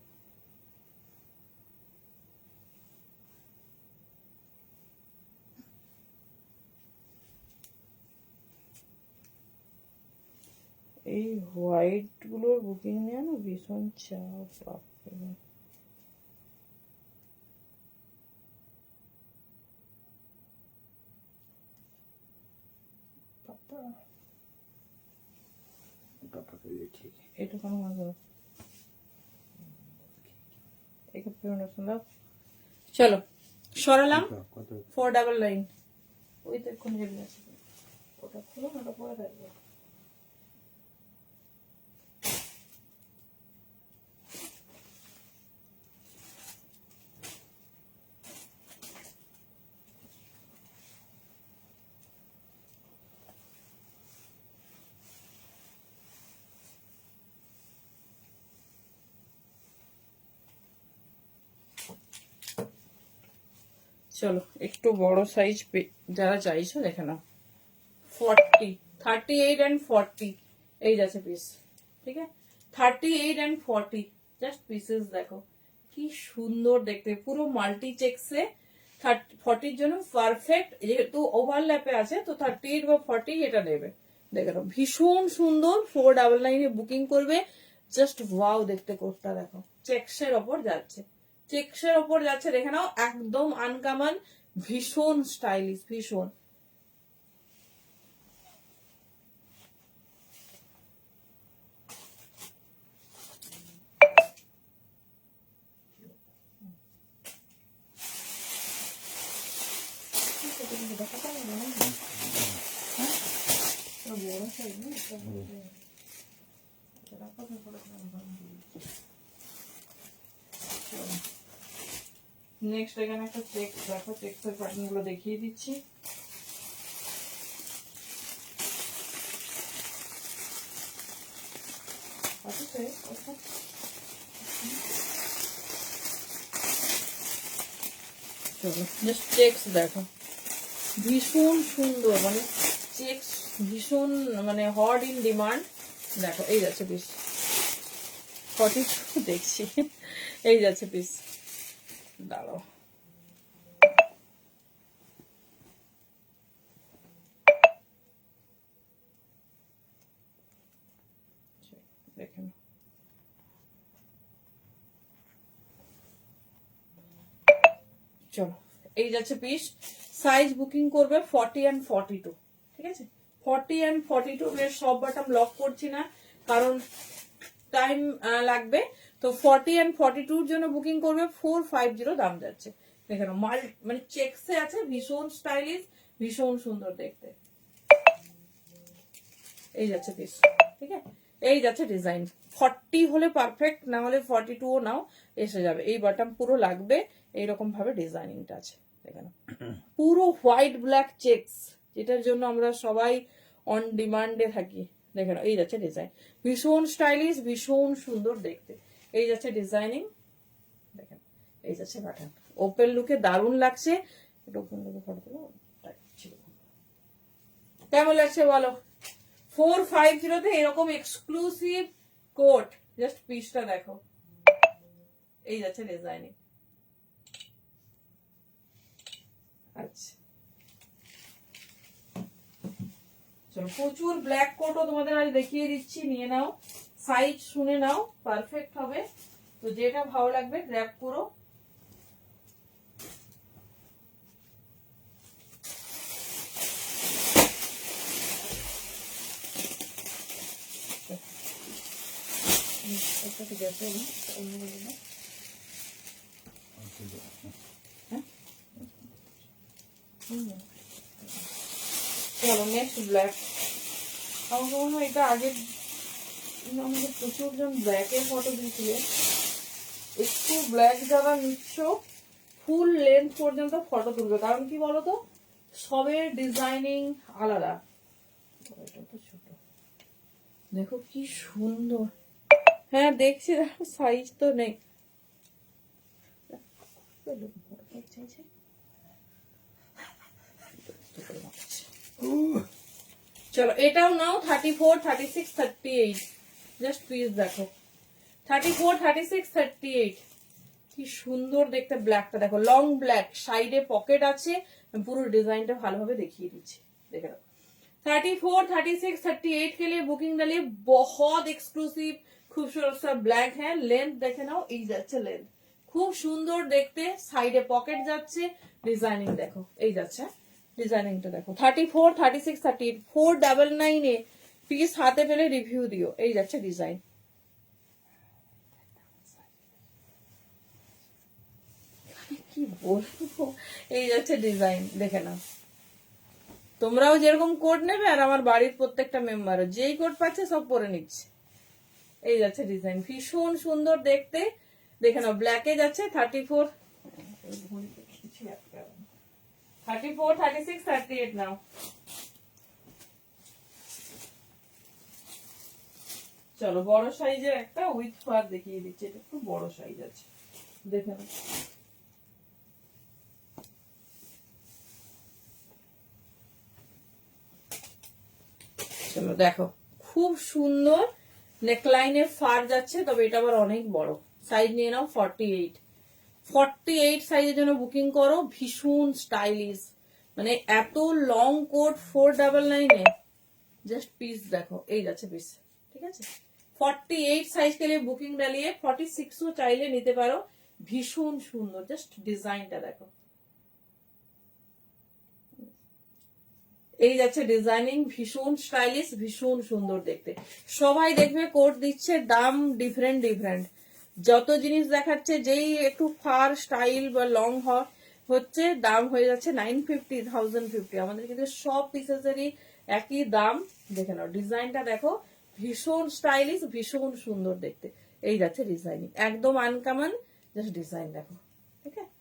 এই হোয়াইট গুলোর বুকিং নেওয়া না ভীষণ চাপ, বাপরে। पापा को ये ठीक है এটা কোনো মজা एक সুন্দর। চলো সরালাম। কত 499 ওই তো কোন জায়গায় আছে ওটা খুলো না, ওটা পরে থাকবে। চলো একটু বড় সাইজ যারা চাইছো দেখে নাও। 40, 38 and 40 এই যাচ্ছে পিস, ঠিক আছে? 38 and 40 জাস্ট পিসেস দেখো কি সুন্দর দেখতে, পুরো মাল্টি চেকসে। 40 এর জন্য পারফেক্ট, যেহেতু ওভারল্যাপে আছে তো 38 বা 40 এটা নেবে। দেখে নাও ভীষণ সুন্দর। 499 এ বুকিং করবে। জাস্ট ওয়াও দেখতে কোটটা দেখো, চেকসের ওপর যাচ্ছে, চেকসের ওপর যাচ্ছে, দেখে নাও একদম আনকমন, ভীষণ স্টাইলিশ, ভীষণ। নেক্সট এখানে একটা চেক দেখো, চেকসের প্যাটার্ন গুলো দেখিয়ে দিচ্ছি। জাস্ট চেকস দেখো ভীষণ সুন্দর, মানে চেকস ভীষণ মানে হট ইন ডিমান্ড। দেখো এই যাচ্ছে পিস 42 দেখছি, এই যাচ্ছে পিস। দাঁড়াও দেখে নাও। চলো এই যাচ্ছে পিস। সাইজ বুকিং করবে 40 and 42, ঠিক আছে? 40 and 42 এর সব বাটন লক করছি না কারণ টাইম লাগবে। তো 40 and 42 এর জন্য বুকিং করবে 450 দাম যাচ্ছে। দেখেন মানে চেকসে আছে, ভীষণ স্টাইলিশ, ভীষণ সুন্দর দেখতে। এই যাচ্ছে পিস, ঠিক আছে? এই যাচ্ছে ডিজাইন। 40 হলে পারফেক্ট, না হলে 42ও নাও এসে যাবে। এই বাটন পুরো লাগবে, এইরকম ভাবে ডিজাইনিংটা আছে। দেখেন পুরো হোয়াইট ব্ল্যাক চেকস, যেটার জন্য আমরা সবাই অন ডিমান্ডে থাকি। দেখেন এই যাচ্ছে ডিজাইন, ভীষণ স্টাইলিশ, ভীষণ সুন্দর দেখতে। এই যাচ্ছে ডিজাইনিং, দেখেন এই যাচ্ছে বাটন। ওপেন লুকে দারুণ লাগছে। এটা ওপেন লুকে ফটো দেবো, কেমন লাগছে বলো? 450 তে এরকম এক্সক্লুসিভ কোট, জাস্ট পিসটা দেখো। এই যাচ্ছে ডিজাইনিং। আচ্ছা চলো, প্রচুর ব্ল্যাক কোটও তোমাদের আজ দেখিয়ে দিচ্ছি, নিয়ে নাও, সাইজ শুনে নাও, পারফেক্ট হবে। তো যেটা ভালো লাগবে গ্র্যাব করো। চলো নেক্সট ব্ল্যাক। আমার মনে হয় এটা আগে আমাদের প্রচুর জন ব্ল্যাকের ফটো দিয়েছিল। একটু ব্ল্যাক যারা নিচ্ছ ফুল লেন্থ পর্যন্ত ফটো তুলবে, কারণ কি বলতো সবের ডিজাইনিং আলাদা। এটা তো ছোট, দেখো কি সুন্দর। হ্যাঁ দেখছি, দেখো সাইজ তো নেই। চলো এটাও নাও, 34, 36, 38 জাস্ট পিস দেখো। 34, 36, 38 কি সুন্দর দেখতে। ব্ল্যাকটা দেখো, লং ব্ল্যাক, সাইডে পকেট আছে। পুরো ডিজাইনটা ভালোভাবে দেখিয়ে দিচ্ছি, দেখে নাও। 34, 36, 38 के लिए बुकिंग डालिए। बहुत एक्सक्लूसिव खूबसूरत सा ब्लैक है। लेंथ देखे नाओ, এই যাচ্ছে লেন্থ, খুব সুন্দর দেখতে। সাইডে পকেট যাচ্ছে, ডিজাইনিং দেখো এই যাচ্ছে। ডিজাইনিংটা দেখো 34, 36, 38 499 এ পিস হাতে পেলে রিভিউ দিও। এই যাচ্ছে ডিজাইন, কি বলবো, এই যাচ্ছে ডিজাইন, দেখে নাও। তোমরাও যেরকম কোড নেবে আর আমার বাড়ির প্রত্যেকটা মেম্বারও যেই কোড পাচ্ছে সব পরে নিচ্ছে। এই যাচ্ছে ডিজাইন, ভীষণ সুন্দর দেখতে, দেখে নাও। ব্ল্যাকে যাচ্ছে 34, 36, 38 নাও। চলো বড় সাইজের একটা উইথ ফার দেখিয়ে দিচ্ছি, এটা একটু বড় সাইজ আছে, দেখে নাও। চলো দেখো, খুব সুন্দর নেকলাইনের ফার যাচ্ছে, তবে এটা আবার অনেক বড় সাইজ। নিয়ে নাও 48, 48 সাইজের জন্য বুকিং করো। ভীষণ স্টাইলিশ, মানে এত লং কোট 499 এ জাস্ট পিস দেখো, এই যাচ্ছে পিস, ঠিক আছে। 48 সাইজ के लिए বুকিং ডালিয়ে 46ও চাইলে নিতে পারো। ভীষণ সুন্দর, জাস্ট ডিজাইনটা দেখো। এই যাচ্ছে ডিজাইনিং, ভীষণ স্টাইলিশ, ভীষণ সুন্দর দেখতে। সবাই দেখবে কোট দিচ্ছে, দাম ডিফারেন্ট ডিফারেন্ট। যত জিনিস দেখাচ্ছে, যেই একটু ফার স্টাইল বা লং হচ্ছে, দাম হয়ে যাচ্ছে 950, 1050। আমাদের কিন্তু সব পিসেসেরই একই দাম। দেখে নাও ডিজাইনটা দেখো, ভীষণ স্টাইলিশ, ভীষণ সুন্দর দেখতে। এই যাচ্ছে ডিজাইনিং, একদম আনকমন, জাস্ট ডিজাইন দেখো, ঠিক আছে।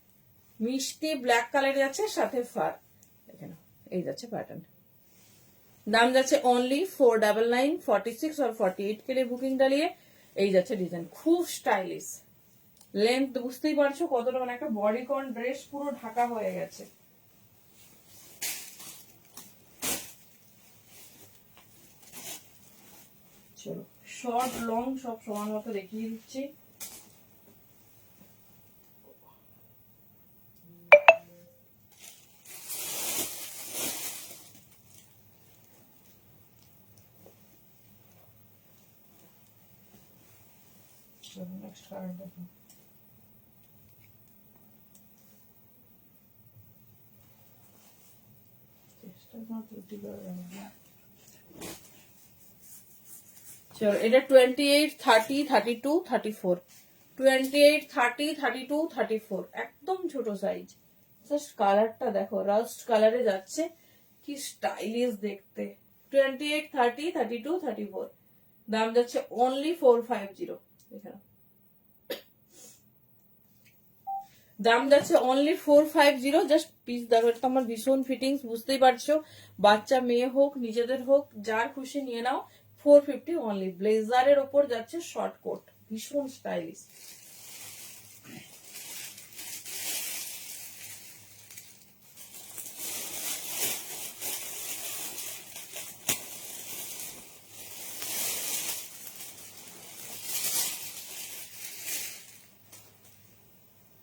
মিষ্টি ব্ল্যাক কালার যাচ্ছে, সাথে ফার, দেখে নাও। এই যাচ্ছে প্যাটার্ন, দাম যাচ্ছে অনলি 499, 46 और 48 के लिए বুকিং ডালিয়ে। এই যাচ্ছে ডিজাইন, খুব স্টাইলিশ। লেন্থ বুঝতেই পারছো কতটা, মানে একটা বডিকন ড্রেস পুরো ঢাকা হয়ে গেছে। চলো শর্ট লং সব সমান মতো দেখিয়ে দিচ্ছি। নেক্সট কালার দেখো, চলো এটা 28, 30, 32, 34, 28, 30, 32, 34, একদম ছোট সাইজ। জাস্ট কালারটা দেখো, রাস্ট কালারে যাচ্ছে, কি স্টাইলিশ দেখতে। 28, 30, 32, 34, দাম যাচ্ছে অনলি 450। এখানে দাম যাচ্ছে অনলি 450। জাস্ট পিস দেখো, এটা তো আমার ভীষণ ফিটিংস, বুঝতেই পারছো। বাচ্চা মেয়ে হোক, নিজেদের হোক, যার খুশি নিয়ে নাও। 450 অনলি। ব্লেজারের ওপর যাচ্ছে শর্ট কোট, ভীষণ স্টাইলিশ।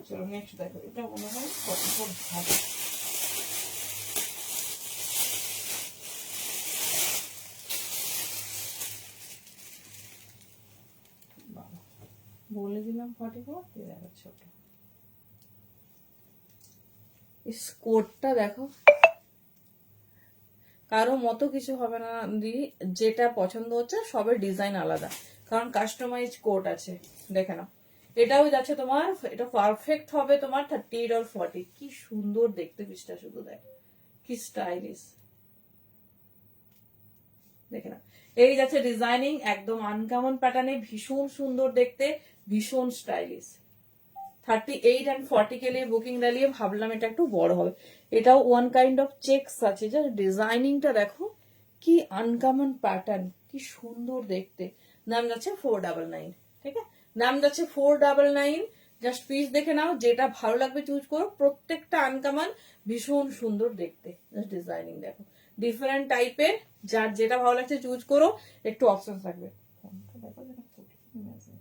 চলো নেক্সট দেখো, এটা মনে হয় কত ভালো। বলে দিলাম 44, দেখো ছোট। কোটটা দেখো, কারো মতো কিছু হবে না দি, যেটা পছন্দ হচ্ছে সবের ডিজাইন আলাদা, কারণ কাস্টমাইজ কোট আছে। দেখে নাও, এটাও যাচ্ছে তোমার, এটা পারফেক্ট হবে তোমার 38 আর 40। কি সুন্দর দেখতে পিসটা, শুধু দেখ কি স্টাইলিশ, দেখে নাও। এই যাচ্ছে ডিজাইনিং, একদম আনকমন প্যাটার্নে, ভীষণ সুন্দর দেখতে, ভীষণ স্টাইলিশ। 38 and 40 के लिए বুকিং ডালিয়ে ভাবলাম এটা একটু বড় হবে। এটাও ওয়ান কাইন্ড অফ চেকস আছে, যে ডিজাইনিংটা দেখো, কি আনকমন প্যাটার্ন, কি সুন্দর দেখতে। দাম যাচ্ছে 499, ঠিক আছে। দাম যাচ্ছে 499। জাস্ট পিস দেখে নাও, যেটা ভালো লাগবে চুজ করো। প্রত্যেকটা আনকমন, ভীষণ সুন্দর দেখতে। জাস্ট ডিজাইনিং দেখো, ডিফারেন্ট টাইপের, যার যেটা ভালো লাগছে চুজ করো। একটু অপশন থাকবে। দেখো যেটা কঠিন আছে।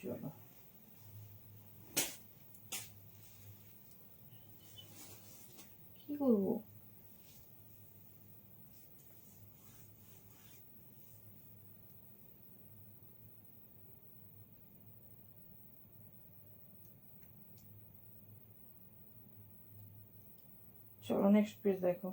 চলো কি করবো, চলো নেক্সট পিস দেখো।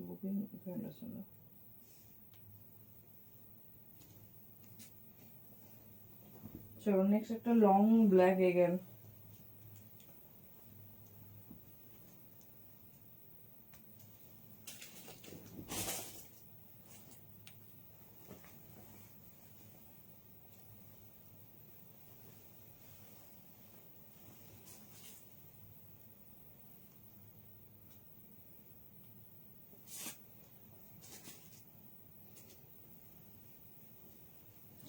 বুকিং চলো নেক্সট একটা লং ব্ল্যাক এগেন।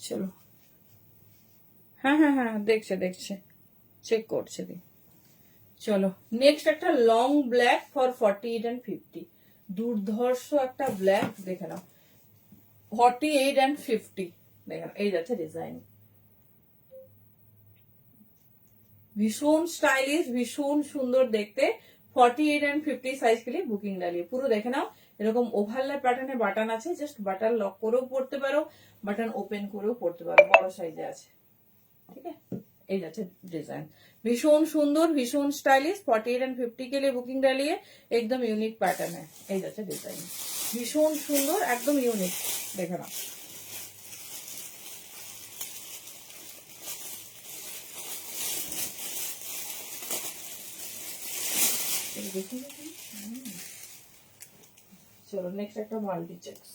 চলো হ্যাঁ হ্যাঁ হ্যাঁ দেখছে দেখছে, চেক করছে দি। চলো নেক্সট একটা লং ব্ল্যাক ফর 48 and 50, দুর্ধর্ষ একটা ব্ল্যাক দেখে নাও। 48 and 50 দেখে নাও, এই যাচ্ছে ডিজাইন, ভীষণ স্টাইলিশ, ভীষণ সুন্দর দেখতে। 48 and 50 সাইজ के लिए বুকিং ডালিয়ে পুরো দেখে নাও। এরকম ওভারল্যাপ প্যাটার্নে বাটন আছে, জাস্ট বাটন লক করেও পড়তে পারো, বাটন ওপেন করেও পড়তে পারো, বড় সাইজে আছে, ঠিক আছে। এই যাচ্ছে ডিজাইন, ভীষণ সুন্দর, ভীষণ স্টাইলিশ। 48 and 50 के लिए बुकिंग डालिए, एकदम यूनिक पैटर्न है। এই যাচ্ছে ডিজাইন, ভীষণ সুন্দর, একদম ইউনিক, দেখে নাও। চলো নেক্সট একটা মাল্টি চেকস।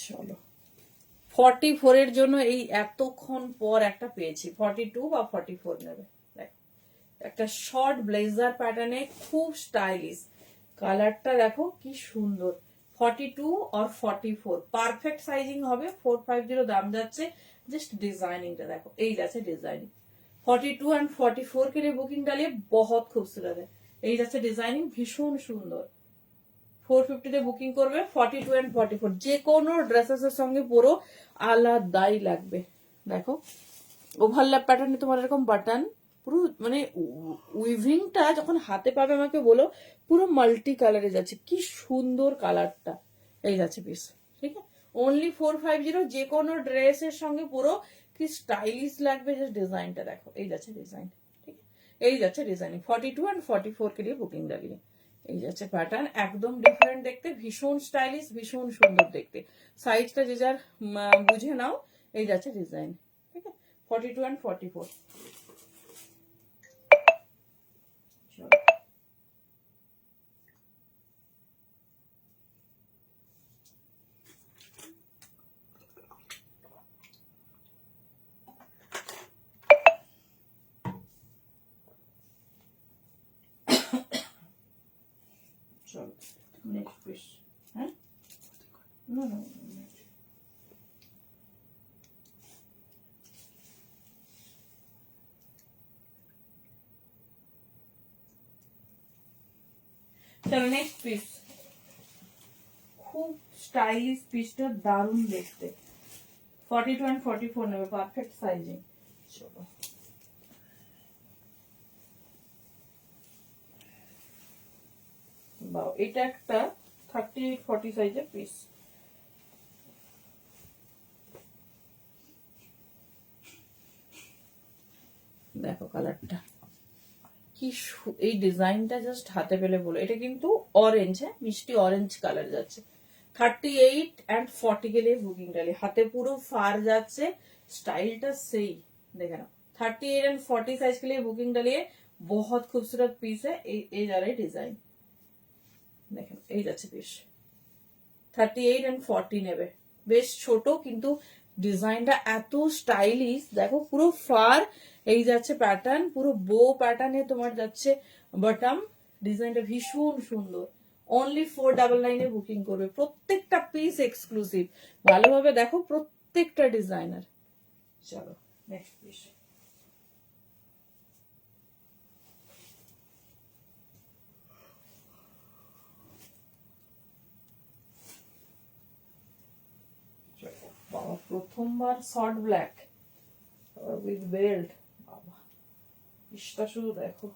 চলো 44 এর জন্য এই এতক্ষণ পর একটা পেয়েছি, 42 বা 44 নেবে। দেখো একটা শর্ট ব্লেজার প্যাটার্নে, খুব স্টাইলিশ, কালারটা দেখো কি সুন্দর। 42 और 44 পারফেক্ট সাইজিং হবে। 450 দাম যাচ্ছে, জাস্ট ডিজাइनिंगটা দেখো, এই যাচ্ছে ডিজাইনিং। 42 and 44 के लिए बुकिंग डालिए, बहुत खूबसूरत है। এই যাচ্ছে ডিজাইনিং, ভীষণ সুন্দর। 450 তে বুকিং করবে। 42 and 44 যে কোনো ড্রেসেস এর সঙ্গে পুরো আলাদাই লাগবে। দেখো ওভারল্যাপ প্যাটার্নে তোমার এরকম বাটন, পুরো মানে উইভিংটা যখন হাতে পাবে আমাকে বলো, পুরো মাল্টি কালারে যাচ্ছে, কি সুন্দর কালারটা। এই যাচ্ছে পিস, ঠিক আছে। অনলি 450, যে কোনো ড্রেসের সঙ্গে পুরো কি স্টাইলিশ লাগবে। জাস্ট ডিজাইনটা দেখো, এই যাচ্ছে ডিজাইন, ঠিক আছে। এই যাচ্ছে ডিজাইন। 42 and 44 के लिए বুকিং ডালিয়ে, এই যাচ্ছে প্যাটার্ন, একদম ডিফারেন্ট দেখতে, ভীষণ স্টাইলিশ, ভীষণ সুন্দর দেখতে। সাইজটা যে যার বুঝে নাও। এই যাচ্ছে ডিজাইন, ঠিক আছে। 42 and 44। চলো নেক্সট পিস। হ্যাঁ না না চলো নেক্সট পিস, খুব স্টাইলিশ পিসটা, দারুণ দেখতে। 42 and 44 নেবে, পারফেক্ট সাইজিং। চলো বাও, এটা একটা 38-40 সাইজের পিস। দেখো কালারটা কি, এই ডিজাইনটা জাস্ট হাতে পেলে বলো। এটা কিন্তু অরেঞ্জ, হ্যাঁ মিষ্টি অরেঞ্জ কালার যাচ্ছে। 38 and 40 के लिए বুকিং ডালি, হাতে পুরো ফার যাচ্ছে, স্টাইলটা সেই দেখে নাও। 38 and 40 साइज के लिए बुकिंग डालिए, बहुत खूबसूरत पीस है। এই যারা ডিজাইন দেখেন, এই যাচ্ছে পিস। 38 and 40 নেবে, বেশ ছোট কিন্তু ডিজাইনটা এত স্টাইলিশ। দেখো পুরো ফার, এই যাচ্ছে প্যাটার্ন, পুরো বো প্যাটার্নে তোমার যাচ্ছে বটম, ডিজাইনটা ভীষণ সুন্দর। অনলি 499 এ বুকিং করবে, প্রত্যেকটা পিস এক্সক্লুসিভ। ভালোভাবে দেখো প্রত্যেকটা ডিজাইনার। চলো নেক্সট পিস। প্রথমবার শর্ট ব্ল্যাক উইথ বেল্ট, বাবা পিসটা শুধু দেখো।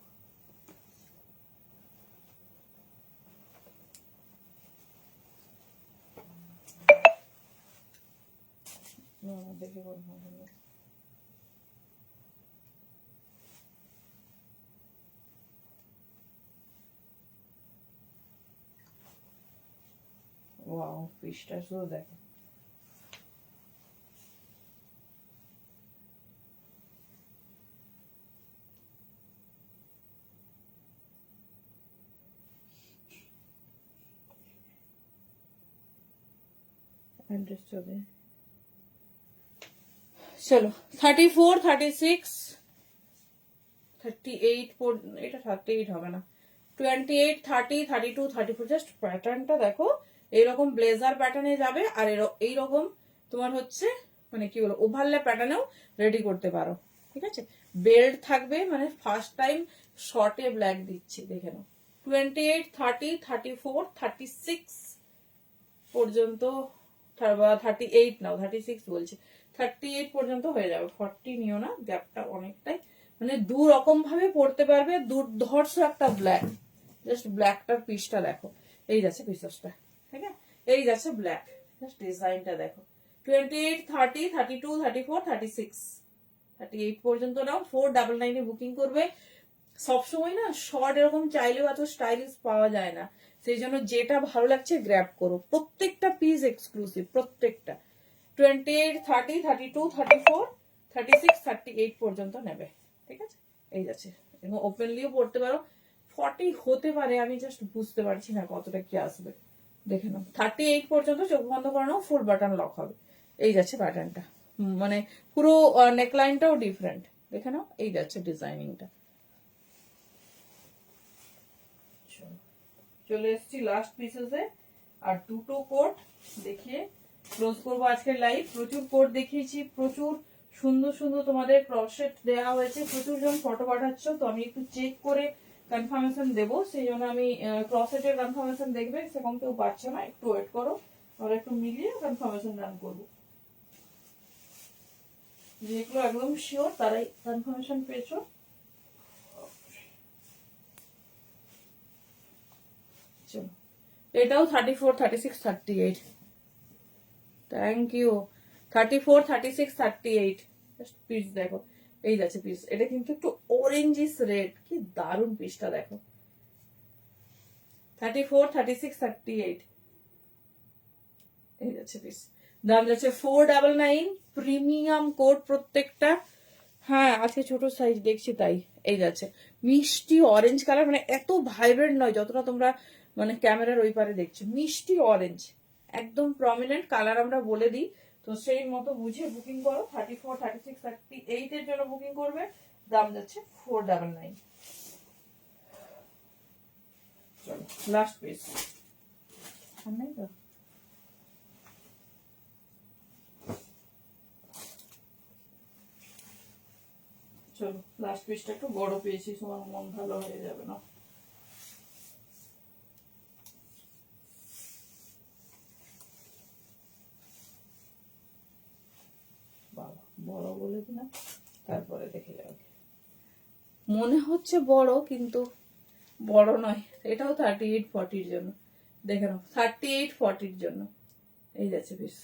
দেখে বলবো ওয়াও, পিসটা শুধু দেখো। চলো 34, 36, 38, এটা 38 হবে না, 28, 30, 32, 34। জাস্ট প্যাটার্নটা দেখো, এইরকম ব্লেজার প্যাটার্নে যাবে, আর এইরকম তোমার হচ্ছে মানে কি বলো ওভারল্যাপ প্যাটার্নেও রেডি করতে পারো, ঠিক আছে। বেল্ট থাকবে, মানে ফার্স্ট টাইম শর্টে ব্ল্যাক দিচ্ছি, দেখে নাও। 28, 30, 34, 36 পর্যন্ত, 38 নাও, 36 বলছে, 38 পর্যন্ত হয়ে যাবে। 40 নিও না, গ্যাপটা অনেকটাই, মানে দু রকম ভাবে পড়তে পারবে। দুর্ধর্ষ একটা ব্ল্যাক, জাস্ট ব্ল্যাকটার পিসটা দেখো, এই যাচ্ছে পিসটা, ঠিক আছে, এই যাচ্ছে ব্ল্যাক, জাস্ট ডিজাইনটা দেখো। 28, 30, 32, 34, 36, 38 পর্যন্ত নাও। 499 এ বুকিং করবে। সবসময় না শর্ট এরকম চাইলেও এত স্টাইলিশ পাওয়া যায় না, সেই জন্য যেটা ভালো লাগছে গ্র্যাব করো। প্রত্যেকটা পিস এক্সক্লুসিভ, প্রত্যেকটা। 28, 30, 32, 34, 36, 38 পর্যন্ত নেবে, ঠিক আছে। এই যাচ্ছে, এবং ওপেনলিও পড়তে পারো। 40 হতে পারে, আমি জাস্ট বুঝতে পারছি না কতটা কি আসবে, দেখে নাও। 38 পর্যন্ত চোখ বন্ধ করে নাও, ফুল বাটন লক হবে। এই যাচ্ছে প্যাটার্নটা, মানে পুরো নেকলাইনটাও ডিফারেন্ট, দেখে নাও। এই যাচ্ছে ডিজাইনিংটা। চলে এসেছি লাস্ট পিসেসে, আর দুটো কোট দেখিয়ে ক্লোজ করবো আজকের লাইভ। প্রচুর কোট দেখিয়েছি, প্রচুর সুন্দর সুন্দর তোমাদের ক্রসেট দেওয়া হয়েছে, প্রচুর জন ফটো পাঠাচ্ছ, তো আমি একটু চেক করে কনফার্মেশন দেবো, সেই জন্য আমি ক্রসেটের কনফার্মেশন দেখবে, সেরকম কেউ পাচ্ছে না, একটু ওয়েট করো, আমরা একটু মিলিয়ে কনফার্মেশন রান করবো। যেগুলো একদম শিওর তারাই কনফার্মেশন পেয়েছো। চলো, এটাও 34, 36, 38, থ্যাংক ইউ। 34, 36, 38, জাস্ট পিস দেখো, এই যাচ্ছে পিস। এটা কিন্তু একটু অরেঞ্জিস রেড, কি দারুন পিসটা দেখো। 34, 36, 38, এই যাচ্ছে পিস। দাম যাচ্ছে 499, প্রিমিয়াম কোট প্রত্যেকটা। হ্যাঁ, আজকে ছোট সাইজ দেখছি তাই। এই যাচ্ছে মিষ্টি অরেঞ্জ কালার, মানে এত ভাইব্রেন্ট নয় যতটা তোমরা মানে ক্যামেরার ওই পারে দেখছো। মিষ্টি অরেঞ্জ, একদম প্রমিনেন্ট কালার আমরা বলে দিই, তো সেই মতো বুঝে বুকিং করো। 34, 36, 38 এর জন্য বুকিং করবে। দাম যাচ্ছে 499। চলো লাস্ট পিস, নেই তো। চলো লাস্ট পিসটা একটু বড় পেয়েছি, তোমার মন ভালো হয়ে যাবে না। বাবা বড় বলে দিলাম, তারপরে দেখে যাবে। মনে হচ্ছে বড়, কিন্তু বড় নয়। এটাও 38, 40 জন্য, দেখে নাও। 38, 40 জন্য এই যাচ্ছে পিস।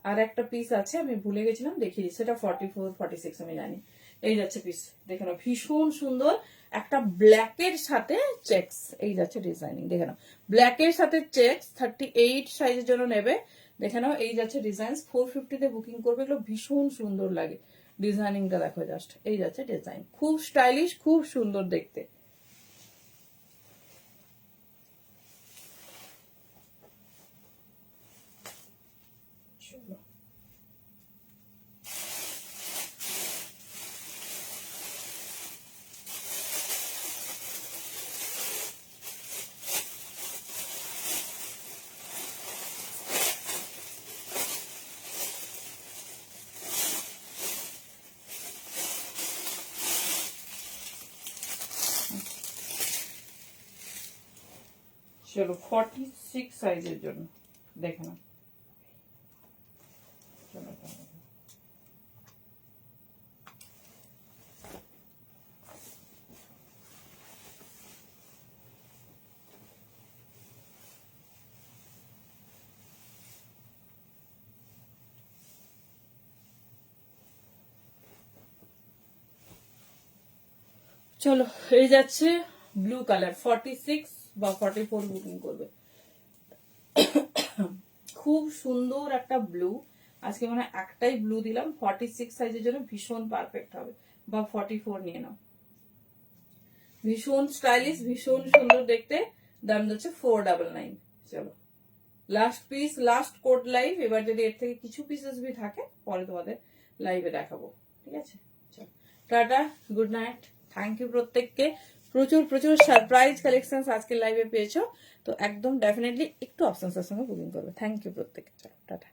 আর একটা পিস আছে, আমি ভুলে গেছিলাম দেখিয়ে, সেটা 44, 46 আমি জানি। এই যাচ্ছে পিস, দেখে নাও, ভীষণ সুন্দর। একটা ব্ল্যাকের সাথে চেকস, এই যাচ্ছে ডিজাইনিং, দেখে নাও। ব্ল্যাকের সাথে চেকস, 38 সাইজের জন্য নেবে, দেখে নাও। এই যাচ্ছে ডিজাইন, 450 তে বুকিং করবে। এগুলো ভীষণ সুন্দর লাগে, ডিজাইনিংটা দেখো জাস্ট। এই যাচ্ছে ডিজাইন, খুব স্টাইলিশ, খুব সুন্দর দেখতে। চলো 46 সাইজের জন্য, দেখে নাও। চলো এই যাচ্ছে ব্লু কালার 46 বা 44 বুকিং করবে। খুব সুন্দর একটা ব্লু, আজকে মানে একটাই ব্লু দিলাম, 46 সাইজের জন্য ভীষণ পারফেক্ট হবে, বা 44 নিয়ে নাও। ভীষণ স্টাইলিশ, ভীষণ সুন্দর দেখতে, দাম যাচ্ছে 499। চলো last piece, last code live. এবার যদি এর থেকে কিছু পিসেস ভি থাকে পরে তোমাদের লাইভে দেখাবো, ঠিক আছে? চলো ta ta, good night, thank you প্রত্যেককে। প্রচুর প্রচুর সারপ্রাইজ কালেকশন আজকে লাইভে পেয়েছো, তো একদম ডেফিনেটলি একটু অপশনসের সঙ্গে বুকিং করবে। থ্যাংক ইউ প্রত্যেককে, চলো টাটা।